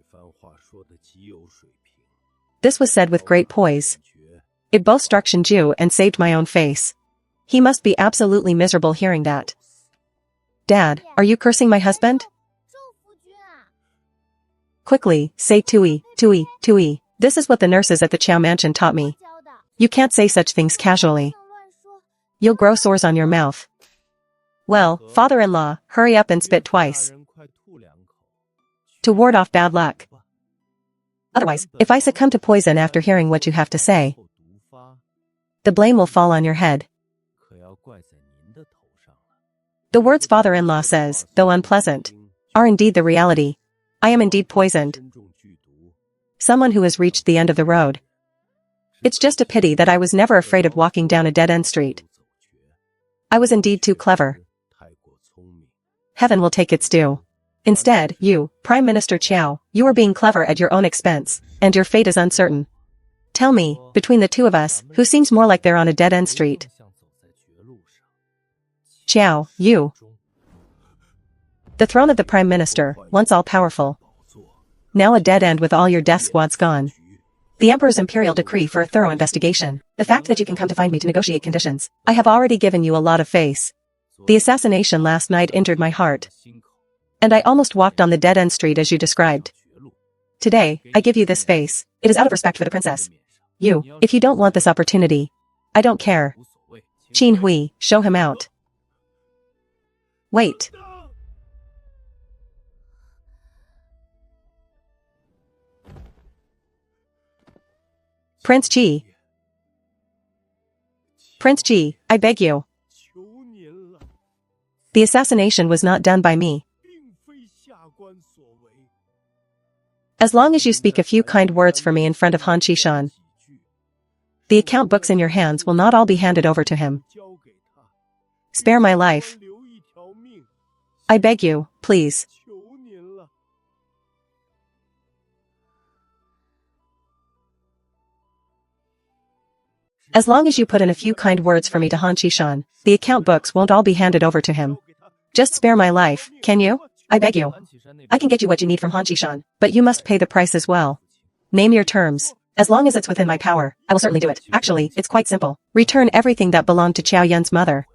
This was said with great poise. It both struck Shinju and saved my own face. He must be absolutely miserable hearing that. Dad, are you cursing my husband? Quickly, say Tui, Tui, Tui. This is what the nurses at the Chiao mansion taught me. You can't say such things casually. You'll grow sores on your mouth. Well, father-in-law, hurry up and spit twice to ward off bad luck. Otherwise, if I succumb to poison after hearing what you have to say, the blame will fall on your head. The words father-in-law says, though unpleasant, are indeed the reality. I am indeed poisoned. Someone who has reached the end of the road. It's just a pity that I was never afraid of walking down a dead-end street. I was indeed too clever. Heaven will take its due. Instead, you, Prime Minister Chiao, you are being clever at your own expense, and your fate is uncertain. Tell me, between the two of us, who seems more like they're on a dead-end street? Chiao, you. The throne of the Prime Minister, once all-powerful. Now a dead end with all your death squads gone. The Emperor's imperial decree for a thorough investigation. The fact that you can come to find me to negotiate conditions. I have already given you a lot of face. The assassination last night injured my heart. And I almost walked on the dead-end street as you described. Today, I give you this face. It is out of respect for the princess. You, if you don't want this opportunity, I don't care. Qin Hui, show him out. Wait. Prince Chi. Prince Chi, I beg you. The assassination was not done by me. As long as you speak a few kind words for me in front of Han Qishan, The account books in your hands will not all be handed over to him. Spare my life. I beg you, please. As long as you put in a few kind words for me to Han Qishan, the account books won't all be handed over to him. Just spare my life, can you? I beg you. I can get you what you need from Han Qishan, but you must pay the price as well. Name your terms. As long as it's within my power, I will certainly do it. Actually, it's quite simple. Return everything that belonged to Qiao Yun's mother.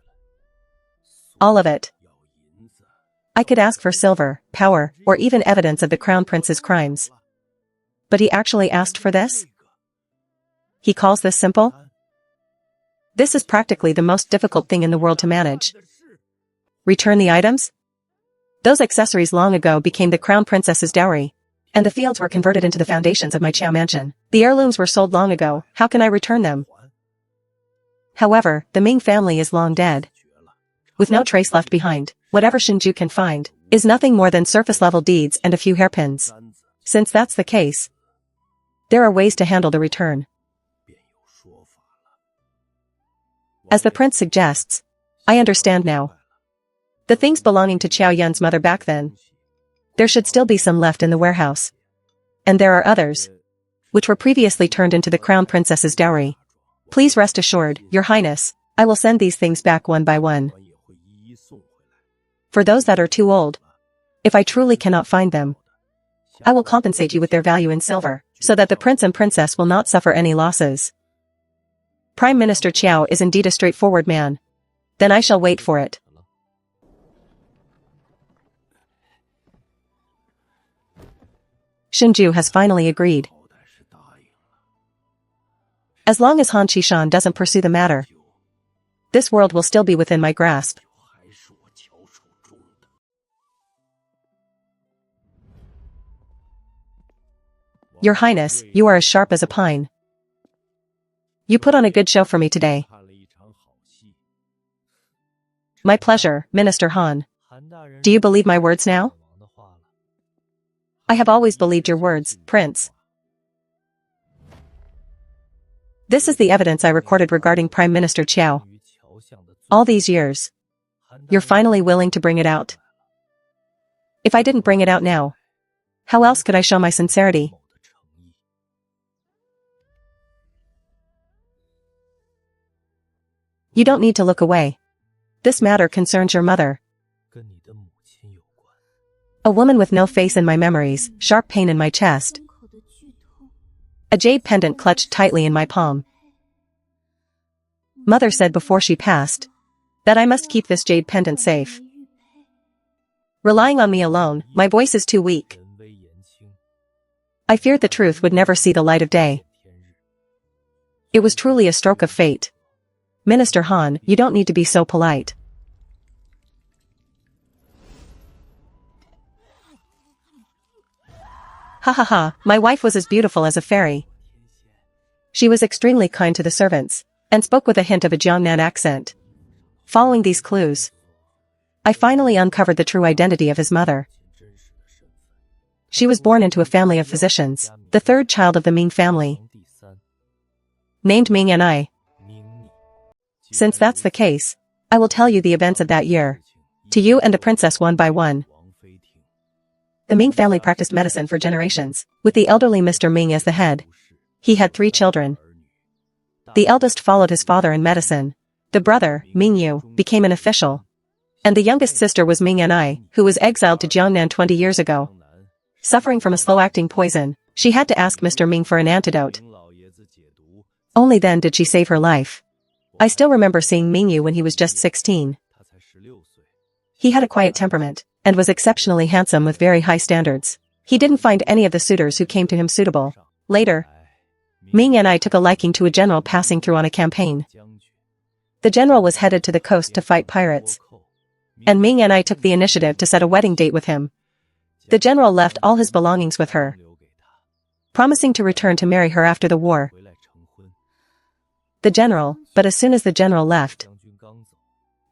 All of it. I could ask for silver, power, or even evidence of the crown prince's crimes. But he actually asked for this? He calls this simple? This is practically the most difficult thing in the world to manage. Return the items? Those accessories long ago became the crown princess's dowry. And the fields were converted into the foundations of my Qiao mansion. The heirlooms were sold long ago, how can I return them? However, the Ming family is long dead. With no trace left behind, whatever Shinju can find, is nothing more than surface-level deeds and a few hairpins. Since that's the case, there are ways to handle the return. As the prince suggests, I understand now. The things belonging to Qiao Yun's mother back then, there should still be some left in the warehouse. And there are others, which were previously turned into the crown princess's dowry. Please rest assured, Your Highness, I will send these things back one by one. For those that are too old, if I truly cannot find them, I will compensate you with their value in silver, so that the prince and princess will not suffer any losses. Prime Minister Qiao is indeed a straightforward man. Then I shall wait for it. Shinju has finally agreed. As long as Han Qishan doesn't pursue the matter, this world will still be within my grasp. Your Highness, you are as sharp as a pine. You put on a good show for me today. My pleasure, Minister Han. Do you believe my words now? I have always believed your words, Prince. This is the evidence I recorded regarding Prime Minister Qiao. All these years. You're finally willing to bring it out. If I didn't bring it out now, how else could I show my sincerity? You don't need to look away. This matter concerns your mother. A woman with no face in my memories, sharp pain in my chest. A jade pendant clutched tightly in my palm. Mother said before she passed that I must keep this jade pendant safe. Relying on me alone, my voice is too weak. I feared the truth would never see the light of day. It was truly a stroke of fate. Minister Han, you don't need to be so polite. Ha ha ha, my wife was as beautiful as a fairy. She was extremely kind to the servants, and spoke with a hint of a Jiangnan accent. Following these clues, I finally uncovered the true identity of his mother. She was born into a family of physicians, the third child of the Ming family, named Ming and I. Since that's the case, I will tell you the events of that year, to you and the princess one by one. The Ming family practiced medicine for generations, with the elderly Mr. Ming as the head. He had 3 children. The eldest followed his father in medicine. The brother, Ming Yu, became an official. And the youngest sister was Ming and I, who was exiled to Jiangnan 20 years ago. Suffering from a slow-acting poison, she had to ask Mr. Ming for an antidote. Only then did she save her life. I still remember seeing Ming Yu when he was just 16. He had a quiet temperament, and was exceptionally handsome with very high standards. He didn't find any of the suitors who came to him suitable. Later, Ming and I took a liking to a general passing through on a campaign. The general was headed to the coast to fight pirates. And Ming and I took the initiative to set a wedding date with him. The general left all his belongings with her, promising to return to marry her after the war. But as soon as the general left,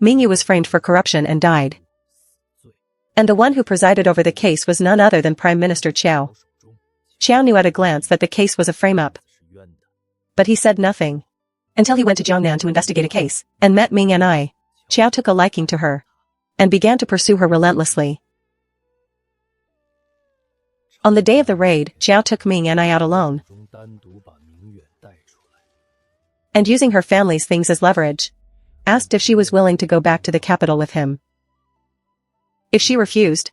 Ming Yu was framed for corruption and died. And the one who presided over the case was none other than Prime Minister Qiao. Qiao knew at a glance that the case was a frame-up. But he said nothing. Until he went to Jiangnan to investigate a case, and met Ming and I. Qiao took a liking to her. And began to pursue her relentlessly. On the day of the raid, Qiao took Ming and I out alone. And using her family's things as leverage, asked if she was willing to go back to the capital with him. If she refused,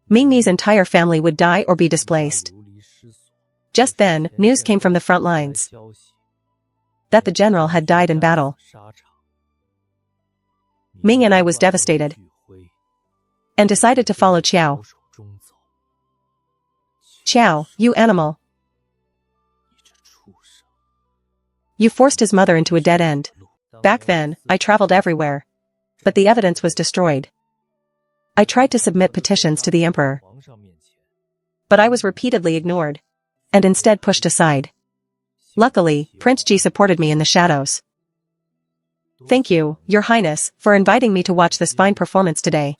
Ming's entire family would die or be displaced. Just then, news came from the front lines that the general had died in battle. Ming and I was devastated and decided to follow Qiao. Qiao, you animal. You forced his mother into a dead end. Back then, I traveled everywhere. But the evidence was destroyed. I tried to submit petitions to the emperor. But I was repeatedly ignored. And instead pushed aside. Luckily, Prince Ji supported me in the shadows. Thank you, Your Highness, for inviting me to watch this fine performance today.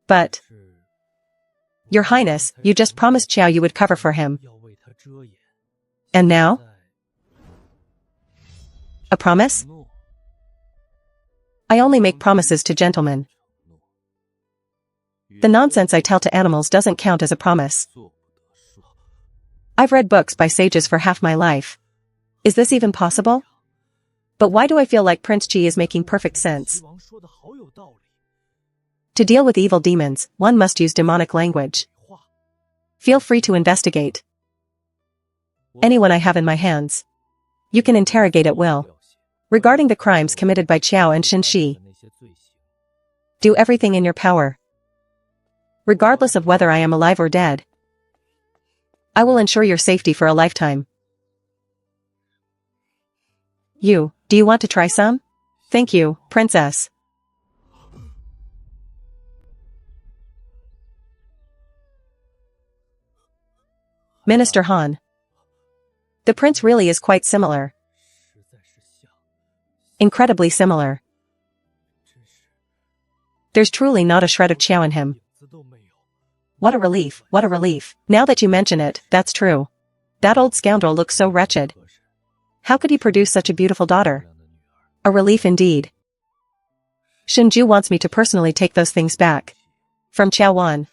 But, Your Highness, you just promised Qiao you would cover for him. And now? A promise? I only make promises to gentlemen. The nonsense I tell to animals doesn't count as a promise. I've read books by sages for half my life. Is this even possible? But why do I feel like Prince Ji is making perfect sense? To deal with evil demons, one must use demonic language. Feel free to investigate. Anyone I have in my hands. You can interrogate at will. Regarding the crimes committed by Qiao and Shenxi, do everything in your power. Regardless of whether I am alive or dead. I will ensure your safety for a lifetime. Do you want to try some? Thank you, Princess. Minister Han. The prince really is quite similar. Incredibly similar. There's truly not a shred of Qiao in him. What a relief, what a relief. Now that you mention it, that's true. That old scoundrel looks so wretched. How could he produce such a beautiful daughter? A relief indeed. Shenju wants me to personally take those things back. From Qiao Wan.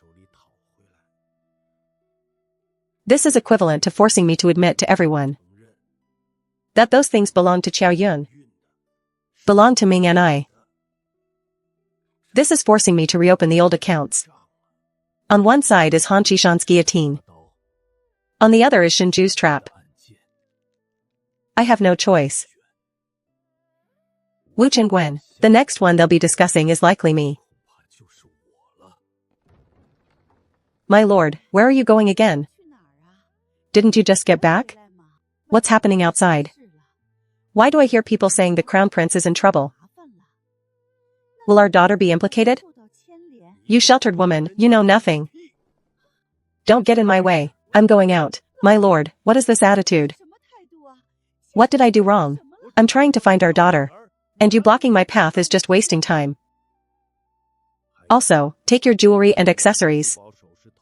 This is equivalent to forcing me to admit to everyone that those things belong to Qiao Yun. Belong to Ming and I. This is forcing me to reopen the old accounts. On one side is Han Qishan's guillotine. On the other is Shenju's trap. I have no choice. Wu Qingwen, the next one they'll be discussing is likely me. My lord, where are you going again? Didn't you just get back? What's happening outside? Why do I hear people saying the crown prince is in trouble? Will our daughter be implicated? You sheltered woman, you know nothing. Don't get in my way, I'm going out. My lord, what is this attitude? What did I do wrong? I'm trying to find our daughter. And you blocking my path is just wasting time. Also, take your jewelry and accessories.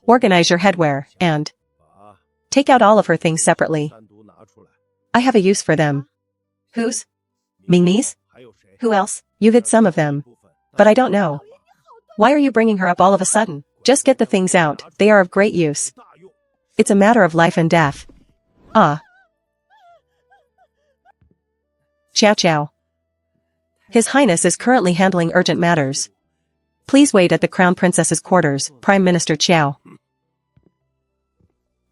Organize your headwear, and take out all of her things separately. I have a use for them. Whose? Ming's? Who else? You've hid some of them. But I don't know. Why are you bringing her up all of a sudden? Just get the things out, they are of great use. It's a matter of life and death. Ah. Qiao Qiao. His Highness is currently handling urgent matters. Please wait at the Crown Princess's quarters, Prime Minister Qiao.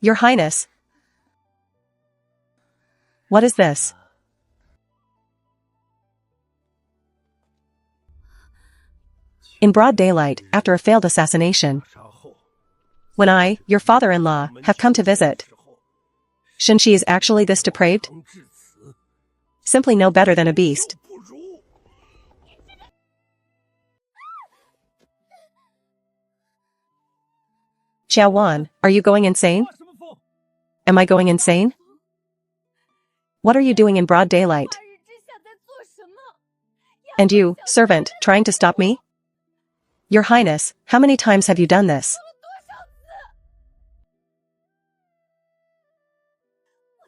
Your Highness. What is this? In broad daylight, after a failed assassination. When I, your father-in-law, have come to visit. Shenxi is actually this depraved? Simply no better than a beast. Qiao Wan, are you going insane? Am I going insane? What are you doing in broad daylight? And you, servant, trying to stop me? Your Highness, how many times have you done this?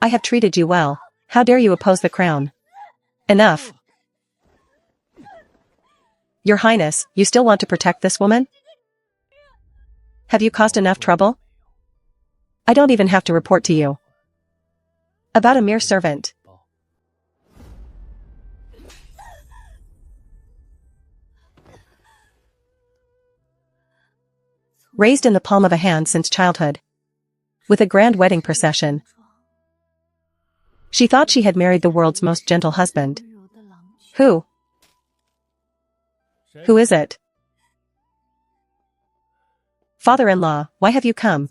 I have treated you well. How dare you oppose the crown? Enough. Your Highness, you still want to protect this woman? Have you caused enough trouble? I don't even have to report to you. About a mere servant. Raised in the palm of a hand since childhood. With a grand wedding procession. She thought she had married the world's most gentle husband. Who? Who is it? Father-in-law, why have you come?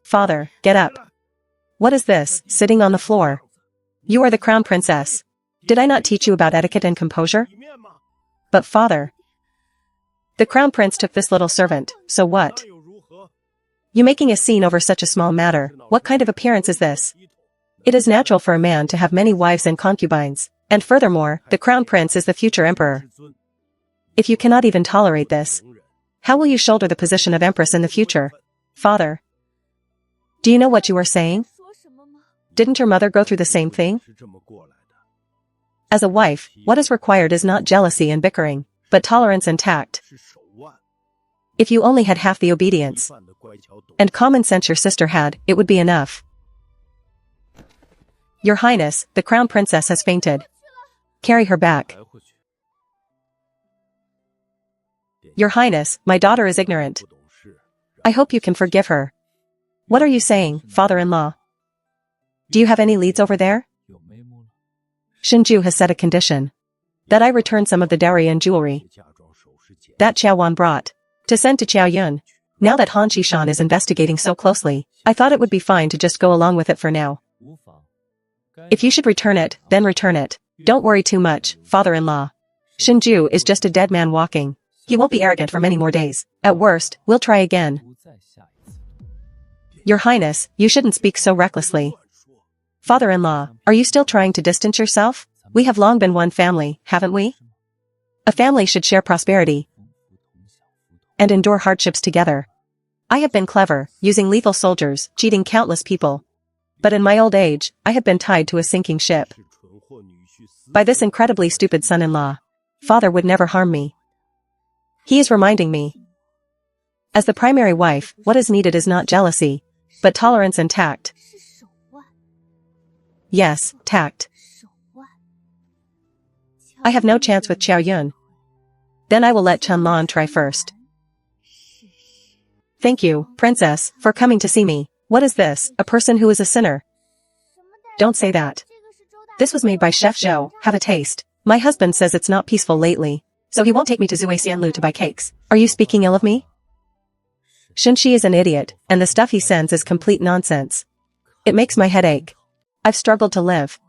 Father, get up. What is this, sitting on the floor? You are the crown princess. Did I not teach you about etiquette and composure? But father. The crown prince took this little servant, so what? You making a scene over such a small matter, what kind of appearance is this? It is natural for a man to have many wives and concubines, and furthermore, the crown prince is the future emperor. If you cannot even tolerate this, how will you shoulder the position of empress in the future? Father. Do you know what you are saying? Didn't your mother go through the same thing? As a wife, what is required is not jealousy and bickering, but tolerance and tact. If you only had half the obedience and common sense your sister had, it would be enough. Your Highness, the crown princess has fainted. Carry her back. Your Highness, my daughter is ignorant. I hope you can forgive her. What are you saying, father-in-law? Do you have any leads over there? Shinju has set a condition. That I return some of the dowry and jewelry that Qiao Wan brought to send to Qiao Yun. Now that Han Qishan is investigating so closely, I thought it would be fine to just go along with it for now. If you should return it, then return it. Don't worry too much, father-in-law. Shinju is just a dead man walking. He won't be arrogant for many more days. At worst, we'll try again. Your Highness, you shouldn't speak so recklessly. Father-in-law, are you still trying to distance yourself? We have long been one family, haven't we? A family should share prosperity and endure hardships together. I have been clever, using lethal soldiers, cheating countless people. But in my old age, I have been tied to a sinking ship by this incredibly stupid son-in-law. Father would never harm me. He is reminding me. As the primary wife, what is needed is not jealousy, but tolerance and tact. Yes, tact. I have no chance with Qiao Yun. Then I will let Chen Lan try first. Thank you, princess, for coming to see me. What is this, a person who is a sinner? Don't say that. This was made by Chef Zhou, have a taste. My husband says it's not peaceful lately, so he won't take me to Zui Xianlu to buy cakes. Are you speaking ill of me? Shinshi is an idiot, and the stuff he sends is complete nonsense. It makes my head ache. I've struggled to live.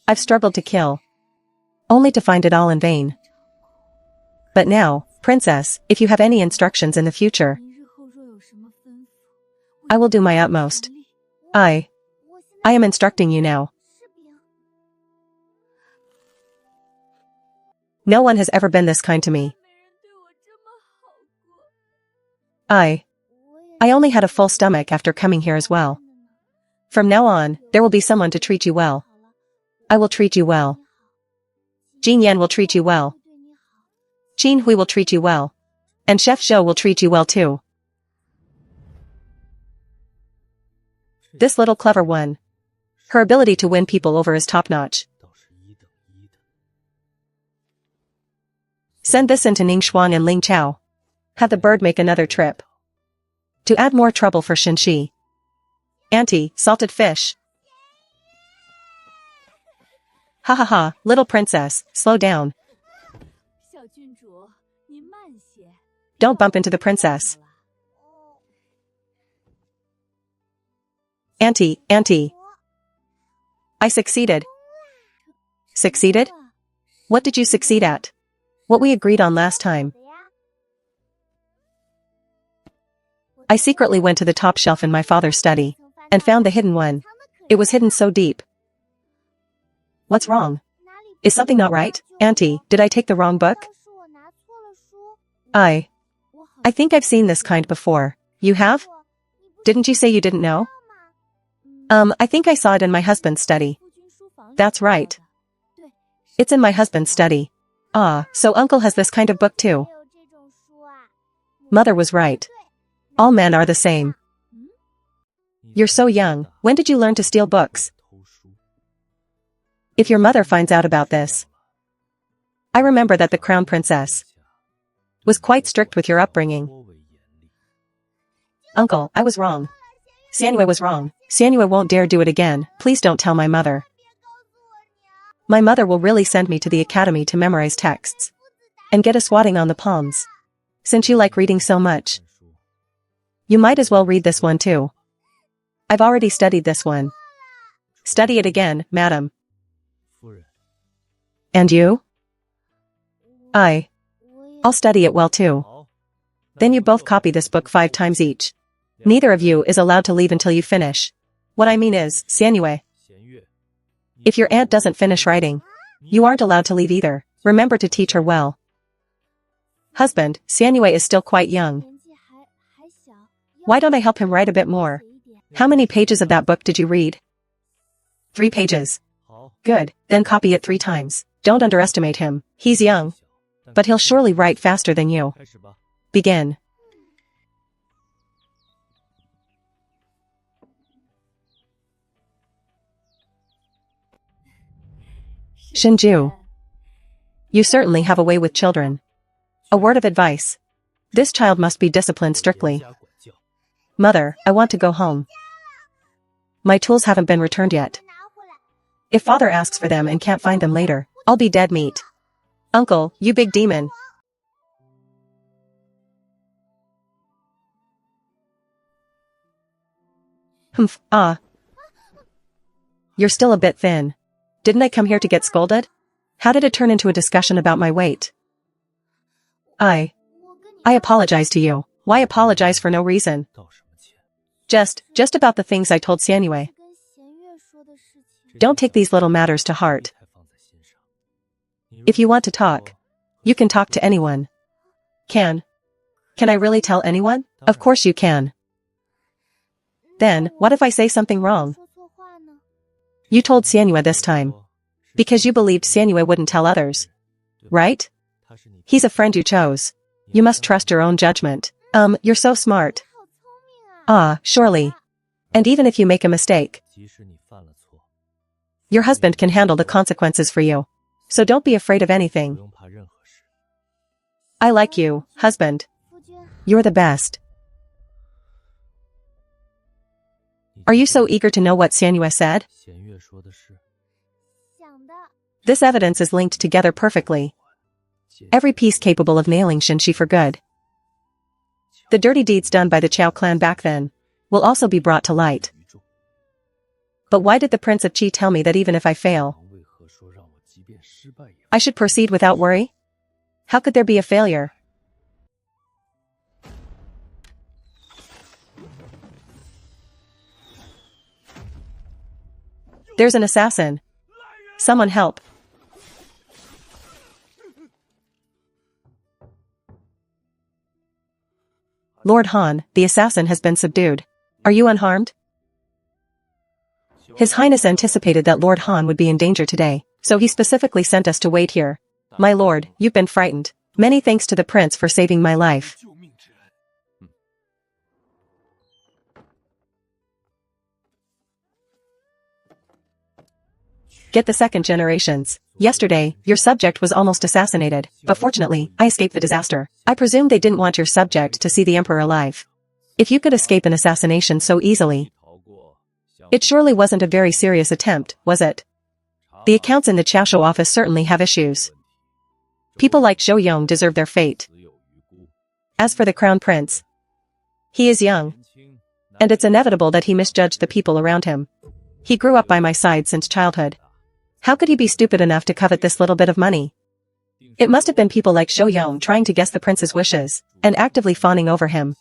I've struggled to kill. Only to find it all in vain. But now, princess, if you have any instructions in the future, I will do my utmost. I am instructing you now. No one has ever been this kind to me. I only had a full stomach after coming here as well. From now on, there will be someone to treat you well. I will treat you well. Jin Yan will treat you well. Qin Hui will treat you well. And Chef Zhou will treat you well too. This little clever one. Her ability to win people over is top-notch. Send this into Ning Xuan and Ling Chao. Have the bird make another trip. To add more trouble for Shinshi. Auntie, salted fish. Ha ha ha, little princess, slow down. Don't bump into the princess. Auntie, auntie. I succeeded. Succeeded? What did you succeed at? What we agreed on last time. I secretly went to the top shelf in my father's study and found the hidden one. It was hidden so deep. What's wrong? Is something not right? Auntie, did I take the wrong book? I think I've seen this kind before. You have? Didn't you say you didn't know? I think I saw it in my husband's study. That's right. It's in my husband's study. Ah, so uncle has this kind of book too. Mother was right. All men are the same. You're so young, when did you learn to steal books? If your mother finds out about this. I remember that the crown princess was quite strict with your upbringing. Uncle, I was wrong. Sanue was wrong. Sanue won't dare do it again, please don't tell my mother. My mother will really send me to the academy to memorize texts. And get a swatting on the palms. Since you like reading so much. You might as well read this one too. I've already studied this one. Study it again, madam. And you? I'll study it well too. Then you both copy this book 5 times each. Neither of you is allowed to leave until you finish. What I mean is, Sanue. If your aunt doesn't finish writing, you aren't allowed to leave either. Remember to teach her well. Husband, Sanue is still quite young. Why don't I help him write a bit more? How many pages of that book did you read? 3 pages. Good, then copy it 3 times. Don't underestimate him. He's young. But he'll surely write faster than you. Begin. Shinju. You certainly have a way with children. A word of advice. This child must be disciplined strictly. Mother, I want to go home. My tools haven't been returned yet. If father asks for them and can't find them later, I'll be dead meat. Uncle, you big demon. Humph, You're still a bit thin. Didn't I come here to get scolded? How did it turn into a discussion about my weight? I apologize to you. Why apologize for no reason? Just about the things I told Sanue. Don't take these little matters to heart. If you want to talk, you can talk to anyone. Can I really tell anyone? Of course you can. Then, what if I say something wrong? You told Sanue this time. Because you believed Sanue wouldn't tell others. Right? He's a friend you chose. You must trust your own judgment. You're so smart. Surely. And even if you make a mistake, your husband can handle the consequences for you. So don't be afraid of anything. I like you, husband. You're the best. Are you so eager to know what Sanue said? This evidence is linked together perfectly. Every piece capable of nailing Shinji for good. The dirty deeds done by the Chao clan back then will also be brought to light. But why did the Prince of Qi tell me that even if I fail, I should proceed without worry? How could there be a failure? There's an assassin. Someone help. Lord Han, the assassin has been subdued. Are you unharmed? His Highness anticipated that Lord Han would be in danger today, so he specifically sent us to wait here. My lord, you've been frightened. Many thanks to the prince for saving my life. Get the second generations. Yesterday, your subject was almost assassinated, but fortunately, I escaped the disaster. I presume they didn't want your subject to see the emperor alive. If you could escape an assassination so easily, it surely wasn't a very serious attempt, was it? The accounts in the Chaoshu office certainly have issues. People like Zhou Yong deserve their fate. As for the crown prince, he is young, and it's inevitable that he misjudged the people around him. He grew up by my side since childhood. How could he be stupid enough to covet this little bit of money? It must have been people like Zhou Yong trying to guess the prince's wishes, and actively fawning over him.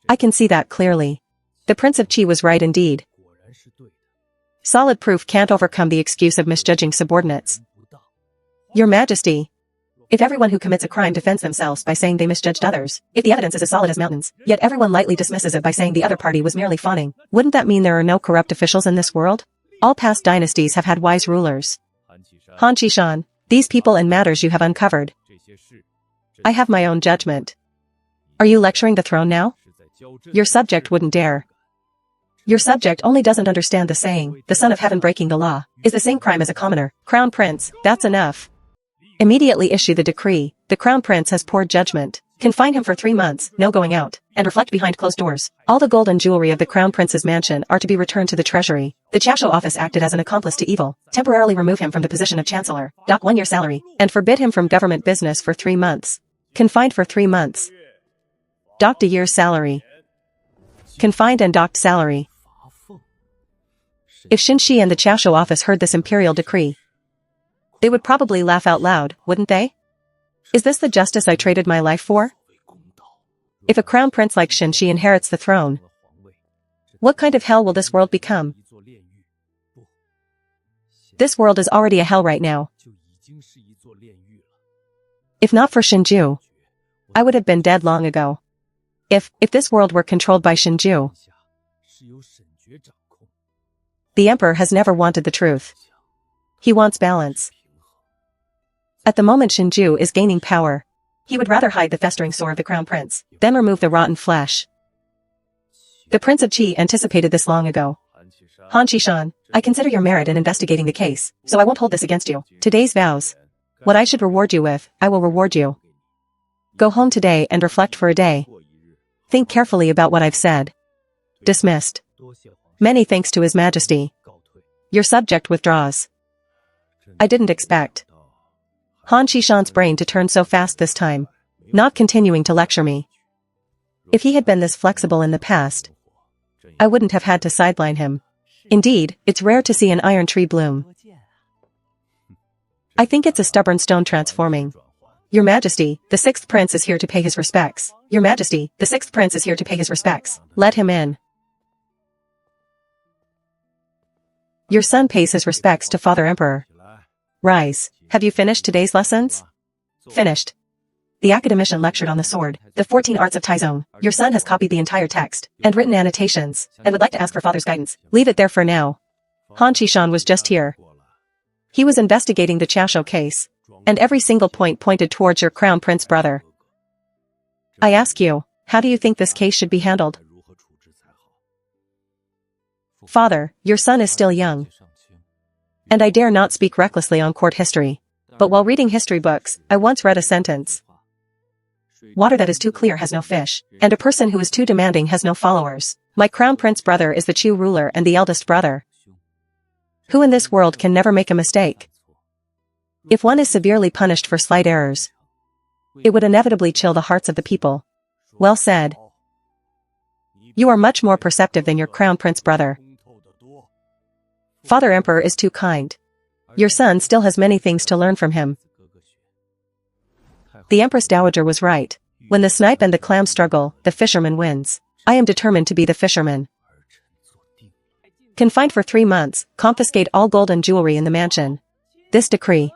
I can see that clearly. The Prince of Qi was right indeed. Solid proof can't overcome the excuse of misjudging subordinates. Your Majesty, If everyone who commits a crime defends themselves by saying they misjudged others, if the evidence is as solid as mountains, yet everyone lightly dismisses it by saying the other party was merely fawning, wouldn't that mean there are no corrupt officials in this world? All past dynasties have had wise rulers. Han Qishan, these people and matters you have uncovered. I have my own judgment. Are you lecturing the throne now? Your subject wouldn't dare. Your subject only doesn't understand the saying, the son of heaven breaking the law, is the same crime as a commoner. Crown Prince, that's enough. Immediately issue the decree. The Crown Prince has poor judgment. Confine him for 3 months, no going out, and reflect behind closed doors. All the gold and jewelry of the Crown Prince's mansion are to be returned to the treasury. The Chasho office acted as an accomplice to evil. Temporarily remove him from the position of chancellor, dock 1 year salary, and forbid him from government business for 3 months. Confined for 3 months. Docked a year's salary. Confined and docked salary. If Xinshi and the Chasho office heard this imperial decree, they would probably laugh out loud, wouldn't they? Is this the justice I traded my life for? If a crown prince like Xinshi inherits the throne, what kind of hell will this world become? This world is already a hell right now. If not for Shinju, I would have been dead long ago. If this world were controlled by Shinju, the emperor has never wanted the truth. He wants balance. At the moment Shinju is gaining power, he would rather hide the festering sore of the crown prince, than remove the rotten flesh. The Prince of Qi anticipated this long ago. Han Qishan, I consider your merit in investigating the case, so I won't hold this against you. Today's vows. What I should reward you with, I will reward you. Go home today and reflect for a day. Think carefully about what I've said. Dismissed. Many thanks to His Majesty. Your subject withdraws. I didn't expect Han Qishan's brain to turn so fast this time, not continuing to lecture me. If he had been this flexible in the past, I wouldn't have had to sideline him. Indeed, it's rare to see an iron tree bloom. I think it's a stubborn stone transforming. Your Majesty, the 6th Prince is here to pay his respects. Your Majesty, the 6th Prince is here to pay his respects. Let him in. Your son pays his respects to Father Emperor. Rise. Have you finished today's lessons? Finished. The academician lectured on the sword, the 14 arts of Taizong. Your son has copied the entire text, and written annotations, and would like to ask for father's guidance. Leave it there for now. Han Qishan was just here. He was investigating the Chasho case, and every single point pointed towards your crown prince brother. I ask you, how do you think this case should be handled? Father, your son is still young, and I dare not speak recklessly on court history. But while reading history books, I once read a sentence. Water that is too clear has no fish, and a person who is too demanding has no followers. My crown prince brother is the Chu ruler and the eldest brother. Who in this world can never make a mistake? If one is severely punished for slight errors, it would inevitably chill the hearts of the people. Well said. You are much more perceptive than your crown prince brother. Father Emperor is too kind. Your son still has many things to learn from him. The Empress Dowager was right. When the snipe and the clam struggle, the fisherman wins. I am determined to be the fisherman. Confined for 3 months, confiscate all gold and jewelry in the mansion. This decree.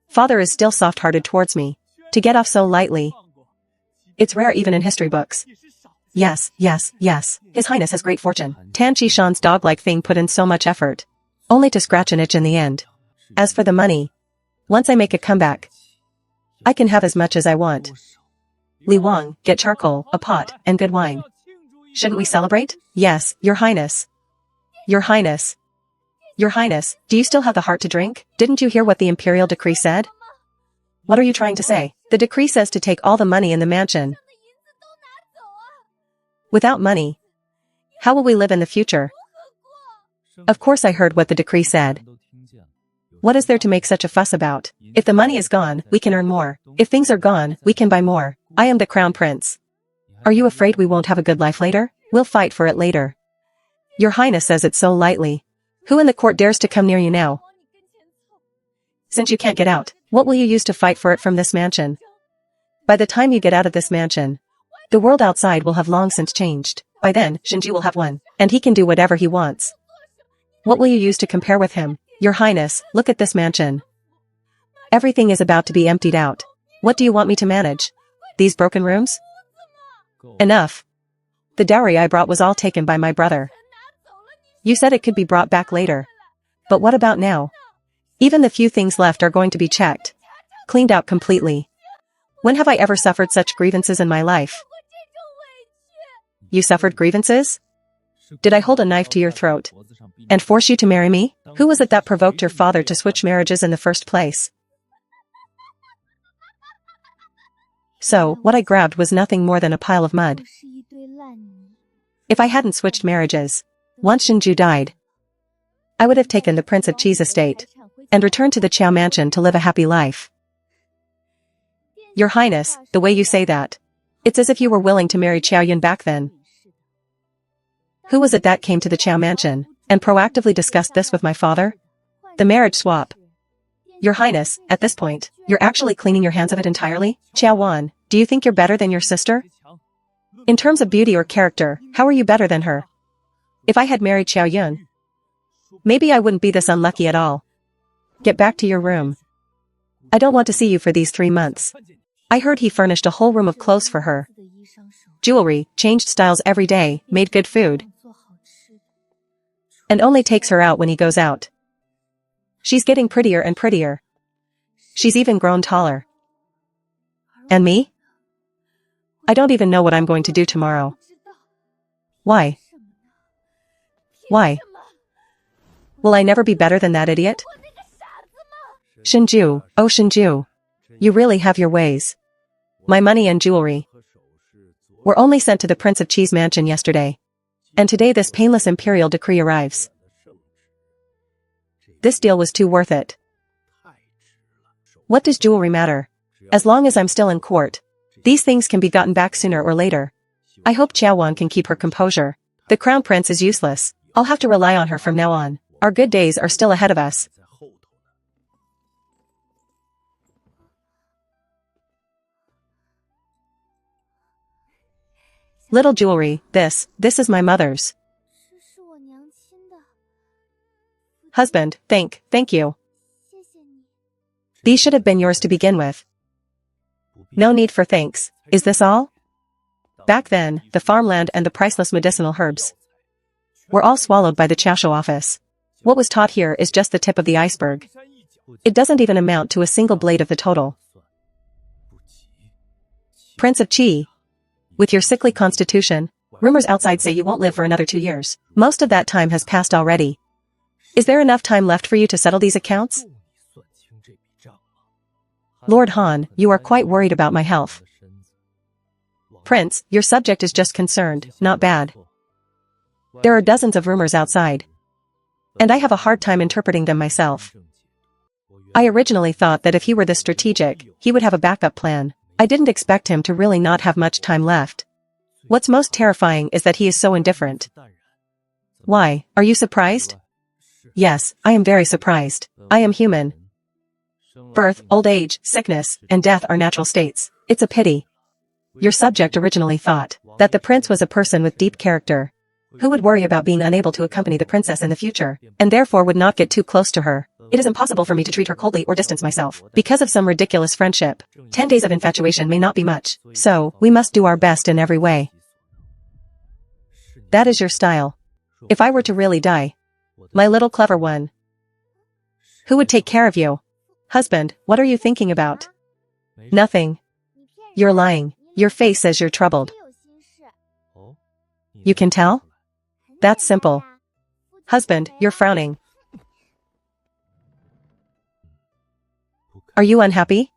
Father is still soft-hearted towards me. To get off so lightly. It's rare even in history books. Yes, yes, yes. His Highness has great fortune. Tan Qishan's dog-like thing put in so much effort, only to scratch an itch in the end. As for the money, once I make a comeback, I can have as much as I want. Li Wang, get charcoal, a pot, and good wine. Shouldn't we celebrate? Yes, Your Highness. Your Highness. Your Highness, do you still have the heart to drink? Didn't you hear what the imperial decree said? What are you trying to say? The decree says to take all the money in the mansion. Without money, how will we live in the future? Of course I heard what the decree said. What is there to make such a fuss about? If the money is gone, we can earn more. If things are gone, we can buy more. I am the crown prince. Are you afraid we won't have a good life later? We'll fight for it later. Your Highness says it so lightly. Who in the court dares to come near you now? Since you can't get out, what will you use to fight for it from this mansion? By the time you get out of this mansion, the world outside will have long since changed. By then, Shinji will have won, and he can do whatever he wants. What will you use to compare with him? Your Highness, look at this mansion. Everything is about to be emptied out. What do you want me to manage? These broken rooms? Enough. The dowry I brought was all taken by my brother. You said it could be brought back later. But what about now? Even the few things left are going to be checked. Cleaned out completely. When have I ever suffered such grievances in my life? You suffered grievances? Did I hold a knife to your throat and force you to marry me? Who was it that provoked your father to switch marriages in the first place? So, what I grabbed was nothing more than a pile of mud. If I hadn't switched marriages, once Shinju died, I would have taken the Prince of Chi's estate and returned to the Qiao mansion to live a happy life. Your Highness, the way you say that, it's as if you were willing to marry Qiao Yun back then. Who was it that came to the Qiao mansion and proactively discussed this with my father? The marriage swap. Your Highness, at this point, you're actually cleaning your hands of it entirely? Qiao Wan, do you think you're better than your sister? In terms of beauty or character, how are you better than her? If I had married Qiao Yun, maybe I wouldn't be this unlucky at all. Get back to your room. I don't want to see you for these 3 months. I heard he furnished a whole room of clothes for her. Jewelry, changed styles every day, made good food. And only takes her out when he goes out. She's getting prettier and prettier. She's even grown taller. And me? I don't even know what I'm going to do tomorrow. Why? Why? Will I never be better than that idiot? Shinju, oh Shinju. You really have your ways. My money and jewelry were only sent to the Prince of Chi's mansion yesterday. And today this painless imperial decree arrives. This deal was too worth it. What does jewelry matter? As long as I'm still in court, these things can be gotten back sooner or later. I hope Qiao Wan can keep her composure. The crown prince is useless. I'll have to rely on her from now on. Our good days are still ahead of us. Little jewelry, this is my mother's. Husband, thank you. These should have been yours to begin with. No need for thanks. Is this all? Back then, the farmland and the priceless medicinal herbs were all swallowed by the Chasho office. What was taught here is just the tip of the iceberg. It doesn't even amount to a single blade of the total. Prince of Qi, with your sickly constitution, rumors outside say you won't live for another 2 years. Most of that time has passed already. Is there enough time left for you to settle these accounts? Lord Han, you are quite worried about my health. Prince, your subject is just concerned, not bad. There are dozens of rumors outside. And I have a hard time interpreting them myself. I originally thought that if he were this strategic, he would have a backup plan. I didn't expect him to really not have much time left. What's most terrifying is that he is so indifferent. Why, are you surprised? Yes, I am very surprised. I am human. Birth, old age, sickness, and death are natural states. It's a pity. Your subject originally thought that the prince was a person with deep character, who would worry about being unable to accompany the princess in the future, and therefore would not get too close to her. It is impossible for me to treat her coldly or distance myself, because of some ridiculous friendship. 10 days of infatuation may not be much, so we must do our best in every way. That is your style. If I were to really die, my little clever one, who would take care of you? Husband, what are you thinking about? Nothing. You're lying. Your face says you're troubled. You can tell? That's simple. Husband, you're frowning. Are you unhappy?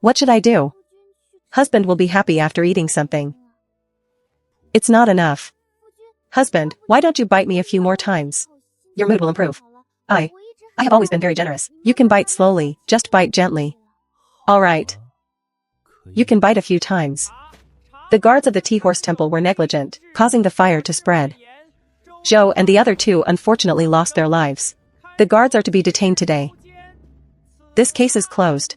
What should I do? Husband will be happy after eating something. It's not enough. Husband, why don't you bite me a few more times? Your mood will improve. I have always been very generous. You can bite slowly, just bite gently. All right. You can bite a few times. The guards of the Tea-Horse Temple were negligent, causing the fire to spread. Zhou and the other 2 unfortunately lost their lives. The guards are to be detained today. This case is closed.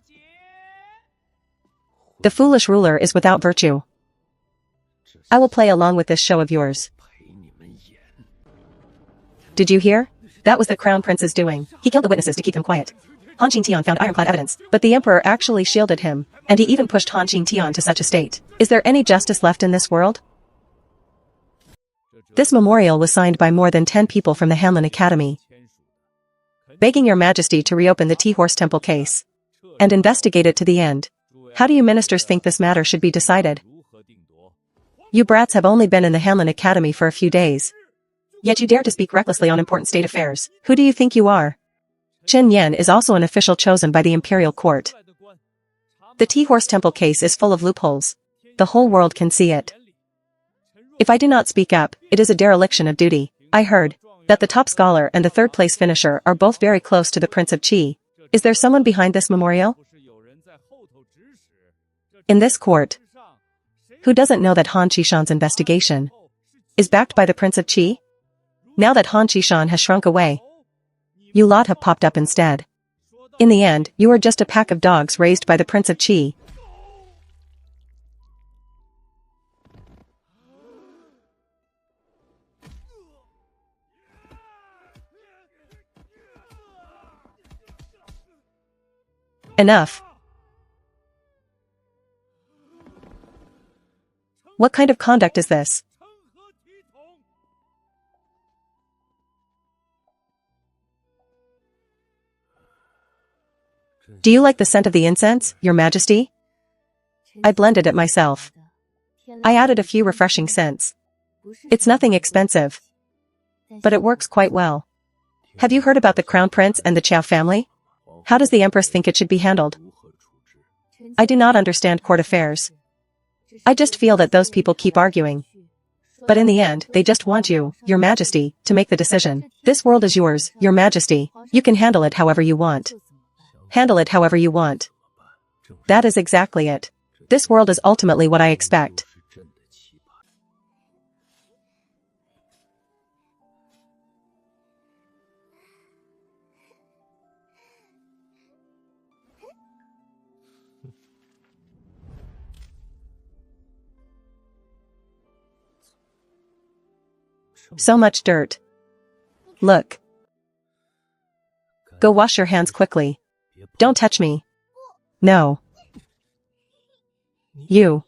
The foolish ruler is without virtue. I will play along with this show of yours. Did you hear? That was the crown prince's doing. He killed the witnesses to keep them quiet. Han Qingtian found ironclad evidence, but the emperor actually shielded him, and he even pushed Han Qingtian to such a state. Is there any justice left in this world? This memorial was signed by more than 10 people from the Hanlin Academy, begging your majesty to reopen the T-Horse Temple case and investigate it to the end. How do you ministers think this matter should be decided? You brats have only been in the Hanlin Academy for a few days, yet you dare to speak recklessly on important state affairs. Who do you think you are? Chen Yan is also an official chosen by the imperial court. The T-Horse Temple case is full of loopholes. The whole world can see it. If I do not speak up, it is a dereliction of duty. I heard that the top scholar and the third-place finisher are both very close to the Prince of Qi. Is there someone behind this memorial? In this court, who doesn't know that Han Qishan's investigation is backed by the Prince of Qi? Now that Han Qishan has shrunk away, you lot have popped up instead. In the end, you are just a pack of dogs raised by the Prince of Qi. Enough. What kind of conduct is this? Do you like the scent of the incense, Your Majesty? I blended it myself. I added a few refreshing scents. It's nothing expensive, but it works quite well. Have you heard about the Crown Prince and the Chow family? How does the Empress think it should be handled? I do not understand court affairs. I just feel that those people keep arguing. But in the end, they just want you, Your Majesty, to make the decision. This world is yours, Your Majesty. You can handle it however you want. Handle it however you want. That is exactly it. This world is ultimately what I expect. So much dirt. Look. Go wash your hands quickly. Don't touch me. No. You.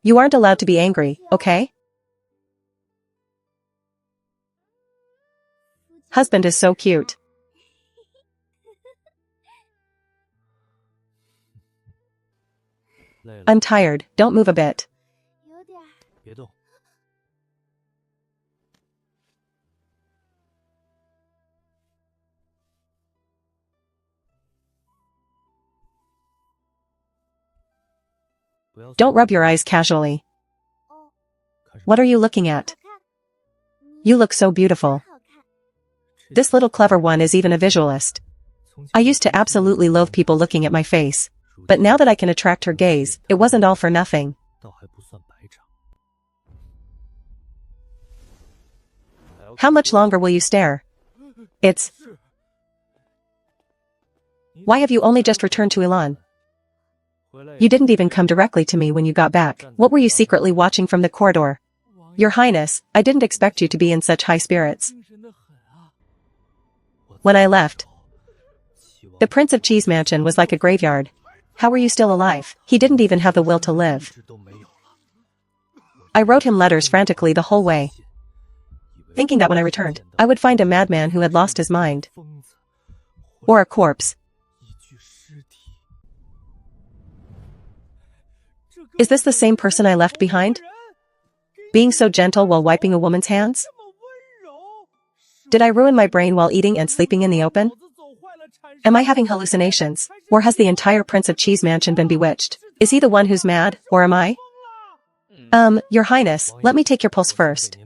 You aren't allowed to be angry, okay? Husband is so cute. I'm tired, don't move a bit. Don't rub your eyes casually. What are you looking at? You look so beautiful. This little clever one is even a visualist. I used to absolutely loathe people looking at my face. But now that I can attract her gaze, it wasn't all for nothing. How much longer will you stare? Why have you only just returned to Ilan? You didn't even come directly to me when you got back. What were you secretly watching from the corridor? Your Highness, I didn't expect you to be in such high spirits. When I left, the Prince of Qi's mansion was like a graveyard. How were you still alive? He didn't even have the will to live. I wrote him letters frantically the whole way, thinking that when I returned, I would find a madman who had lost his mind. Or a corpse. Is this the same person I left behind? Being so gentle while wiping a woman's hands? Did I ruin my brain while eating and sleeping in the open? Am I having hallucinations? Or has the entire Prince of Qi's mansion been bewitched? Is he the one who's mad, or am I? Your Highness, let me take your pulse first.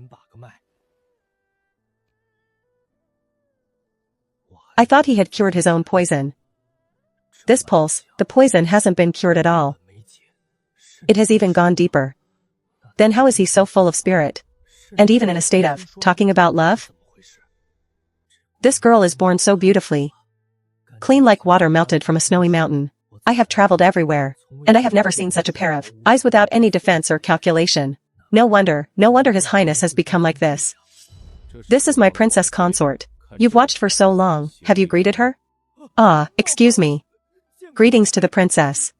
I thought he had cured his own poison. This pulse, the poison hasn't been cured at all. It has even gone deeper. Then how is he so full of spirit? And even in a state of talking about love? This girl is born so beautifully. Clean like water melted from a snowy mountain. I have traveled everywhere, and I have never seen such a pair of eyes without any defense or calculation. No wonder His Highness has become like this. This is my princess consort. You've watched for so long, have you greeted her? Ah, excuse me. Greetings to the princess.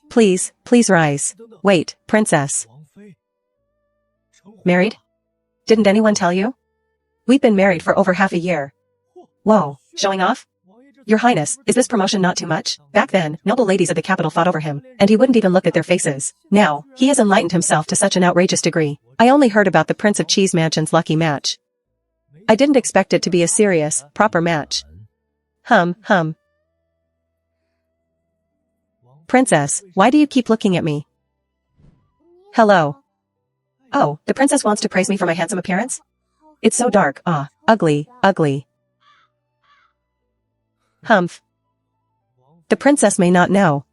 Please, please rise. Wait, princess. Married? Didn't anyone tell you? We've been married for over half a year. Whoa, showing off? Your Highness, is this promotion not too much? Back then, noble ladies of the capital fought over him, and he wouldn't even look at their faces. Now, he has enlightened himself to such an outrageous degree. I only heard about the Prince of Cheese Mansion's lucky match. I didn't expect it to be a serious, proper match. Hum. Princess, why do you keep looking at me? Hello. Oh, the princess wants to praise me for my handsome appearance? It's so dark, ugly. Humph. The princess may not know.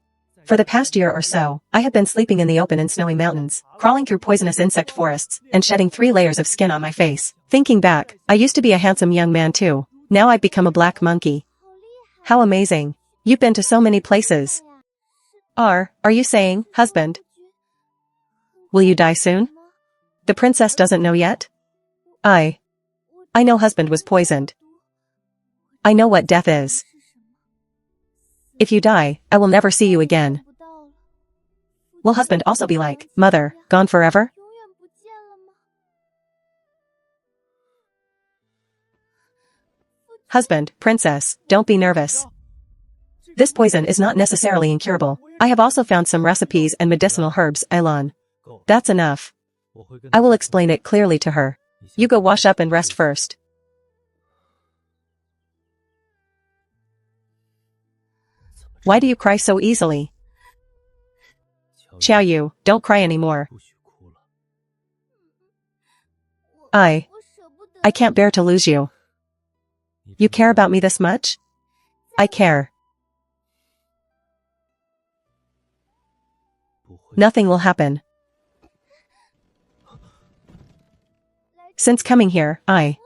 For the past year or so, I have been sleeping in the open in snowy mountains, crawling through poisonous insect forests, and shedding 3 layers of skin on my face. Thinking back, I used to be a handsome young man too. Now I've become a black monkey. How amazing. You've been to so many places. Are you saying, husband? Will you die soon? The princess doesn't know yet? I know husband was poisoned. I know what death is. If you die, I will never see you again. Will husband also be like, mother, gone forever? Husband, princess, don't be nervous. This poison is not necessarily incurable. I have also found some recipes and medicinal herbs, Elan. That's enough. I will explain it clearly to her. You go wash up and rest first. Why do you cry so easily? Xiaoyu, don't cry anymore. I can't bear to lose you. You care about me this much? I care. Nothing will happen. Since coming here, I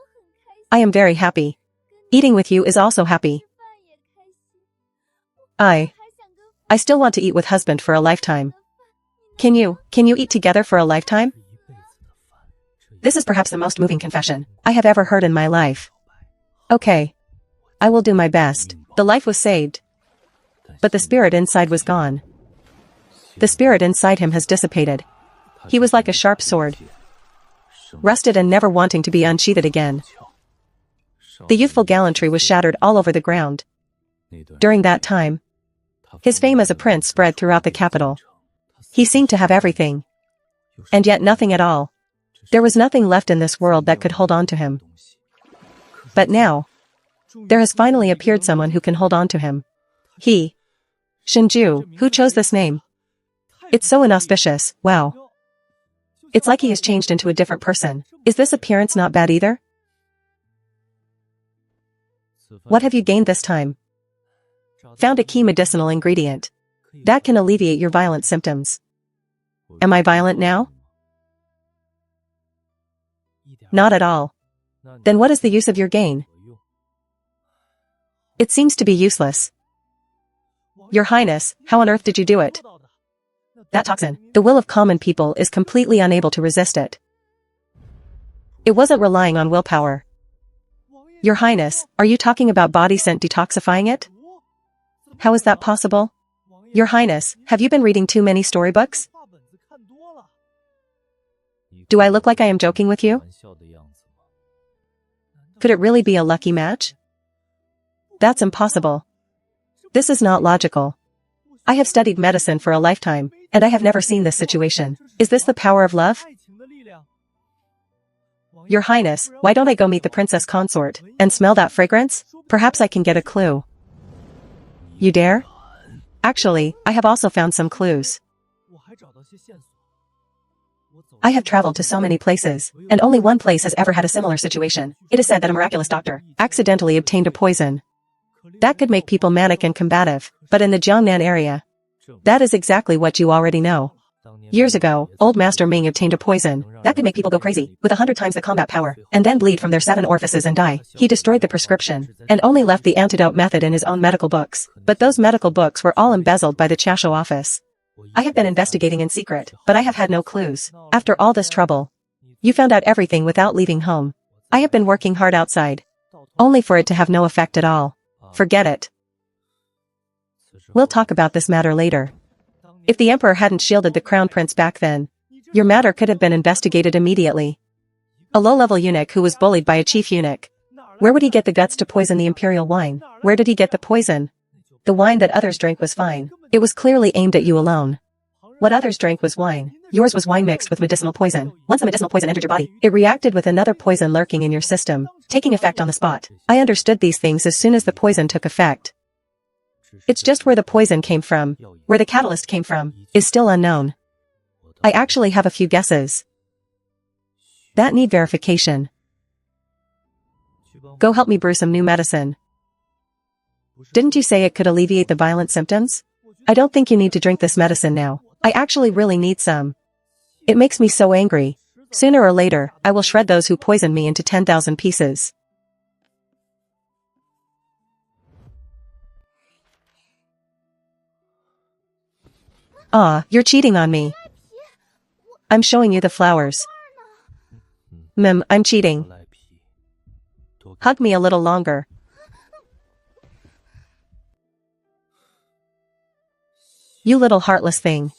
am very happy. Eating with you is also happy. I still want to eat with husband for a lifetime. Can you eat together for a lifetime? This is perhaps the most moving confession I have ever heard in my life. Okay. I will do my best. The life was saved. But the spirit inside was gone. The spirit inside him has dissipated. He was like a sharp sword. Rusted and never wanting to be unsheathed again. The youthful gallantry was shattered all over the ground. During that time, his fame as a prince spread throughout the capital. He seemed to have everything. And yet nothing at all. There was nothing left in this world that could hold on to him. But now, there has finally appeared someone who can hold on to him. He. Shinju, who chose this name? It's so inauspicious, wow. It's like he has changed into a different person. Is this appearance not bad either? What have you gained this time? Found a key medicinal ingredient. That can alleviate your violent symptoms. Am I violent now? Not at all. Then what is the use of your gain? It seems to be useless. Your Highness, how on earth did you do it? That toxin, the will of common people is completely unable to resist it. It wasn't relying on willpower. Your Highness, are you talking about body scent detoxifying it? How is that possible? Your Highness, have you been reading too many storybooks? Do I look like I am joking with you? Could it really be a lucky match? That's impossible. This is not logical. I have studied medicine for a lifetime, and I have never seen this situation. Is this the power of love? Your Highness, why don't I go meet the princess consort, and smell that fragrance? Perhaps I can get a clue. You dare? Actually, I have also found some clues. I have traveled to so many places, and only one place has ever had a similar situation. It is said that a miraculous doctor accidentally obtained a poison. That could make people manic and combative, but in the Jiangnan area, that is exactly what you already know. Years ago, old Master Ming obtained a poison that could make people go crazy, with 100 times the combat power, and then bleed from their 7 orifices and die. He destroyed the prescription, and only left the antidote method in his own medical books. But those medical books were all embezzled by the Chasho office. I have been investigating in secret, but I have had no clues. After all this trouble, you found out everything without leaving home. I have been working hard outside. only for it to have no effect at all. Forget it. We'll talk about this matter later. If the emperor hadn't shielded the crown prince back then, your matter could have been investigated immediately. A low-level eunuch who was bullied by a chief eunuch. Where would he get the guts to poison the imperial wine? Where did he get the poison? The wine that others drank was fine. It was clearly aimed at you alone. What others drank was wine. Yours was wine mixed with medicinal poison. Once the medicinal poison entered your body, it reacted with another poison lurking in your system, taking effect on the spot. I understood these things as soon as the poison took effect. It's just where the poison came from, where the catalyst came from, is still unknown. I actually have a few guesses that need verification. Go help me brew some new medicine. Didn't you say it could alleviate the violent symptoms? I don't think you need to drink this medicine now. I actually really need some. It makes me so angry. Sooner or later, I will shred those who poisoned me into 10,000 pieces. Ah, you're cheating on me. I'm showing you the flowers. I'm cheating. Hug me a little longer. You little heartless thing.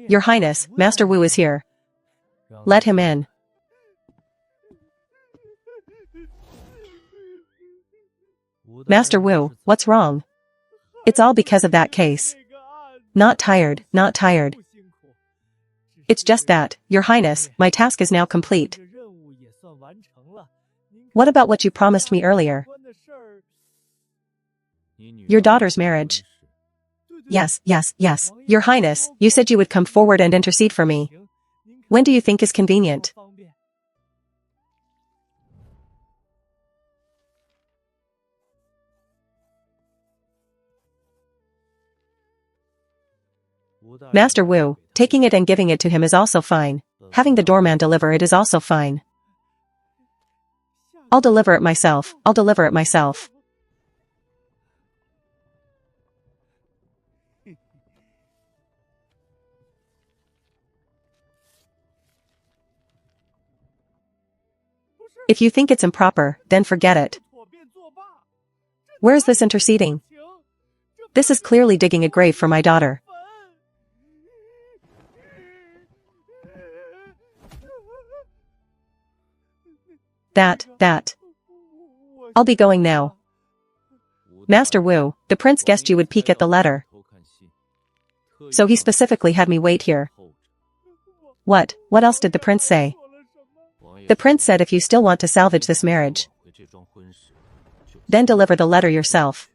Your Highness, Master Wu is here. Let him in. Master Wu, what's wrong? It's all because of that case. Not tired, not tired. It's just that, Your Highness, my task is now complete. What about what you promised me earlier? Your daughter's marriage. Yes. Your Highness, you said you would come forward and intercede for me. When do you think is convenient? Master Wu, taking it and giving it to him is also fine. Having the doorman deliver it is also fine. I'll deliver it myself. If you think it's improper, then forget it. Where is this interceding? This is clearly digging a grave for my daughter. That. I'll be going now. Master Wu, the prince guessed you would peek at the letter. So he specifically had me wait here. What else did the prince say? The prince said if you still want to salvage this marriage, then deliver the letter yourself.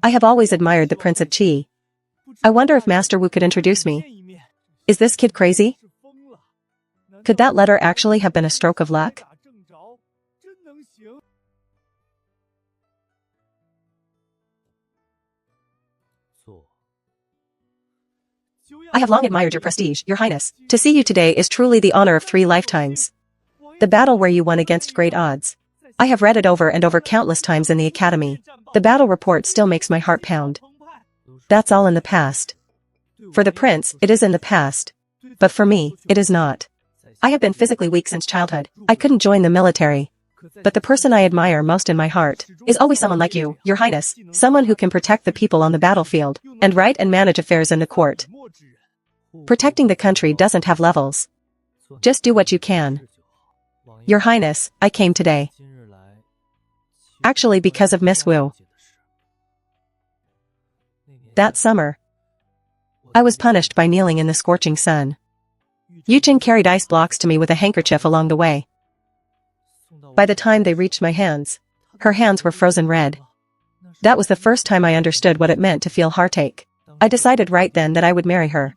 I have always admired the Prince of Qi. I wonder if Master Wu could introduce me. Is this kid crazy? Could that letter actually have been a stroke of luck? I have long admired your prestige, Your Highness. To see you today is truly the honor of 3 lifetimes. The battle where you won against great odds. I have read it over and over countless times in the academy. The battle report still makes my heart pound. That's all in the past. For the prince, it is in the past. But for me, it is not. I have been physically weak since childhood. I couldn't join the military. But the person I admire most in my heart is always someone like you, Your Highness, someone who can protect the people on the battlefield and write and manage affairs in the court. Protecting the country doesn't have levels. Just do what you can. Your Highness, I came today. Actually because of Miss Wu. That summer, I was punished by kneeling in the scorching sun. Yuchen carried ice blocks to me with a handkerchief along the way. By the time they reached my hands, her hands were frozen red. That was the first time I understood what it meant to feel heartache. I decided right then that I would marry her.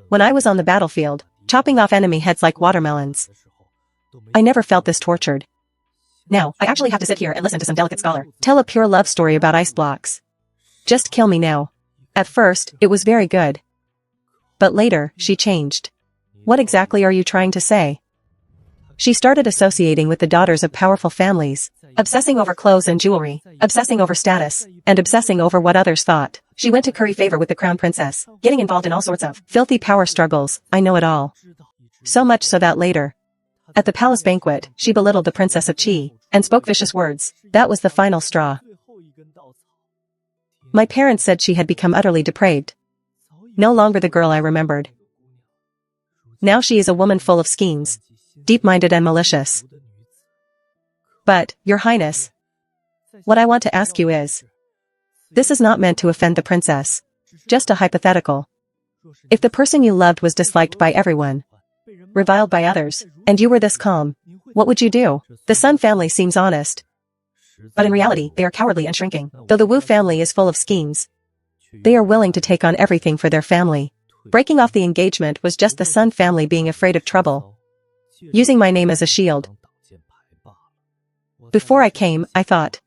When I was on the battlefield, chopping off enemy heads like watermelons, I never felt this tortured. Now, I actually have to sit here and listen to some delicate scholar tell a pure love story about ice blocks. Just kill me now. At first, it was very good. But later, she changed. What exactly are you trying to say? She started associating with the daughters of powerful families, obsessing over clothes and jewelry, obsessing over status, and obsessing over what others thought. She went to curry favor with the crown princess, getting involved in all sorts of filthy power struggles. I know it all. So much so that later, at the palace banquet, she belittled the Princess of Qi and spoke vicious words. That was the final straw. My parents said she had become utterly depraved. No longer the girl I remembered. Now she is a woman full of schemes, deep-minded and malicious. But, Your Highness, what I want to ask you is, this is not meant to offend the princess. Just a hypothetical. If the person you loved was disliked by everyone, reviled by others, and you were this calm, what would you do? The Sun family seems honest. But in reality, they are cowardly and shrinking. Though the Wu family is full of schemes, they are willing to take on everything for their family. Breaking off the engagement was just the Sun family being afraid of trouble, using my name as a shield. Before I came, I thought,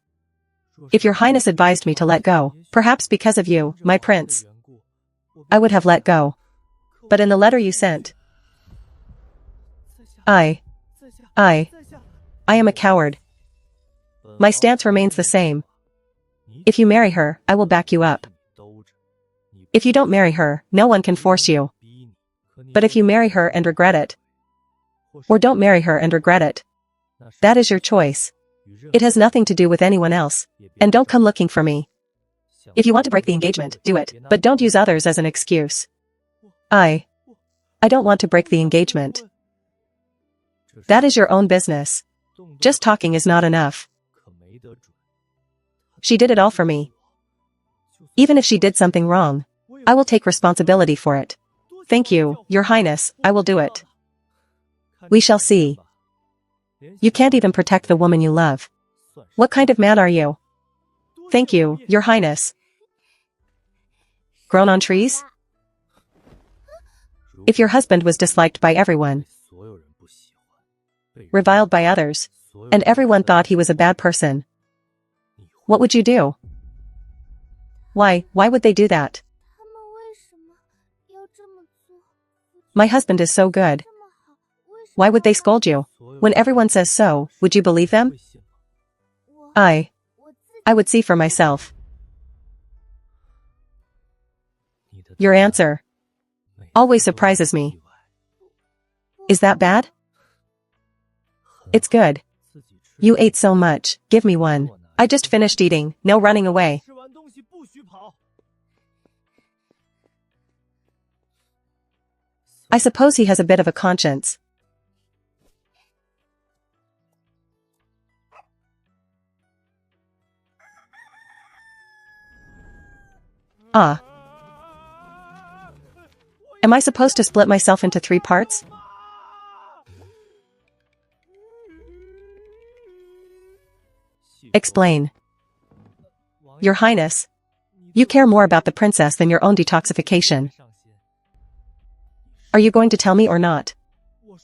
if Your Highness advised me to let go, perhaps because of you, my prince, I would have let go. But in the letter you sent, I am a coward. My stance remains the same. If you marry her, I will back you up. If you don't marry her, no one can force you. But if you marry her and regret it, or don't marry her and regret it, that is your choice. It has nothing to do with anyone else. And don't come looking for me. If you want to break the engagement, do it, but don't use others as an excuse. I don't want to break the engagement. That is your own business. Just talking is not enough. She did it all for me. Even if she did something wrong, I will take responsibility for it. Thank you, Your Highness, I will do it. We shall see. You can't even protect the woman you love. What kind of man are you? Thank you, Your Highness. Grown on trees? If your husband was disliked by everyone, reviled by others, and everyone thought he was a bad person, what would you do? Why would they do that? My husband is so good. Why would they scold you? When everyone says so, would you believe them? I would see for myself. Your answer always surprises me. Is that bad? It's good. You ate so much, give me one. I just finished eating, no running away. I suppose he has a bit of a conscience. Ah. Am I supposed to split myself into 3 parts? Explain. Your Highness, you care more about the princess than your own detoxification. Are you going to tell me or not?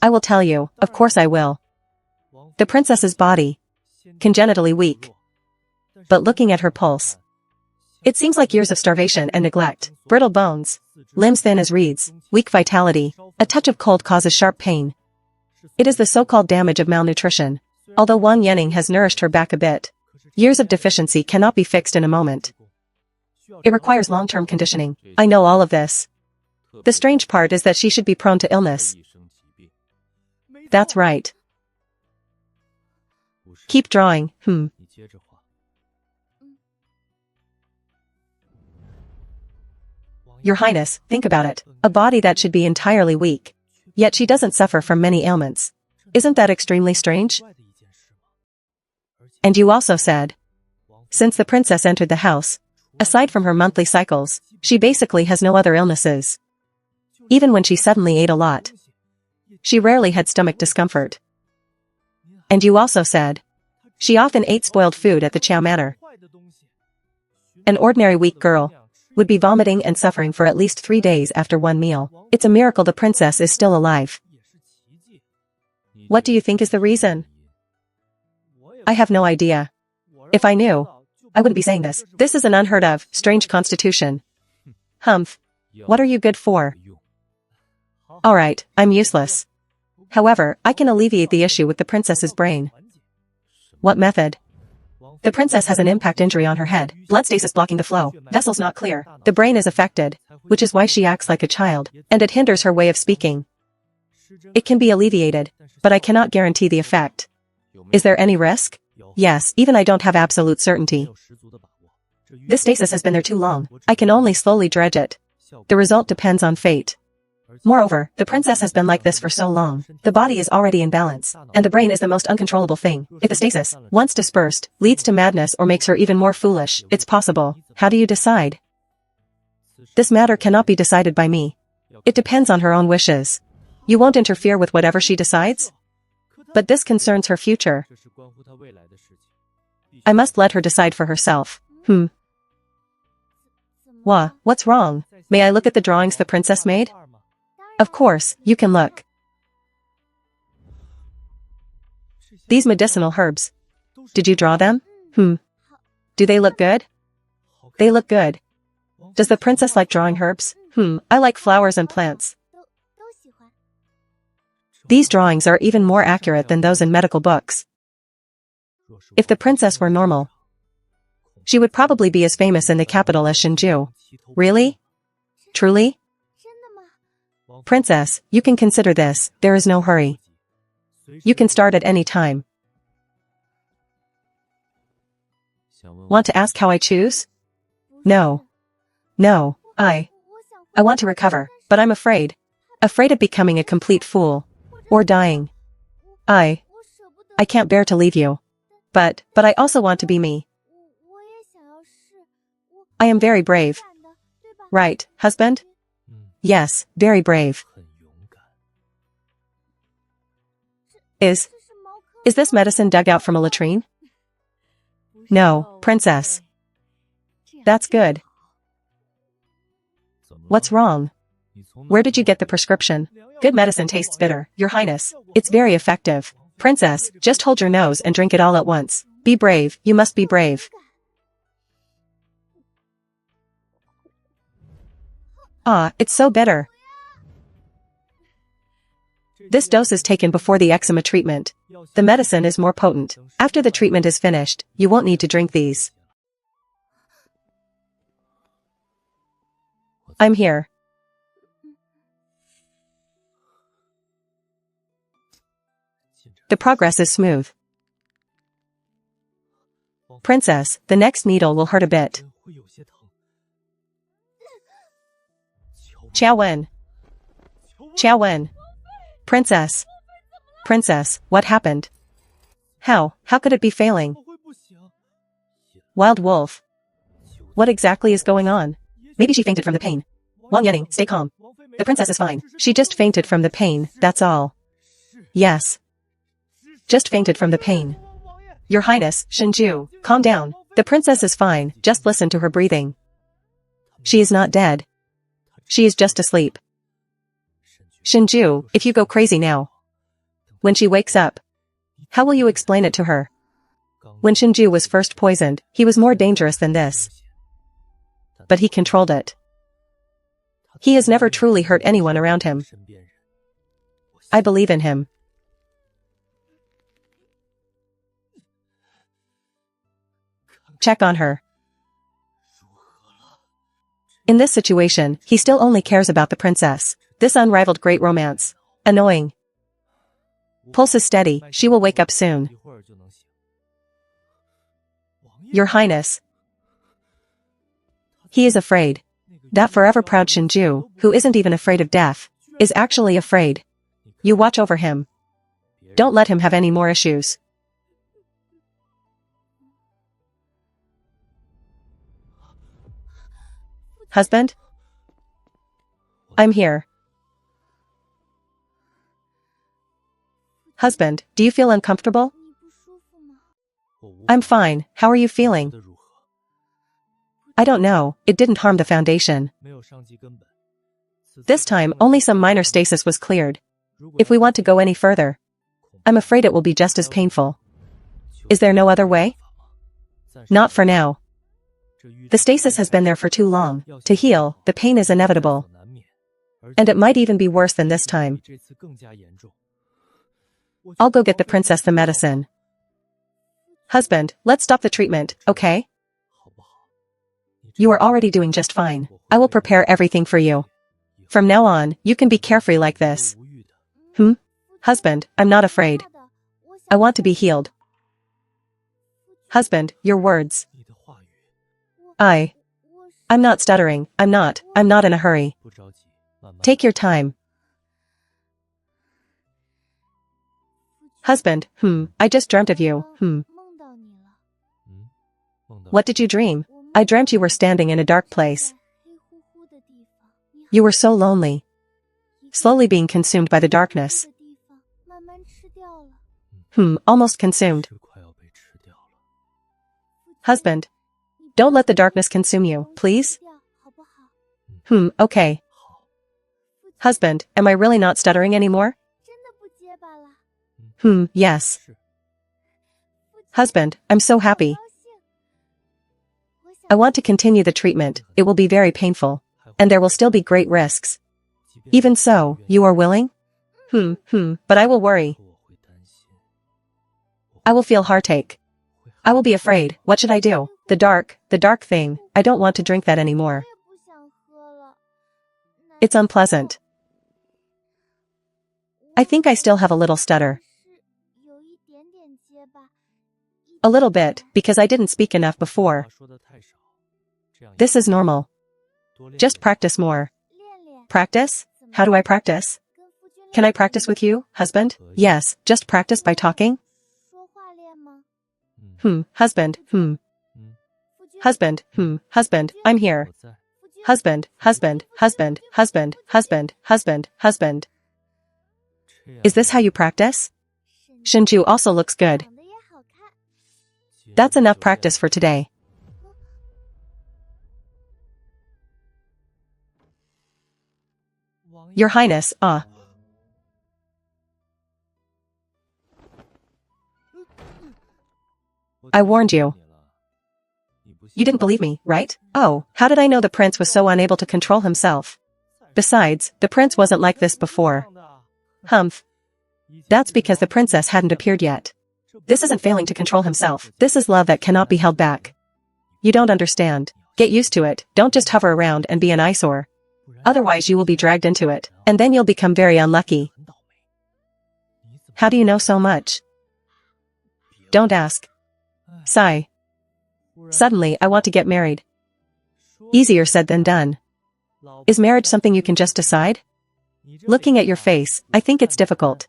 I will tell you, of course I will. The princess's body, congenitally weak. But looking at her pulse, it seems like years of starvation and neglect, brittle bones, limbs thin as reeds, weak vitality, a touch of cold causes sharp pain. It is the so-called damage of malnutrition. Although Wang Yanning has nourished her back a bit, years of deficiency cannot be fixed in a moment. It requires long-term conditioning. I know all of this. The strange part is that she should be prone to illness. That's right. Keep drawing, Your Highness, think about it. A body that should be entirely weak. Yet she doesn't suffer from many ailments. Isn't that extremely strange? And you also said, since the princess entered the house, aside from her monthly cycles, she basically has no other illnesses. Even when she suddenly ate a lot, she rarely had stomach discomfort. And you also said, she often ate spoiled food at the Chow Manor. An ordinary weak girl would be vomiting and suffering for at least 3 days after one meal. It's a miracle the princess is still alive. What do you think is the reason? I have no idea. If I knew, I wouldn't be saying this. This is an unheard of, strange constitution. Humph. What are you good for? Alright, I'm useless. However, I can alleviate the issue with the princess's brain. What method? The princess has an impact injury on her head, blood stasis blocking the flow, vessels not clear, the brain is affected, which is why she acts like a child, and it hinders her way of speaking. It can be alleviated, but I cannot guarantee the effect. Is there any risk? Yes, even I don't have absolute certainty. This stasis has been there too long, I can only slowly dredge it. The result depends on fate. Moreover, the princess has been like this for so long, the body is already in balance, and the brain is the most uncontrollable thing. If the stasis, once dispersed, leads to madness or makes her even more foolish, it's possible. How do you decide? This matter cannot be decided by me. It depends on her own wishes. You won't interfere with whatever she decides? But this concerns her future. I must let her decide for herself. What's wrong? May I look at the drawings the princess made? Of course, you can look. These medicinal herbs. Did you draw them? Do they look good? They look good. Does the princess like drawing herbs? I like flowers and plants. These drawings are even more accurate than those in medical books. If the princess were normal, she would probably be as famous in the capital as Shinju. Really? Truly? Princess, you can consider this, there is no hurry. You can start at any time. Want to ask how I choose? No. I want to recover, but I'm afraid. Afraid of becoming a complete fool. Or dying. I can't bear to leave you. But I also want to be me. I am very brave. Right, husband? Yes, very brave. Is this medicine dug out from a latrine? No, princess. That's good. What's wrong? Where did you get the prescription? Good medicine tastes bitter, Your Highness. It's very effective. Princess, just hold your nose and drink it all at once. Be brave, you must be brave. It's so bitter. This dose is taken before the eczema treatment. The medicine is more potent. After the treatment is finished, you won't need to drink these. I'm here. The progress is smooth. Princess, the next needle will hurt a bit. Qiao Wen. Princess, what happened? How could it be failing? Wild wolf. What exactly is going on? Maybe she fainted from the pain. Wang Yanning, stay calm. The princess is fine. She just fainted from the pain, that's all. Yes. Just fainted from the pain. Your Highness, Shinju, calm down. The princess is fine, just listen to her breathing. She is not dead. She is just asleep. Shinju, if you go crazy now. When she wakes up, how will you explain it to her? When Shinju was first poisoned, he was more dangerous than this. But he controlled it. He has never truly hurt anyone around him. I believe in him. Check on her. In this situation, he still only cares about the princess. This unrivaled great romance. Annoying. Pulse is steady, she will wake up soon. Your Highness. He is afraid. That forever proud Shinju, who isn't even afraid of death, is actually afraid. You watch over him. Don't let him have any more issues. Husband? I'm here. Husband, do you feel uncomfortable? I'm fine, how are you feeling? I don't know, it didn't harm the foundation. This time, only some minor stasis was cleared. If we want to go any further, I'm afraid it will be just as painful. Is there no other way? Not for now. The stasis has been there for too long. To heal, the pain is inevitable. And it might even be worse than this time. I'll go get the princess the medicine. Husband, let's stop the treatment, okay? You are already doing just fine. I will prepare everything for you. From now on, you can be carefree like this. Husband, I'm not afraid. I want to be healed. Husband, your words. I'm not stuttering, I'm not in a hurry. Take your time. Husband, I just dreamt of you, What did you dream? I dreamt you were standing in a dark place. You were so lonely. Slowly being consumed by the darkness. Almost consumed. Husband, don't let the darkness consume you, please? Okay. Husband, am I really not stuttering anymore? Yes. Husband, I'm so happy. I want to continue the treatment, it will be very painful. And there will still be great risks. Even so, you are willing? But I will worry. I will feel heartache. I will be afraid, what should I do? The dark thing, I don't want to drink that anymore. It's unpleasant. I think I still have a little stutter. A little bit, because I didn't speak enough before. This is normal. Just practice more. Practice? How do I practice? Can I practice with you, husband? Yes, just practice by talking. Husband, Husband, husband, I'm here. Husband. Is this how you practice? Shinju also looks good. That's enough practice for today. Your Highness, I warned you. You didn't believe me, right? Oh, how did I know the prince was so unable to control himself? Besides, the prince wasn't like this before. Humph. That's because the princess hadn't appeared yet. This isn't failing to control himself. This is love that cannot be held back. You don't understand. Get used to it, don't just hover around and be an eyesore. Otherwise you will be dragged into it, and then you'll become very unlucky. How do you know so much? Don't ask. Sigh. Suddenly, I want to get married. Easier said than done. Is marriage something you can just decide? Looking at your face, I think it's difficult.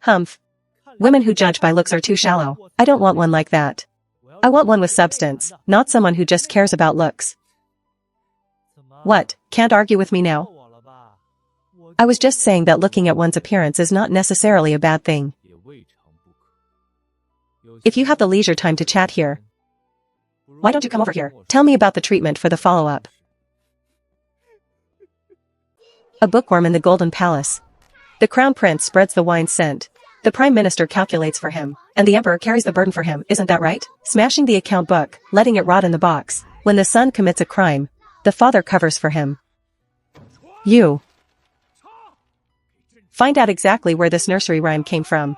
Humph. Women who judge by looks are too shallow. I don't want one like that. I want one with substance, not someone who just cares about looks. What, can't argue with me now? I was just saying that looking at one's appearance is not necessarily a bad thing. If you have the leisure time to chat here, why don't you come over here? Tell me about the treatment for the follow-up. A bookworm in the Golden Palace. The crown prince spreads the wine scent. The prime minister calculates for him, and the emperor carries the burden for him, isn't that right? Smashing the account book, letting it rot in the box. When the son commits a crime, the father covers for him. You. Find out exactly where this nursery rhyme came from.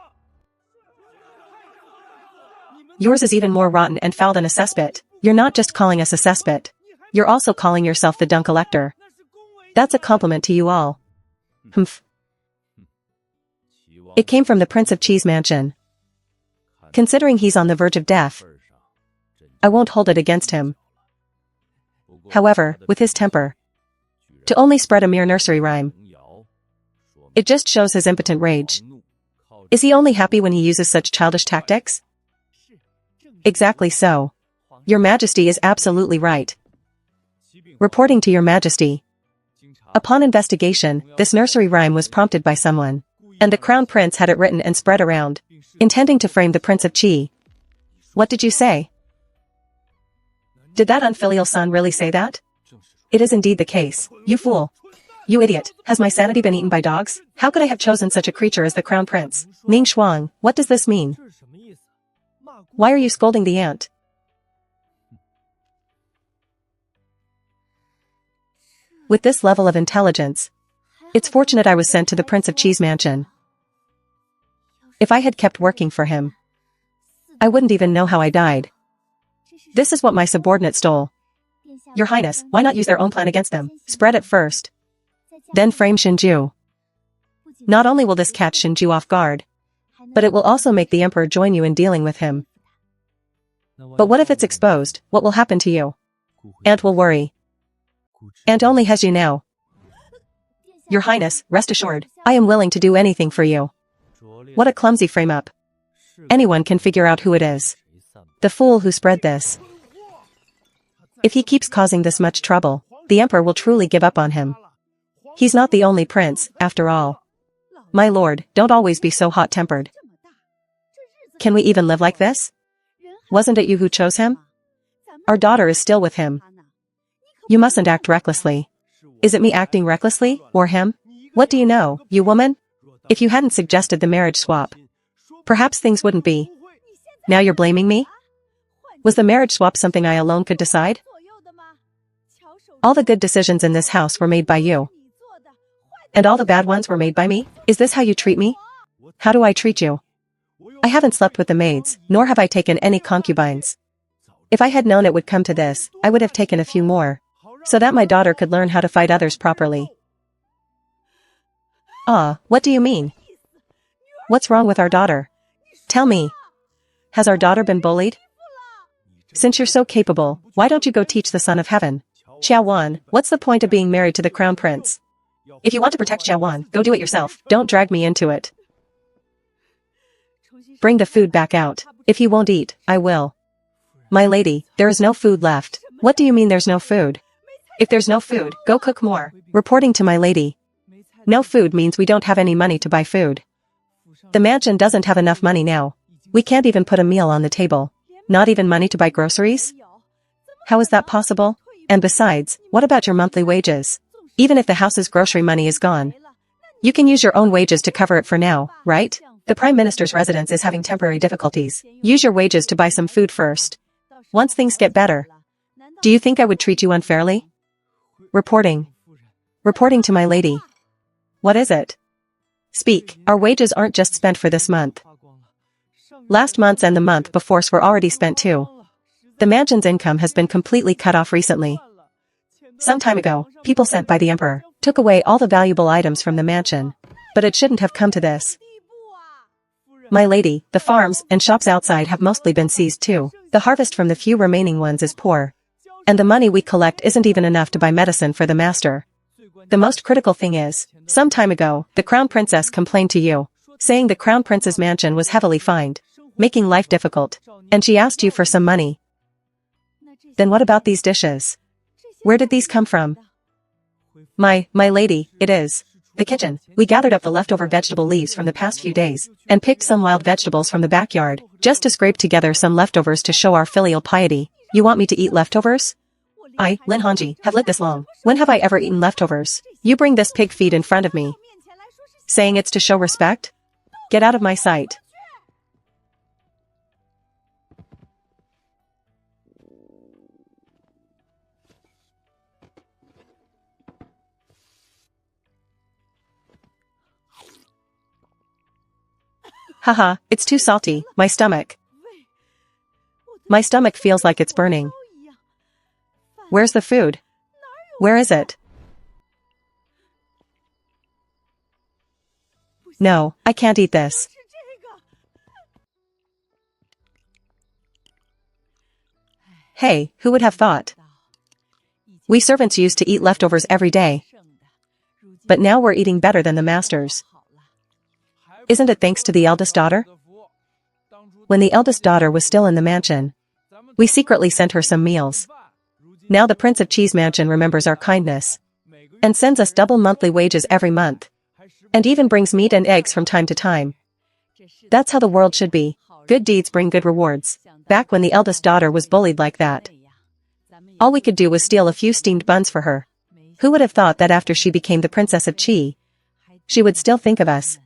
Yours is even more rotten and foul than a cesspit. You're not just calling us a cesspit. You're also calling yourself the dung collector. That's a compliment to you all. Humph. It came from the Prince of Cheese mansion. Considering he's on the verge of death, I won't hold it against him. However, with his temper, to only spread a mere nursery rhyme, it just shows his impotent rage. Is he only happy when he uses such childish tactics? Exactly so. Your Majesty is absolutely right. Reporting to your Majesty. Upon investigation, this nursery rhyme was prompted by someone, and the crown prince had it written and spread around, intending to frame the Prince of Qi. What did you say? Did that unfilial son really say that? It is indeed the case. You fool. You idiot. Has my sanity been eaten by dogs? How could I have chosen such a creature as the crown prince? Ning Shuang, what does this mean? Why are you scolding the ant? With this level of intelligence, It's fortunate I was sent to the Prince of Cheese mansion. If I had kept working for him, I wouldn't even know how I died. This is what my subordinate stole. Your Highness, why not use their own plan against them? Spread it first. Then frame Shinju. Not only will this catch Shinju off guard, but it will also make the Emperor join you in dealing with him. But what if it's exposed? What will happen to you? Aunt will worry. Aunt only has you now. Your Highness, rest assured, I am willing to do anything for you. What a clumsy frame-up. Anyone can figure out who it is. The fool who spread this. If he keeps causing this much trouble, the Emperor will truly give up on him. He's not the only prince, after all. My lord, don't always be so hot-tempered. Can we even live like this? Wasn't it you who chose him? Our daughter is still with him. You mustn't act recklessly. Is it me acting recklessly, or him? What do you know, you woman? If you hadn't suggested the marriage swap, perhaps things wouldn't be. Now you're blaming me? Was the marriage swap something I alone could decide? All the good decisions in this house were made by you. And all the bad ones were made by me? Is this how you treat me? How do I treat you? I haven't slept with the maids, nor have I taken any concubines. If I had known it would come to this, I would have taken a few more, so that my daughter could learn how to fight others properly. Ah, what do you mean? What's wrong with our daughter? Tell me. Has our daughter been bullied? Since you're so capable, why don't you go teach the Son of Heaven? Xiaowan, what's the point of being married to the Crown Prince? If you want to protect Xiaowan, go do it yourself. Don't drag me into it. Bring the food back out. If he won't eat, I will. My lady, there is no food left. What do you mean there's no food? If there's no food, go cook more. Reporting to my lady. No food means we don't have any money to buy food. The mansion doesn't have enough money now. We can't even put a meal on the table. Not even money to buy groceries? How is that possible? And besides, what about your monthly wages? Even if the house's grocery money is gone, you can use your own wages to cover it for now, right? The Prime Minister's residence is having temporary difficulties. Use your wages to buy some food first. Once things get better. Do you think I would treat you unfairly? Reporting. Reporting to my lady. What is it? Speak. Our wages aren't just spent for this month. Last month's and the month before's were already spent too. The mansion's income has been completely cut off recently. Some time ago, people sent by the Emperor took away all the valuable items from the mansion. But it shouldn't have come to this. My lady, the farms and shops outside have mostly been seized too. The harvest from the few remaining ones is poor. And the money we collect isn't even enough to buy medicine for the master. The most critical thing is, some time ago, the Crown Princess complained to you, saying the Crown Prince's mansion was heavily fined, making life difficult, and she asked you for some money. Then what about these dishes? Where did these come from? My lady, it is the kitchen. We gathered up the leftover vegetable leaves from the past few days, and picked some wild vegetables from the backyard, just to scrape together some leftovers to show our filial piety. You want me to eat leftovers? I, Lin Hanji, have lived this long. When have I ever eaten leftovers? You bring this pig feed in front of me, saying it's to show respect? Get out of my sight. Haha, it's too salty, my stomach. My stomach feels like it's burning. Where's the food? Where is it? No, I can't eat this. Hey, who would have thought? We servants used to eat leftovers every day. But now we're eating better than the masters. Isn't it thanks to the eldest daughter? When the eldest daughter was still in the mansion, we secretly sent her some meals. Now the Prince of Cheese Mansion remembers our kindness and sends us double monthly wages every month, and even brings meat and eggs from time to time. That's how the world should be. Good deeds bring good rewards. Back when the eldest daughter was bullied like that, all we could do was steal a few steamed buns for her. Who would have thought that after she became the Princess of Qi, she would still think of us?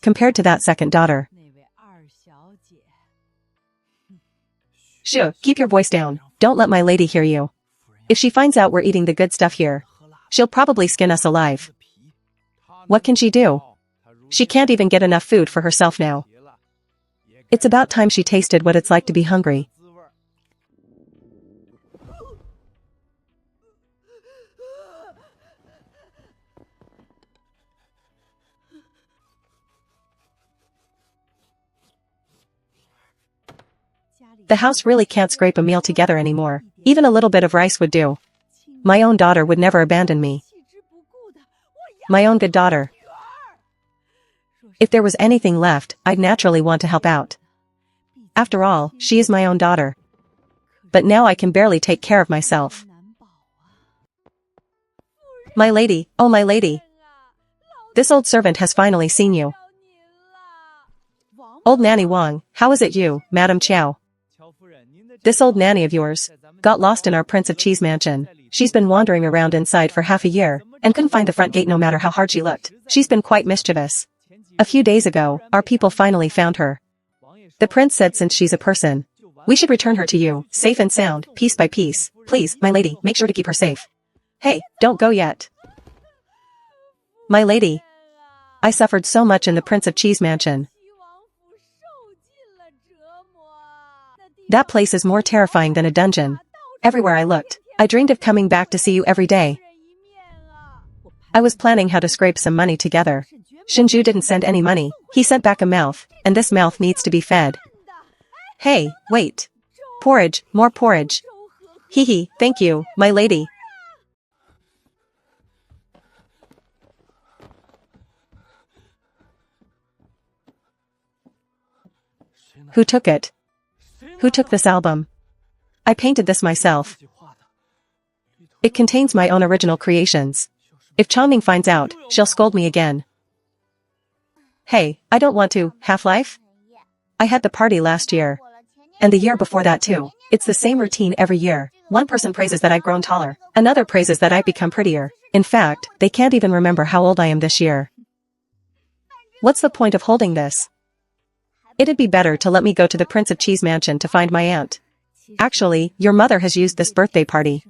Compared to that second daughter. Shoo, keep your voice down. Don't let my lady hear you. If she finds out we're eating the good stuff here, She'll probably skin us alive. What can she do? She can't even get enough food for herself now. It's about time she tasted what it's like to be hungry. The house really can't scrape a meal together anymore. Even a little bit of rice would do. My own daughter would never abandon me. My own good daughter. If there was anything left, I'd naturally want to help out. After all, she is my own daughter. But now I can barely take care of myself. My lady, oh my lady. This old servant has finally seen you. Old Nanny Wang, how is it you, Madam Chow? This old nanny of yours got lost in our Prince of Cheese mansion. She's been wandering around inside for half a year and couldn't find the front gate no matter how hard she looked. She's been quite mischievous. A few days ago, our people finally found her. The prince said since she's a person, we should return her to you, safe and sound, piece by piece. Please, my lady, make sure to keep her safe. Hey, don't go yet. My lady. I suffered so much in the Prince of Cheese mansion. That place is more terrifying than a dungeon. Everywhere I looked, I dreamed of coming back to see you every day. I was planning how to scrape some money together. Shinju didn't send any money, he sent back a mouth, and this mouth needs to be fed. Hey, wait. Porridge, more porridge. Hee hee, thank you, my lady. Who took it? Who took this album? I painted this myself. It contains my own original creations. If Changming finds out, she'll scold me again. Hey, I don't want to, Half-Life? I had the party last year. And the year before that too. It's the same routine every year. One person praises that I've grown taller. Another praises that I've become prettier. In fact, they can't even remember how old I am this year. What's the point of holding this? It'd be better to let me go to the Prince of Cheese mansion to find my aunt. Actually, your mother has used this birthday party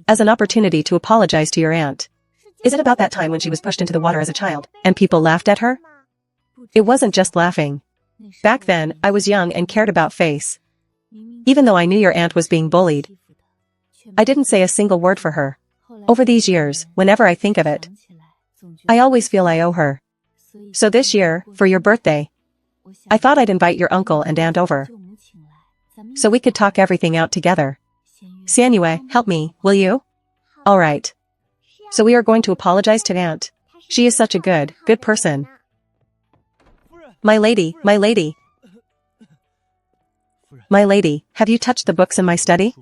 as an opportunity to apologize to your aunt. Is it about that time when she was pushed into the water as a child, and people laughed at her? It wasn't just laughing. Back then, I was young and cared about face. Even though I knew your aunt was being bullied, I didn't say a single word for her. Over these years, whenever I think of it, I always feel I owe her. So this year, for your birthday, I thought I'd invite your uncle and aunt over, so we could talk everything out together. Xianyue, help me, will you? Alright. So we are going to apologize to aunt. She is such a good person. My lady, my lady. My lady, have you touched the books in my study?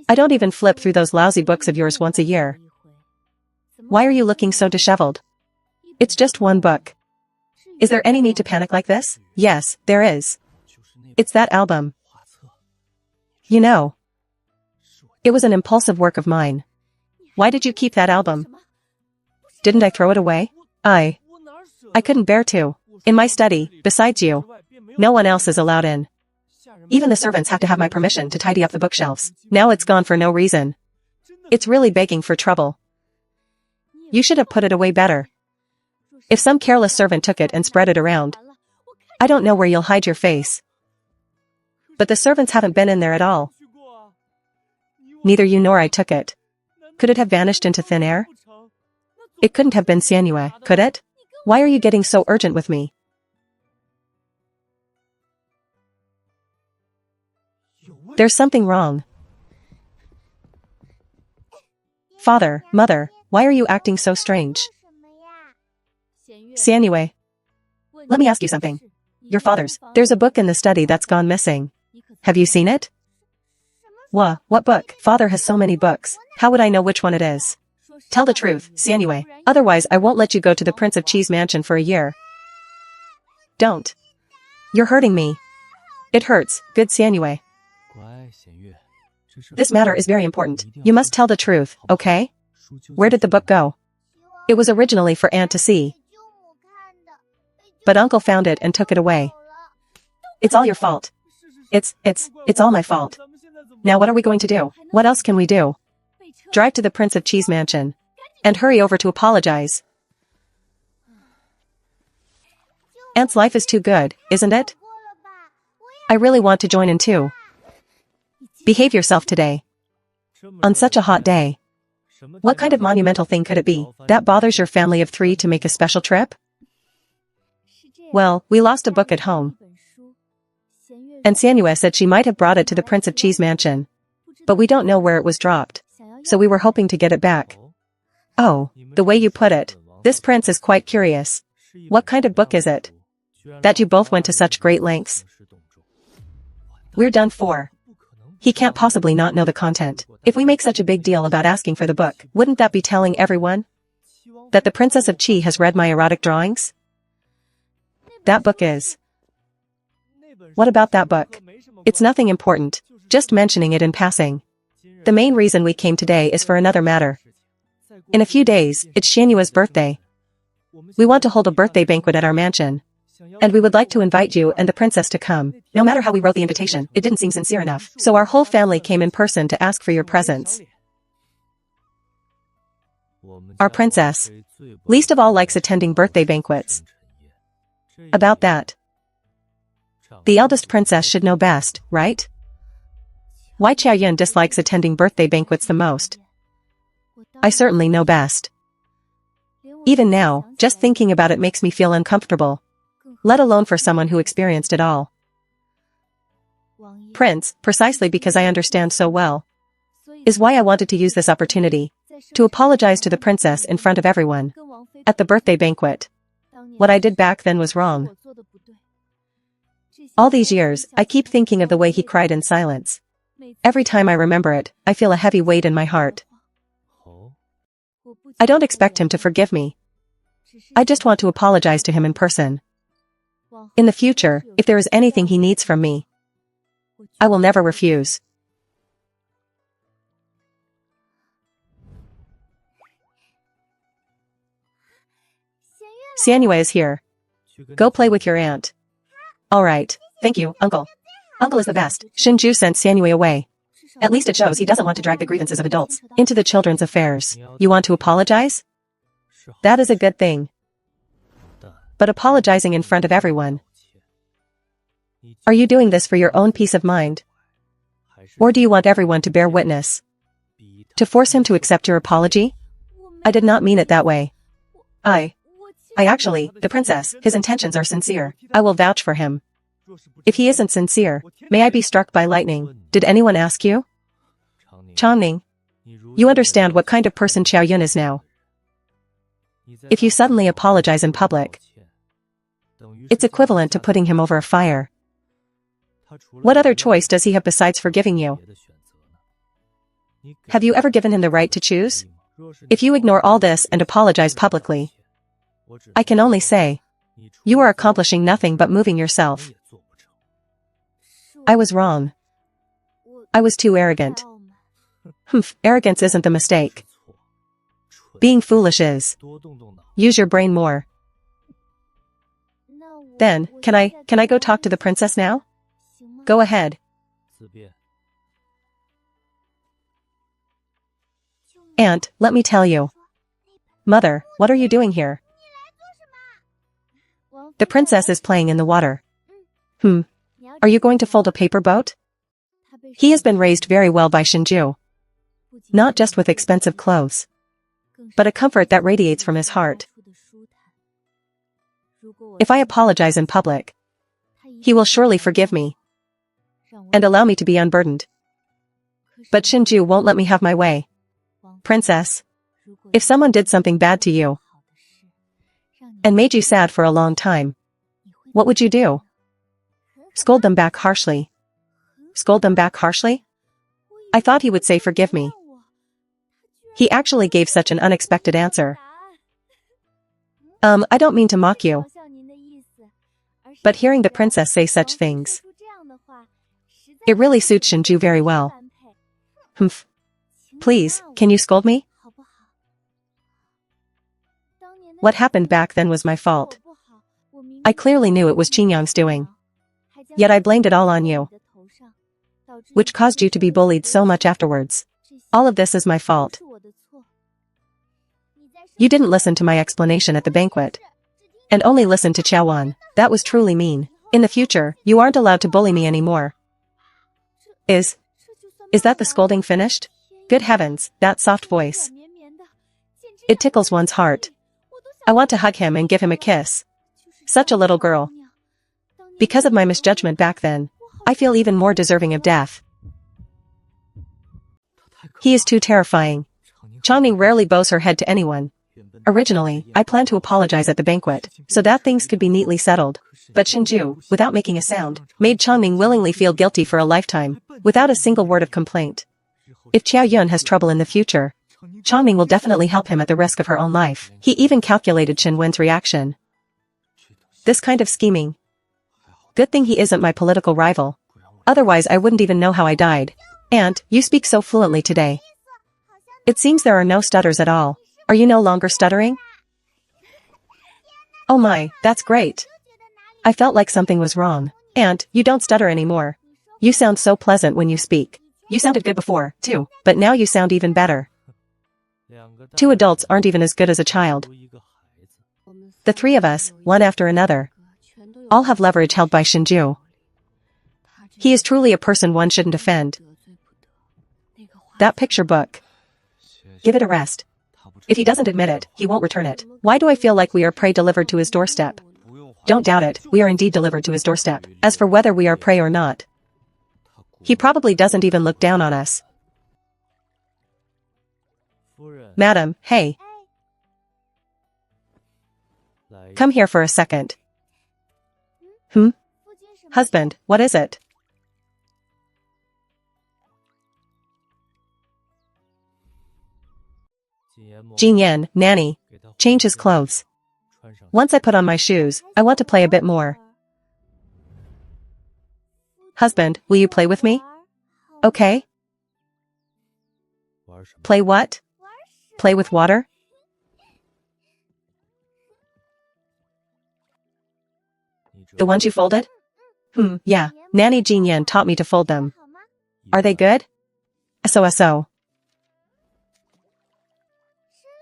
I don't even flip through those lousy books of yours once a year. Why are you looking so disheveled? It's just one book. Is there any need to panic like this? Yes, there is. It's that album. You know, it was an impulsive work of mine. Why did you keep that album? Didn't I throw it away? I couldn't bear to. In my study, besides you, no one else is allowed in. Even the servants have to have my permission to tidy up the bookshelves. Now it's gone for no reason. It's really begging for trouble. You should have put it away better. If some careless servant took it and spread it around, I don't know where you'll hide your face. But the servants haven't been in there at all. Neither you nor I took it. Could it have vanished into thin air? It couldn't have been Xianyue, could it? Why are you getting so urgent with me? There's something wrong. Father, mother, why are you acting so strange? Xianyue, let me ask you something. Your father's. There's a book in the study that's gone missing. Have you seen it? What book? Father has so many books. How would I know which one it is? Tell the truth, Xianyue. Otherwise I won't let you go to the Prince of Cheese mansion for a year. Don't. You're hurting me. It hurts, good Xianyue. This matter is very important. You must tell the truth, okay? Where did the book go? It was originally for Aunt to see. But Uncle found it and took it away. It's all your fault. It's all my fault. Now what are we going to do? What else can we do? Drive to the Prince of Cheese mansion. And hurry over to apologize. Aunt's life is too good, isn't it? I really want to join in too. Behave yourself today. On such a hot day. What kind of monumental thing could it be that bothers your family of 3 to make a special trip? Well, we lost a book at home. And Sanua said she might have brought it to the Prince of Cheese mansion. But we don't know where it was dropped. So we were hoping to get it back. Oh, the way you put it. This prince is quite curious. What kind of book is it? That you both went to such great lengths. We're done for. He can't possibly not know the content. If we make such a big deal about asking for the book, wouldn't that be telling everyone that the Princess of Chi has read my erotic drawings? That book is. What about that book? It's nothing important, just mentioning it in passing. The main reason we came today is for another matter. In a few days, it's Shanua's birthday. We want to hold a birthday banquet at our mansion. And we would like to invite you and the princess to come. No matter how we wrote the invitation, it didn't seem sincere enough. So our whole family came in person to ask for your presence. Our princess, least of all, likes attending birthday banquets. About that. The eldest princess should know best, right? Why Qiaoyun dislikes attending birthday banquets the most? I certainly know best. Even now, just thinking about it makes me feel uncomfortable. Let alone for someone who experienced it all. Prince, precisely because I understand so well, is why I wanted to use this opportunity to apologize to the princess in front of everyone at the birthday banquet. What I did back then was wrong. All these years, I keep thinking of the way he cried in silence. Every time I remember it, I feel a heavy weight in my heart. I don't expect him to forgive me. I just want to apologize to him in person. In the future, if there is anything he needs from me, I will never refuse. Sanua is here. Go play with your aunt. All right. Thank you, uncle. Uncle is the best. Shinju sent Sanua away. At least it shows he doesn't want to drag the grievances of adults into the children's affairs. You want to apologize? That is a good thing. But apologizing in front of everyone. Are you doing this for your own peace of mind? Or do you want everyone to bear witness? To force him to accept your apology? I did not mean it that way. I actually, the princess, his intentions are sincere. I will vouch for him. If he isn't sincere, may I be struck by lightning. Did anyone ask you? Changning, you understand what kind of person Qiaoyun is now. If you suddenly apologize in public, it's equivalent to putting him over a fire. What other choice does he have besides forgiving you? Have you ever given him the right to choose? If you ignore all this and apologize publicly, I can only say, you are accomplishing nothing but moving yourself. I was wrong. I was too arrogant. Arrogance isn't the mistake. Being foolish is. Use your brain more. Then, can I go talk to the princess now? Go ahead. Aunt, let me tell you. Mother, what are you doing here? The princess is playing in the water. Are you going to fold a paper boat? He has been raised very well by Shinju. Not just with expensive clothes, but a comfort that radiates from his heart. If I apologize in public, he will surely forgive me and allow me to be unburdened. But Shinju won't let me have my way. Princess, if someone did something bad to you and made you sad for a long time, what would you do? Scold them back harshly. Scold them back harshly? I thought he would say forgive me. He actually gave such an unexpected answer. I don't mean to mock you, but hearing the princess say such things, it really suits Shinju very well. Please, can you scold me? What happened back then was my fault. I clearly knew it was Qingyang's doing. Yet I blamed it all on you. which caused you to be bullied so much afterwards. All of this is my fault. You didn't listen to my explanation at the banquet. And only listened to Chaoan. That was truly mean. In the future, you aren't allowed to bully me anymore. Is that the scolding finished? Good heavens, that soft voice. It tickles one's heart. I want to hug him and give him a kiss. Such a little girl. Because of my misjudgment back then, I feel even more deserving of death. He is too terrifying. Changning rarely bows her head to anyone. Originally, I planned to apologize at the banquet, so that things could be neatly settled. But Shinju, without making a sound, made Changning willingly feel guilty for a lifetime, without a single word of complaint. If Qiao Yun has trouble in the future, Changning will definitely help him at the risk of her own life. He even calculated Qin Wen's reaction. This kind of scheming. Good thing he isn't my political rival. Otherwise I wouldn't even know how I died. And, you speak so fluently today. It seems there are no stutters at all. Are you no longer stuttering? Oh my, that's great. I felt like something was wrong. And, you don't stutter anymore. You sound so pleasant when you speak. You sounded good before, too, but now you sound even better. Two adults aren't even as good as a child. The three of us, one after another, all have leverage held by Shinju. He is truly a person one shouldn't offend. That picture book. Give it a rest. If he doesn't admit it, he won't return it. Why do I feel like we are prey delivered to his doorstep? Don't doubt it, we are indeed delivered to his doorstep. As for whether we are prey or not, he probably doesn't even look down on us. Madam, hey. Come here for a second. Husband, what is it? Jin Yan, nanny, change his clothes. Once I put on my shoes, I want to play a bit more. Husband, will you play with me? Okay. Play what? Play with water? The ones you folded? Yeah. Nanny Jin Yan taught me to fold them. Are they good? So.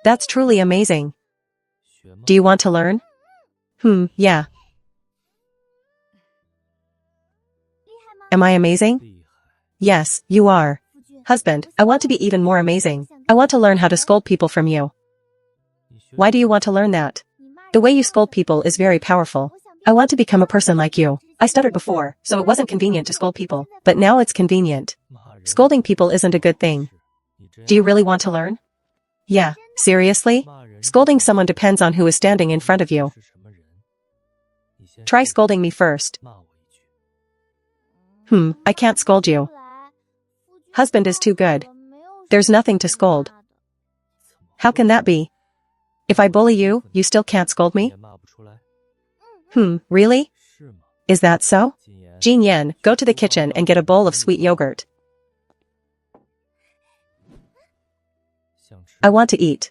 That's truly amazing. Do you want to learn? Yeah. Am I amazing? Yes, you are. Husband, I want to be even more amazing. I want to learn how to scold people from you. Why do you want to learn that? The way you scold people is very powerful. I want to become a person like you. I stuttered before, so it wasn't convenient to scold people, but now it's convenient. Scolding people isn't a good thing. Do you really want to learn? Yeah, seriously? Scolding someone depends on who is standing in front of you. Try scolding me first. I can't scold you. Husband is too good. There's nothing to scold. How can that be? If I bully you, you still can't scold me? Really? Is that so? Jin Yan, go to the kitchen and get a bowl of sweet yogurt. I want to eat.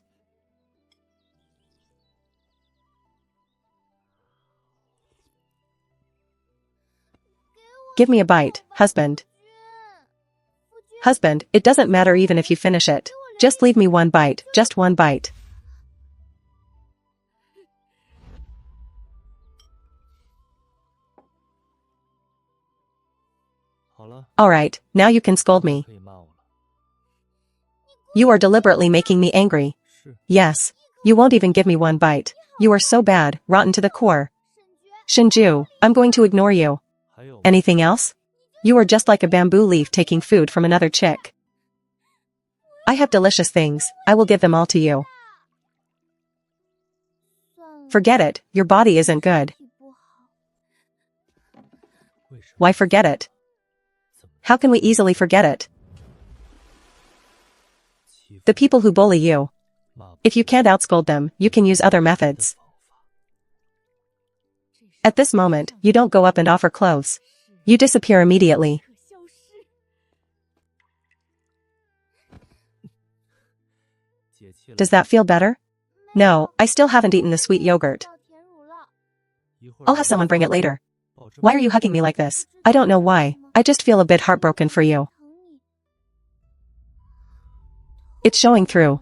Give me a bite, husband. Husband, it doesn't matter even if you finish it. Just leave me one bite, just one bite. Alright, now you can scold me. You are deliberately making me angry. Yes. You won't even give me one bite. You are so bad, rotten to the core. Shinju, I'm going to ignore you. Anything else? You are just like a bamboo leaf taking food from another chick. I have delicious things, I will give them all to you. Forget it, your body isn't good. Why forget it? How can we easily forget it? The people who bully you. If you can't outscold them, you can use other methods. At this moment, you don't go up and offer clothes. You disappear immediately. Does that feel better? No, I still haven't eaten the sweet yogurt. I'll have someone bring it later. Why are you hugging me like this? I don't know why. I just feel a bit heartbroken for you. It's showing through.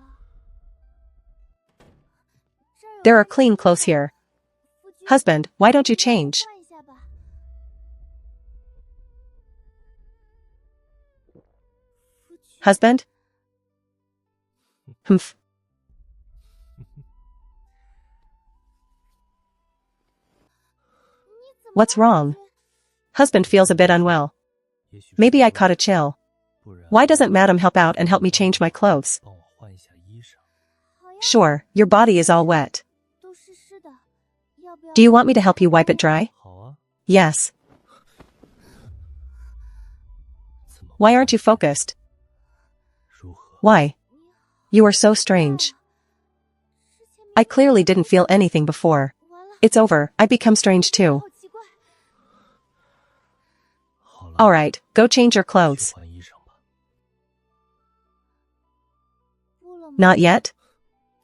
There are clean clothes here. Husband, why don't you change? Husband? Humph. What's wrong? Husband feels a bit unwell. Maybe I caught a chill. Why doesn't Madam help out and help me change my clothes? Sure, your body is all wet. Do you want me to help you wipe it dry? Yes. Why aren't you focused? Why? You are so strange. I clearly didn't feel anything before. It's over, I become strange too. Alright, go change your clothes. Not yet?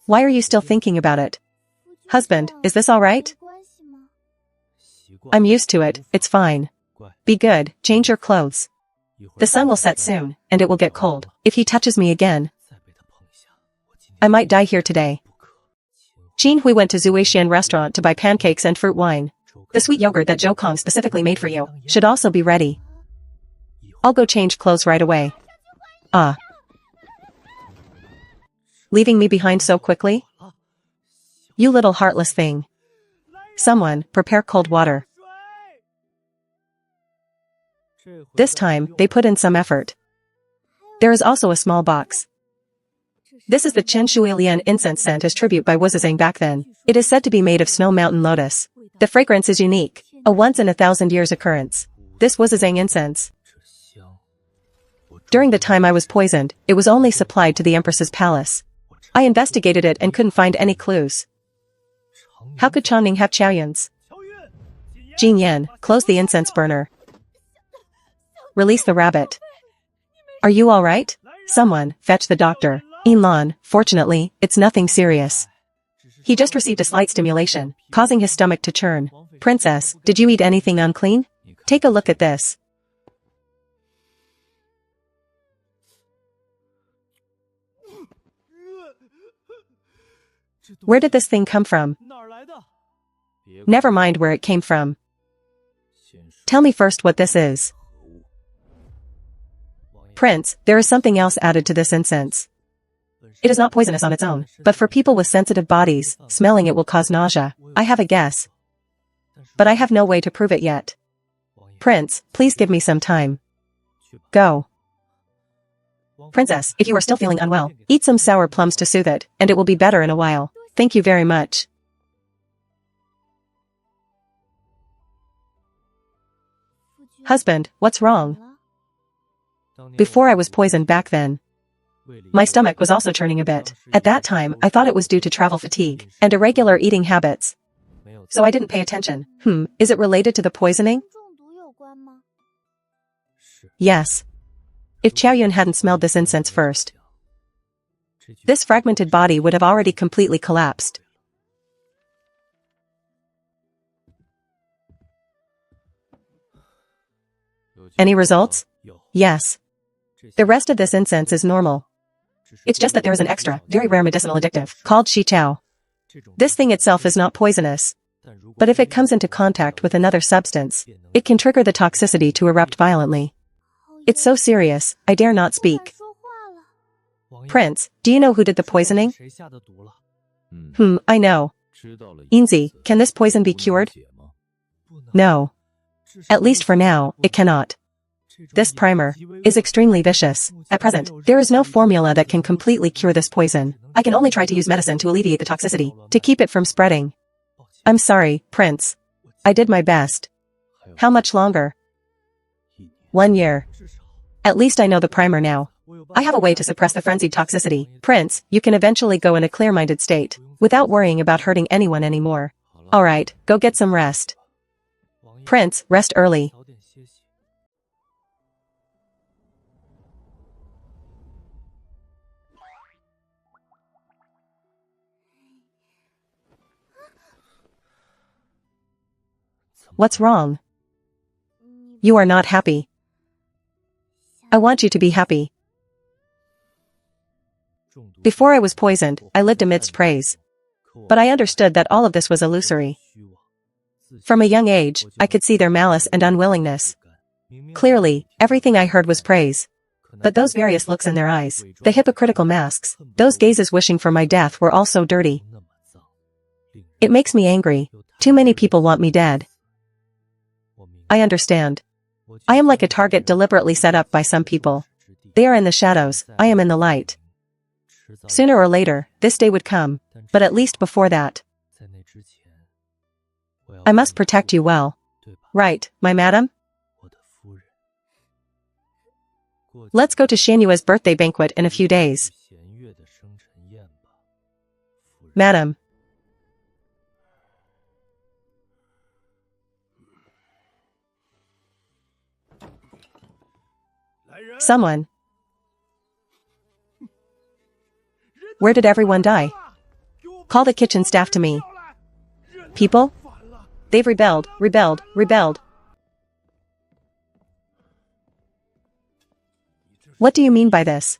Why are you still thinking about it? Husband, is this alright? I'm used to it, it's fine. Be good, change your clothes. The sun will set soon, and it will get cold. If he touches me again, I might die here today. Jin Hui went to Zuishan restaurant to buy pancakes and fruit wine. The sweet yogurt that Zhou Kong specifically made for you should also be ready. I'll go change clothes right away. Ah. Leaving me behind so quickly? You little heartless thing. Someone, prepare cold water. This time, they put in some effort. There is also a small box. This is the Chen Shui Lian incense scent as tribute by Wuzizang back then. It is said to be made of snow mountain lotus. The fragrance is unique, a once-in-a-thousand-years occurrence. This Wuzizang incense. During the time I was poisoned, it was only supplied to the Empress's palace. I investigated it and couldn't find any clues. How could Changning have Chaoyuan's? Jin Yan, close the incense burner. Release the rabbit. Are you alright? Someone, fetch the doctor. Lan, fortunately, it's nothing serious. He just received a slight stimulation, causing his stomach to churn. Princess, did you eat anything unclean? Take a look at this. Where did this thing come from? Never mind where it came from. Tell me first what this is. Prince, there is something else added to this incense. It is not poisonous on its own, but for people with sensitive bodies, smelling it will cause nausea. I have a guess. But I have no way to prove it yet. Prince, please give me some time. Go. Princess, if you are still feeling unwell, eat some sour plums to soothe it, and it will be better in a while. Thank you very much. Husband, what's wrong? Before I was poisoned back then. My stomach was also churning a bit. At that time, I thought it was due to travel fatigue and irregular eating habits. So I didn't pay attention. Is it related to the poisoning? Yes. If Chaoyun hadn't smelled this incense first, this fragmented body would have already completely collapsed. Any results? Yes. The rest of this incense is normal. It's just that there is an extra, very rare medicinal addictive, called Shi Chao. This thing itself is not poisonous. But if it comes into contact with another substance, it can trigger the toxicity to erupt violently. It's so serious, I dare not speak. Prince, do you know who did the poisoning? I know. Inzi, can this poison be cured? No. At least for now, it cannot. This primer is extremely vicious. At present, there is no formula that can completely cure this poison. I can only try to use medicine to alleviate the toxicity, to keep it from spreading. I'm sorry, Prince. I did my best. How much longer? 1 year. At least I know the primer now. I have a way to suppress the frenzied toxicity. Prince, you can eventually go in a clear-minded state, without worrying about hurting anyone anymore. Alright, go get some rest. Prince, rest early. What's wrong? You are not happy. I want you to be happy. Before I was poisoned, I lived amidst praise. But I understood that all of this was illusory. From a young age, I could see their malice and unwillingness. Clearly, everything I heard was praise. But those various looks in their eyes, the hypocritical masks, those gazes wishing for my death were all so dirty. It makes me angry. Too many people want me dead. I understand. I am like a target deliberately set up by some people. They are in the shadows, I am in the light. Sooner or later, this day would come, but at least before that, I must protect you well. Right, my madam? Let's go to Xianyue's birthday banquet in a few days. Madam. Someone. Where did everyone die? Call the kitchen staff to me. People? They've rebelled. What do you mean by this?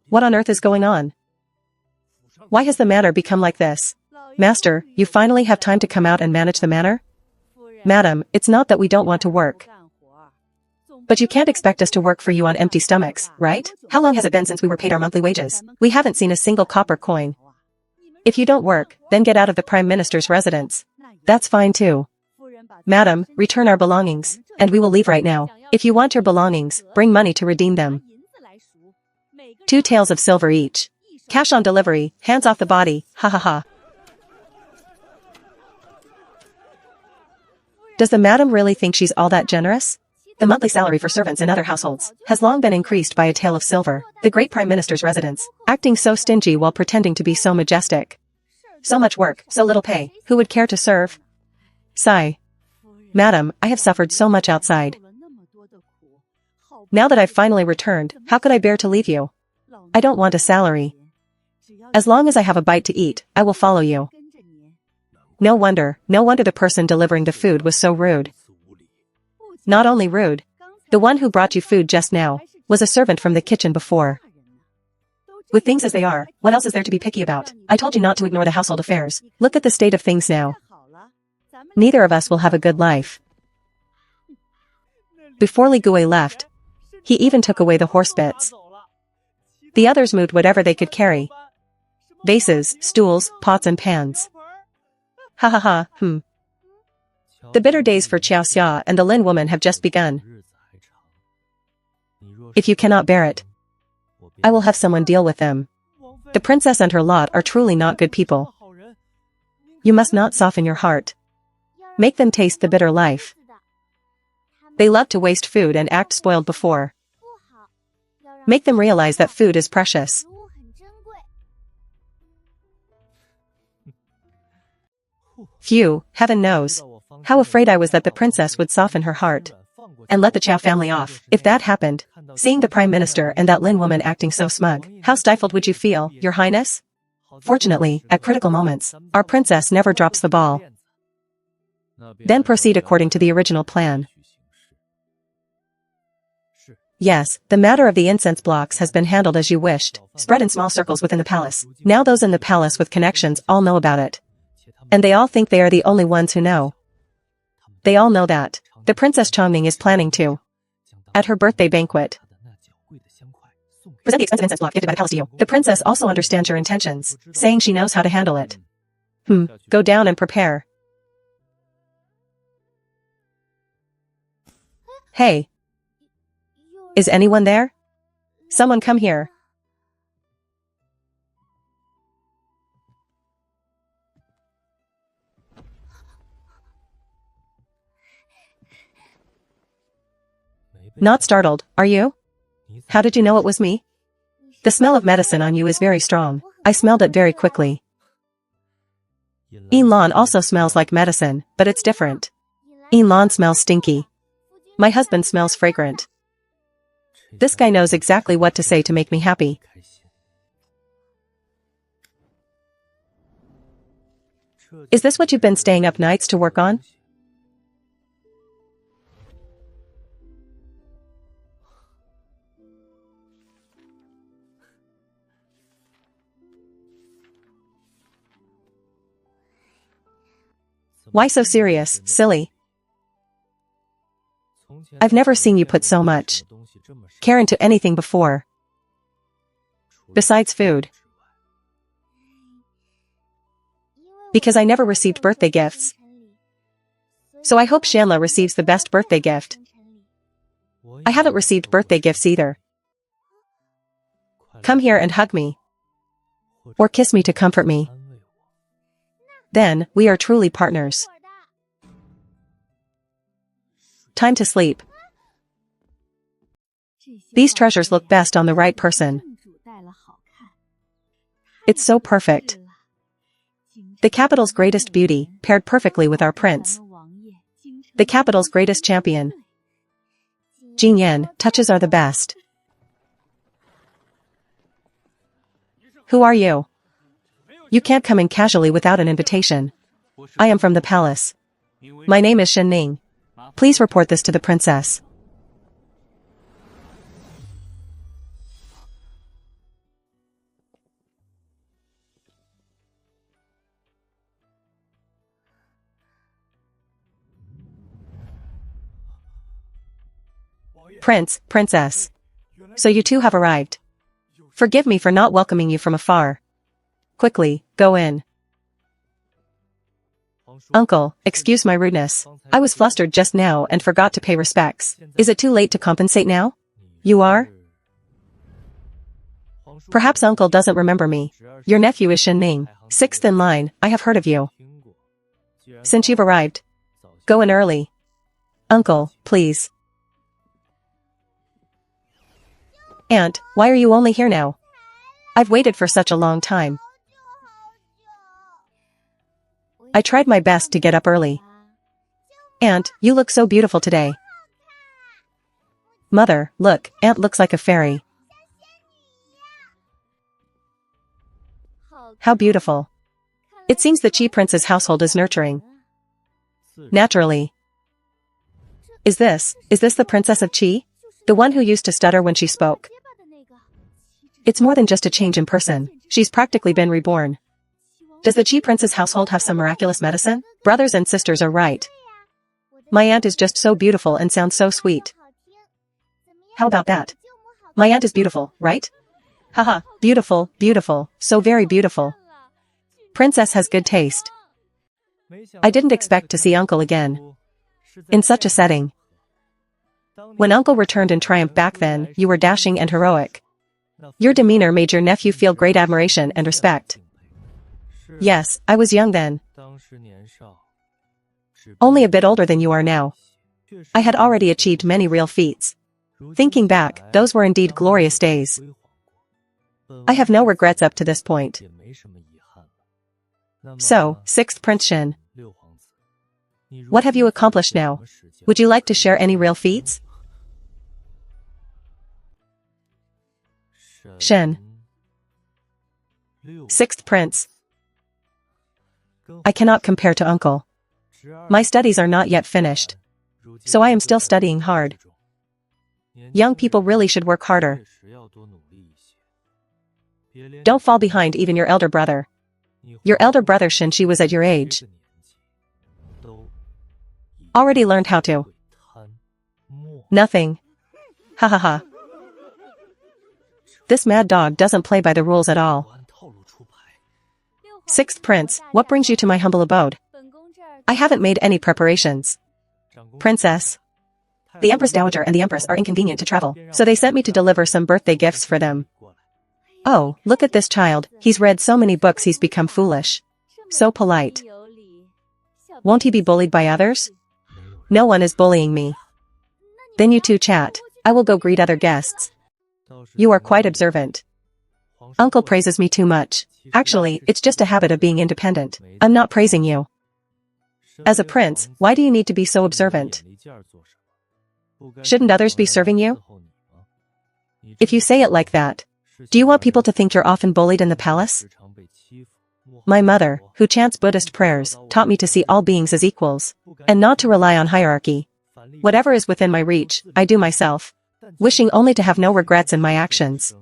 What on earth is going on? Why has the manor become like this? Master, you finally have time to come out and manage the manor? Madam, it's not that we don't want to work. But you can't expect us to work for you on empty stomachs, right? How long has it been since we were paid our monthly wages? We haven't seen a single copper coin. If you don't work, then get out of the Prime Minister's residence. That's fine too. Madam, return our belongings, and we will leave right now. If you want your belongings, bring money to redeem them. 2 taels of silver each. Cash on delivery, hands off the body, ha ha ha. Does the madam really think she's all that generous? The monthly salary for servants in other households has long been increased by a tael of silver. The great Prime Minister's residence, acting so stingy while pretending to be so majestic. So much work, so little pay, who would care to serve? Sigh. Madam, I have suffered so much outside. Now that I've finally returned, how could I bear to leave you? I don't want a salary. As long as I have a bite to eat, I will follow you. No wonder the person delivering the food was so rude. Not only rude. The one who brought you food just now was a servant from the kitchen before. With things as they are, what else is there to be picky about? I told you not to ignore the household affairs. Look at the state of things now. Neither of us will have a good life. Before Li Gui left, he even took away the horse bits. The others moved whatever they could carry. Vases, stools, pots and pans. Ha ha ha, The bitter days for Qiao Xia and the Lin woman have just begun. If you cannot bear it, I will have someone deal with them. The princess and her lot are truly not good people. You must not soften your heart. Make them taste the bitter life. They love to waste food and act spoiled before. Make them realize that food is precious. Phew, heaven knows. How afraid I was that the princess would soften her heart and let the Chow family off. If that happened, seeing the Prime Minister and that Lin woman acting so smug, how stifled would you feel, Your Highness? Fortunately, at critical moments, our princess never drops the ball. Then proceed according to the original plan. Yes, the matter of the incense blocks has been handled as you wished, spread in small circles within the palace. Now those in the palace with connections all know about it. And they all think they are the only ones who know. They all know that the Princess Chongming is planning to, at her birthday banquet, present the expensive incense block gifted by the palace to you. The princess also understands your intentions, saying she knows how to handle it. Go down and prepare. Hey. Is anyone there? Someone come here. Not startled, are you? How did you know it was me? The smell of medicine on you is very strong. I smelled it very quickly. Yin Lan also smells like medicine, but it's different. Yin Lan smells stinky. My husband smells fragrant. This guy knows exactly what to say to make me happy. Is this what you've been staying up nights to work on? Why so serious, silly? I've never seen you put so much care into anything before. Besides food. Because I never received birthday gifts. So I hope Shanla receives the best birthday gift. I haven't received birthday gifts either. Come here and hug me. Or kiss me to comfort me. Then, we are truly partners. Time to sleep. These treasures look best on the right person. It's so perfect. The capital's greatest beauty, paired perfectly with our prince. The capital's greatest champion. Jin Yan, touches are the best. Who are you? You can't come in casually without an invitation. I am from the palace. My name is Shen Ning. Please report this to the princess. Prince, princess. So you two have arrived. Forgive me for not welcoming you from afar. Quickly, go in. Uncle, excuse my rudeness. I was flustered just now and forgot to pay respects. Is it too late to compensate now? You are? Perhaps uncle doesn't remember me. Your nephew is Shen Ning, sixth in line. I have heard of you. Since you've arrived, go in early. Uncle, please. Aunt, why are you only here now? I've waited for such a long time. I tried my best to get up early. Aunt, you look so beautiful today. Mother, look, Aunt looks like a fairy. How beautiful. It seems the Qi Prince's household is nurturing. Naturally. Is this the Princess of Qi? The one who used to stutter when she spoke? It's more than just a change in person. She's practically been reborn. Does the Qi Prince's household have some miraculous medicine? Brothers and sisters are right. My aunt is just so beautiful and sounds so sweet. How about that? My aunt is beautiful, right? Haha, beautiful, beautiful, so very beautiful. Princess has good taste. I didn't expect to see uncle again. In such a setting. When uncle returned in triumph back then, you were dashing and heroic. Your demeanor made your nephew feel great admiration and respect. Yes, I was young then. Only a bit older than you are now. I had already achieved many real feats. Thinking back, those were indeed glorious days. I have no regrets up to this point. So, sixth Prince Shen. What have you accomplished now? Would you like to share any real feats? Shen. Sixth Prince. I cannot compare to uncle. My studies are not yet finished. So I am still studying hard. Young people really should work harder. Don't fall behind even your elder brother. Your elder brother Shen Shi was at your age. Already learned how to. Nothing. Ha ha ha. This mad dog doesn't play by the rules at all. Sixth Prince, what brings you to my humble abode? I haven't made any preparations. Princess. The Empress Dowager and the Empress are inconvenient to travel, so they sent me to deliver some birthday gifts for them. Oh, look at this child, he's read so many books he's become foolish. So polite. Won't he be bullied by others? No one is bullying me. Then you two chat. I will go greet other guests. You are quite observant. Uncle praises me too much. Actually, it's just a habit of being independent. I'm not praising you. As a prince, why do you need to be so observant? Shouldn't others be serving you? If you say it like that, do you want people to think you're often bullied in the palace? My mother, who chants Buddhist prayers, taught me to see all beings as equals, and not to rely on hierarchy. Whatever is within my reach, I do myself, wishing only to have no regrets in my actions.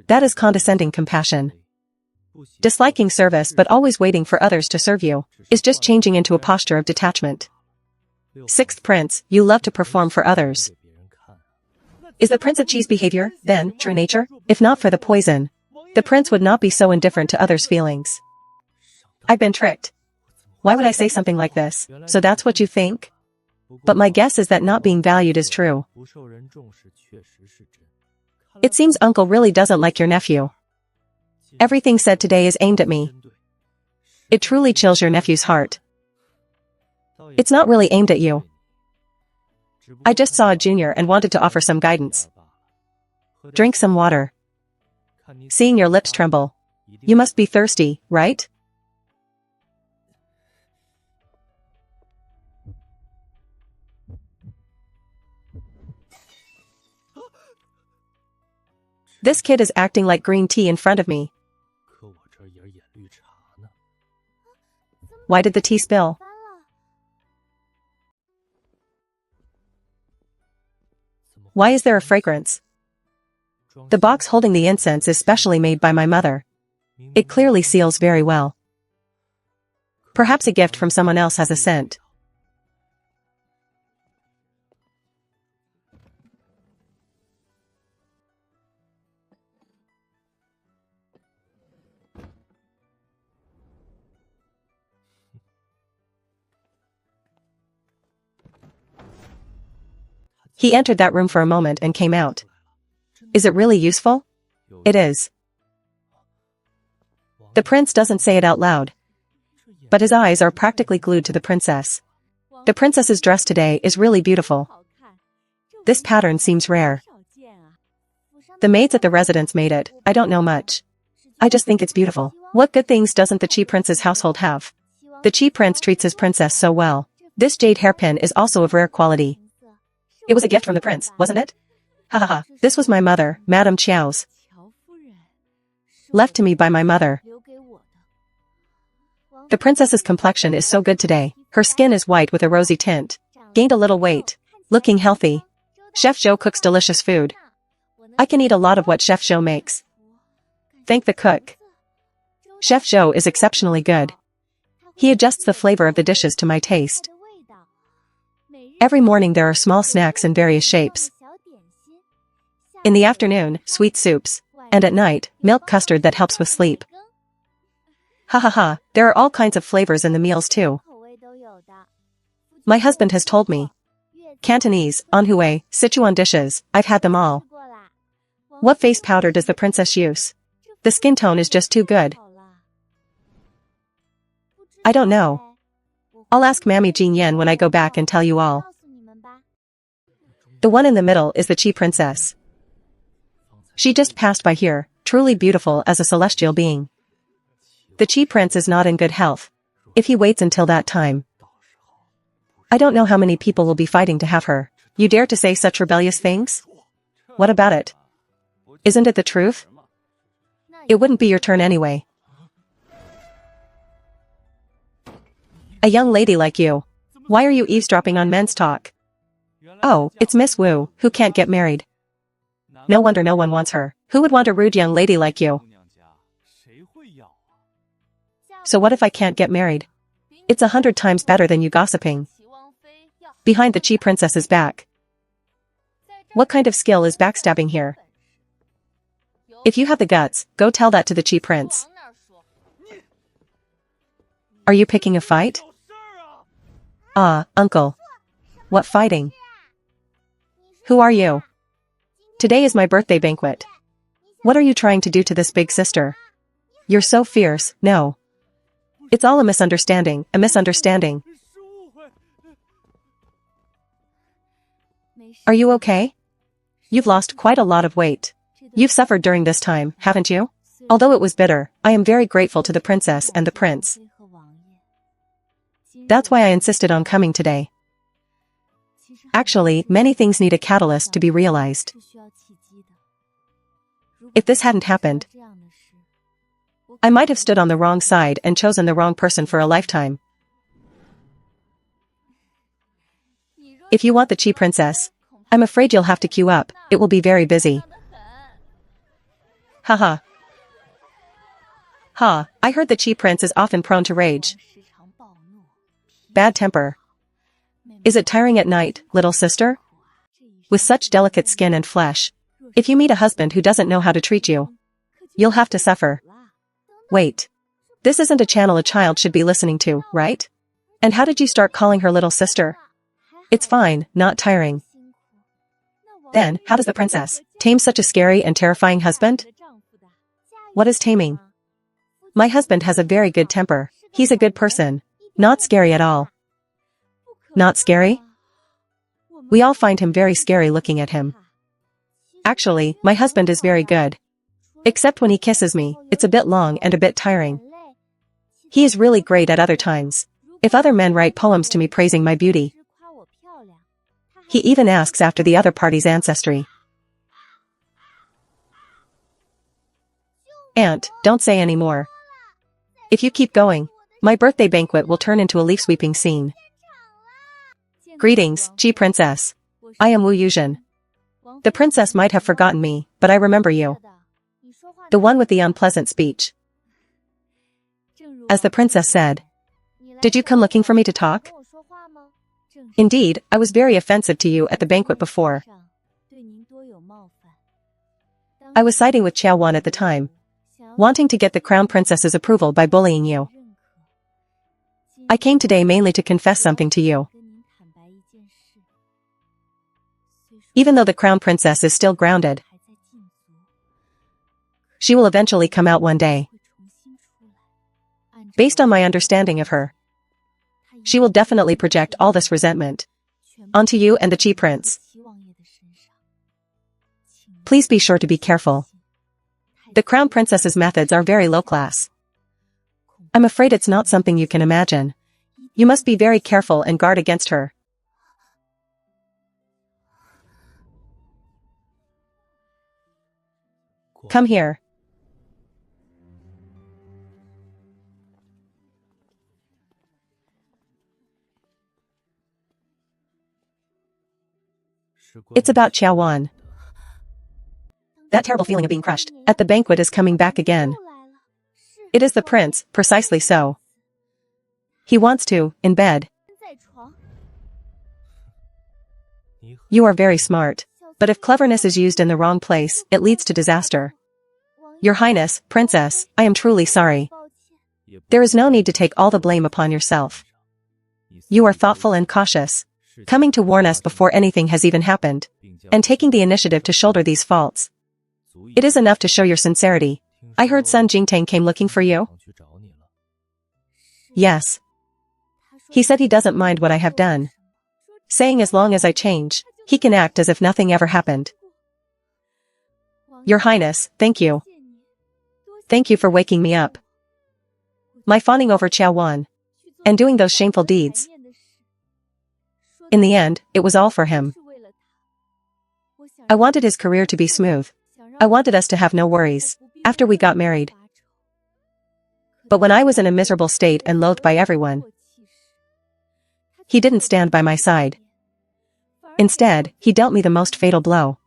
That is condescending compassion. Disliking service but always waiting for others to serve you is just changing into a posture of detachment. Sixth prince, you love to perform for others. Is the Prince of Cheese behavior, then, true nature? If not for the poison, the prince would not be so indifferent to others' feelings. I've been tricked. Why would I say something like this? So that's what you think? But my guess is that not being valued is true. It seems uncle really doesn't like your nephew. Everything said today is aimed at me. It truly chills your nephew's heart. It's not really aimed at you. I just saw a junior and wanted to offer some guidance. Drink some water. Seeing your lips tremble. You must be thirsty, right? This kid is acting like green tea in front of me. Why did the tea spill? Why is there a fragrance? The box holding the incense is specially made by my mother. It clearly seals very well. Perhaps a gift from someone else has a scent. He entered that room for a moment and came out. Is it really useful? It is. The prince doesn't say it out loud, but his eyes are practically glued to the princess. The princess's dress today is really beautiful. This pattern seems rare. The maids at the residence made it. I don't know much. I just think it's beautiful. What good things doesn't the Chi prince's household have? The Chi prince treats his princess so well. This jade hairpin is also of rare quality. It was a gift from the prince, wasn't it? Ha ha ha. This was my mother, Madame Chiao's. Left to me by my mother. The princess's complexion is so good today. Her skin is white with a rosy tint. Gained a little weight. Looking healthy. Chef Zhou cooks delicious food. I can eat a lot of what Chef Zhou makes. Thank the cook. Chef Zhou is exceptionally good. He adjusts the flavor of the dishes to my taste. Every morning there are small snacks in various shapes. In the afternoon, sweet soups. And at night, milk custard that helps with sleep. Ha ha ha, there are all kinds of flavors in the meals too. My husband has told me. Cantonese, Anhui, Sichuan dishes, I've had them all. What face powder does the princess use? The skin tone is just too good. I don't know. I'll ask Mammy Jean Yen when I go back and tell you all. The one in the middle is the Chi princess. She just passed by here, truly beautiful as a celestial being. The Chi prince is not in good health. If he waits until that time. I don't know how many people will be fighting to have her. You dare to say such rebellious things? What about it? Isn't it the truth? It wouldn't be your turn anyway. A young lady like you. Why are you eavesdropping on men's talk? Oh, it's Miss Wu, who can't get married. No wonder no one wants her. Who would want a rude young lady like you? So what if I can't get married? It's 100 times better than you gossiping. Behind the Chi princess's back. What kind of skill is backstabbing here? If you have the guts, go tell that to the Chi prince. Are you picking a fight? Ah, uncle. What fighting? Who are you? Today is my birthday banquet. What are you trying to do to this big sister? You're so fierce, no. It's all a misunderstanding, a misunderstanding. Are you okay? You've lost quite a lot of weight. You've suffered during this time, haven't you? Although it was bitter, I am very grateful to the princess and the prince. That's why I insisted on coming today. Actually, many things need a catalyst to be realized. If this hadn't happened, I might have stood on the wrong side and chosen the wrong person for a lifetime. If you want the Chi princess, I'm afraid you'll have to queue up. It will be very busy. Haha. Ha, I heard the Chi Prince is often prone to rage. Bad temper. Is it tiring at night, little sister? With such delicate skin and flesh. If you meet a husband who doesn't know how to treat you, you'll have to suffer. Wait. This isn't a channel a child should be listening to, right? And how did you start calling her little sister? It's fine, not tiring. Then, how does the princess tame such a scary and terrifying husband? What is taming? My husband has a very good temper. He's a good person. Not scary at all. Not scary? We all find him very scary looking at him. Actually, my husband is very good. Except when he kisses me, it's a bit long and a bit tiring. He is really great at other times. If other men write poems to me praising my beauty, he even asks after the other party's ancestry. Aunt, don't say any more. If you keep going, my birthday banquet will turn into a leaf-sweeping scene. Greetings, Chi Princess. I am Wu Yuzhen. The princess might have forgotten me, but I remember you. The one with the unpleasant speech. As the princess said, did you come looking for me to talk? Indeed, I was very offensive to you at the banquet before. I was siding with Qiao Wan at the time, wanting to get the crown princess's approval by bullying you. I came today mainly to confess something to you. Even though the crown princess is still grounded, she will eventually come out one day. Based on my understanding of her, she will definitely project all this resentment onto you and the Chi Prince. Please be sure to be careful. The crown princess's methods are very low class. I'm afraid it's not something you can imagine. You must be very careful and guard against her. Come here. It's about Qiao Wan. That terrible feeling of being crushed at the banquet is coming back again. It is the prince, precisely so. He wants to, in bed. You are very smart. But if cleverness is used in the wrong place, it leads to disaster. Your Highness, Princess, I am truly sorry. There is no need to take all the blame upon yourself. You are thoughtful and cautious, coming to warn us before anything has even happened, and taking the initiative to shoulder these faults. It is enough to show your sincerity. I heard Sun Jingtang came looking for you? Yes. He said he doesn't mind what I have done, saying as long as I change, he can act as if nothing ever happened. Your Highness, thank you. Thank you for waking me up. My fawning over Qiao Wan, and doing those shameful deeds. In the end, it was all for him. I wanted his career to be smooth. I wanted us to have no worries after we got married. But when I was in a miserable state and loathed by everyone, he didn't stand by my side. Instead, he dealt me the most fatal blow.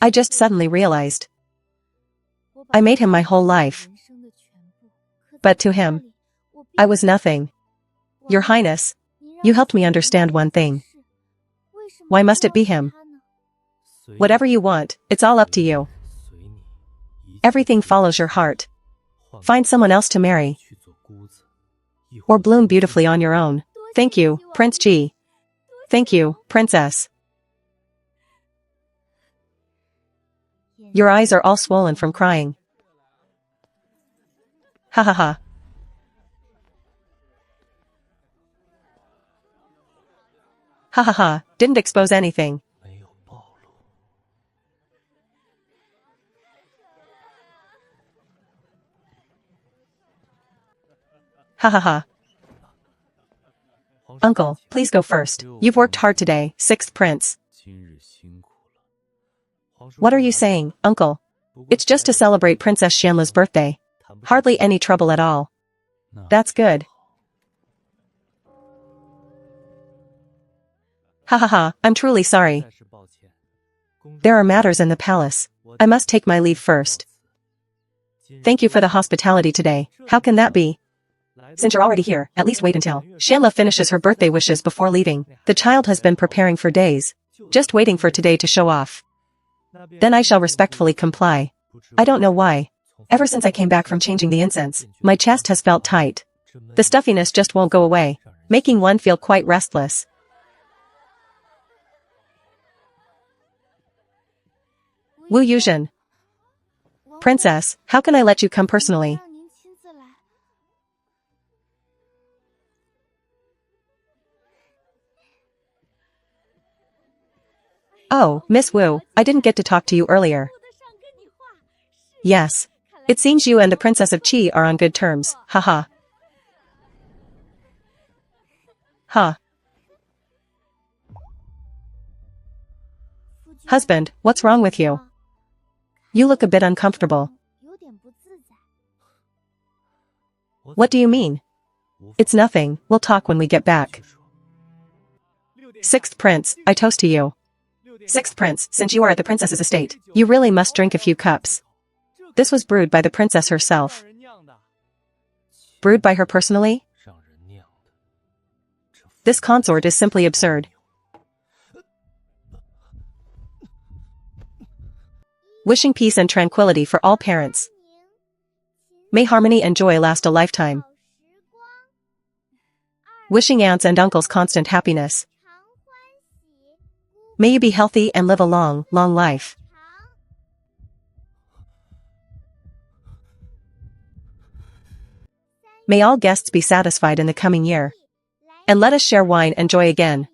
I just suddenly realized I made him my whole life. But to him, I was nothing. Your Highness, you helped me understand one thing. Why must it be him? Whatever you want, it's all up to you. Everything follows your heart. Find someone else to marry. Or bloom beautifully on your own. Thank you, Prince Chi. Thank you, Princess. Your eyes are all swollen from crying. Ha ha ha. Ha ha ha, didn't expose anything. Ha ha ha. Uncle, please go first. You've worked hard today, sixth prince. What are you saying, uncle? It's just to celebrate Princess Xianla's birthday. Hardly any trouble at all. That's good. Ha ha ha, I'm truly sorry. There are matters in the palace. I must take my leave first. Thank you for the hospitality today. How can that be? Since you're already here, at least wait until Shanla finishes her birthday wishes before leaving. The child has been preparing for days, just waiting for today to show off. Then I shall respectfully comply. I don't know why. Ever since I came back from changing the incense, my chest has felt tight. The stuffiness just won't go away, making one feel quite restless. Wu Yuzhen. Princess, how can I let you come personally? Oh, Miss Wu, I didn't get to talk to you earlier. Yes. It seems you and the Princess of Qi are on good terms, haha. Huh. Husband, what's wrong with you? You look a bit uncomfortable. What do you mean? It's nothing, we'll talk when we get back. Sixth Prince, I toast to you. Sixth Prince, since you are at the princess's estate, you really must drink a few cups. This was brewed by the princess herself. Brewed by her personally? This consort is simply absurd. Wishing peace and tranquility for all parents. May harmony and joy last a lifetime. Wishing aunts and uncles constant happiness. May you be healthy and live a long, long life. May all guests be satisfied in the coming year. And let us share wine and joy again.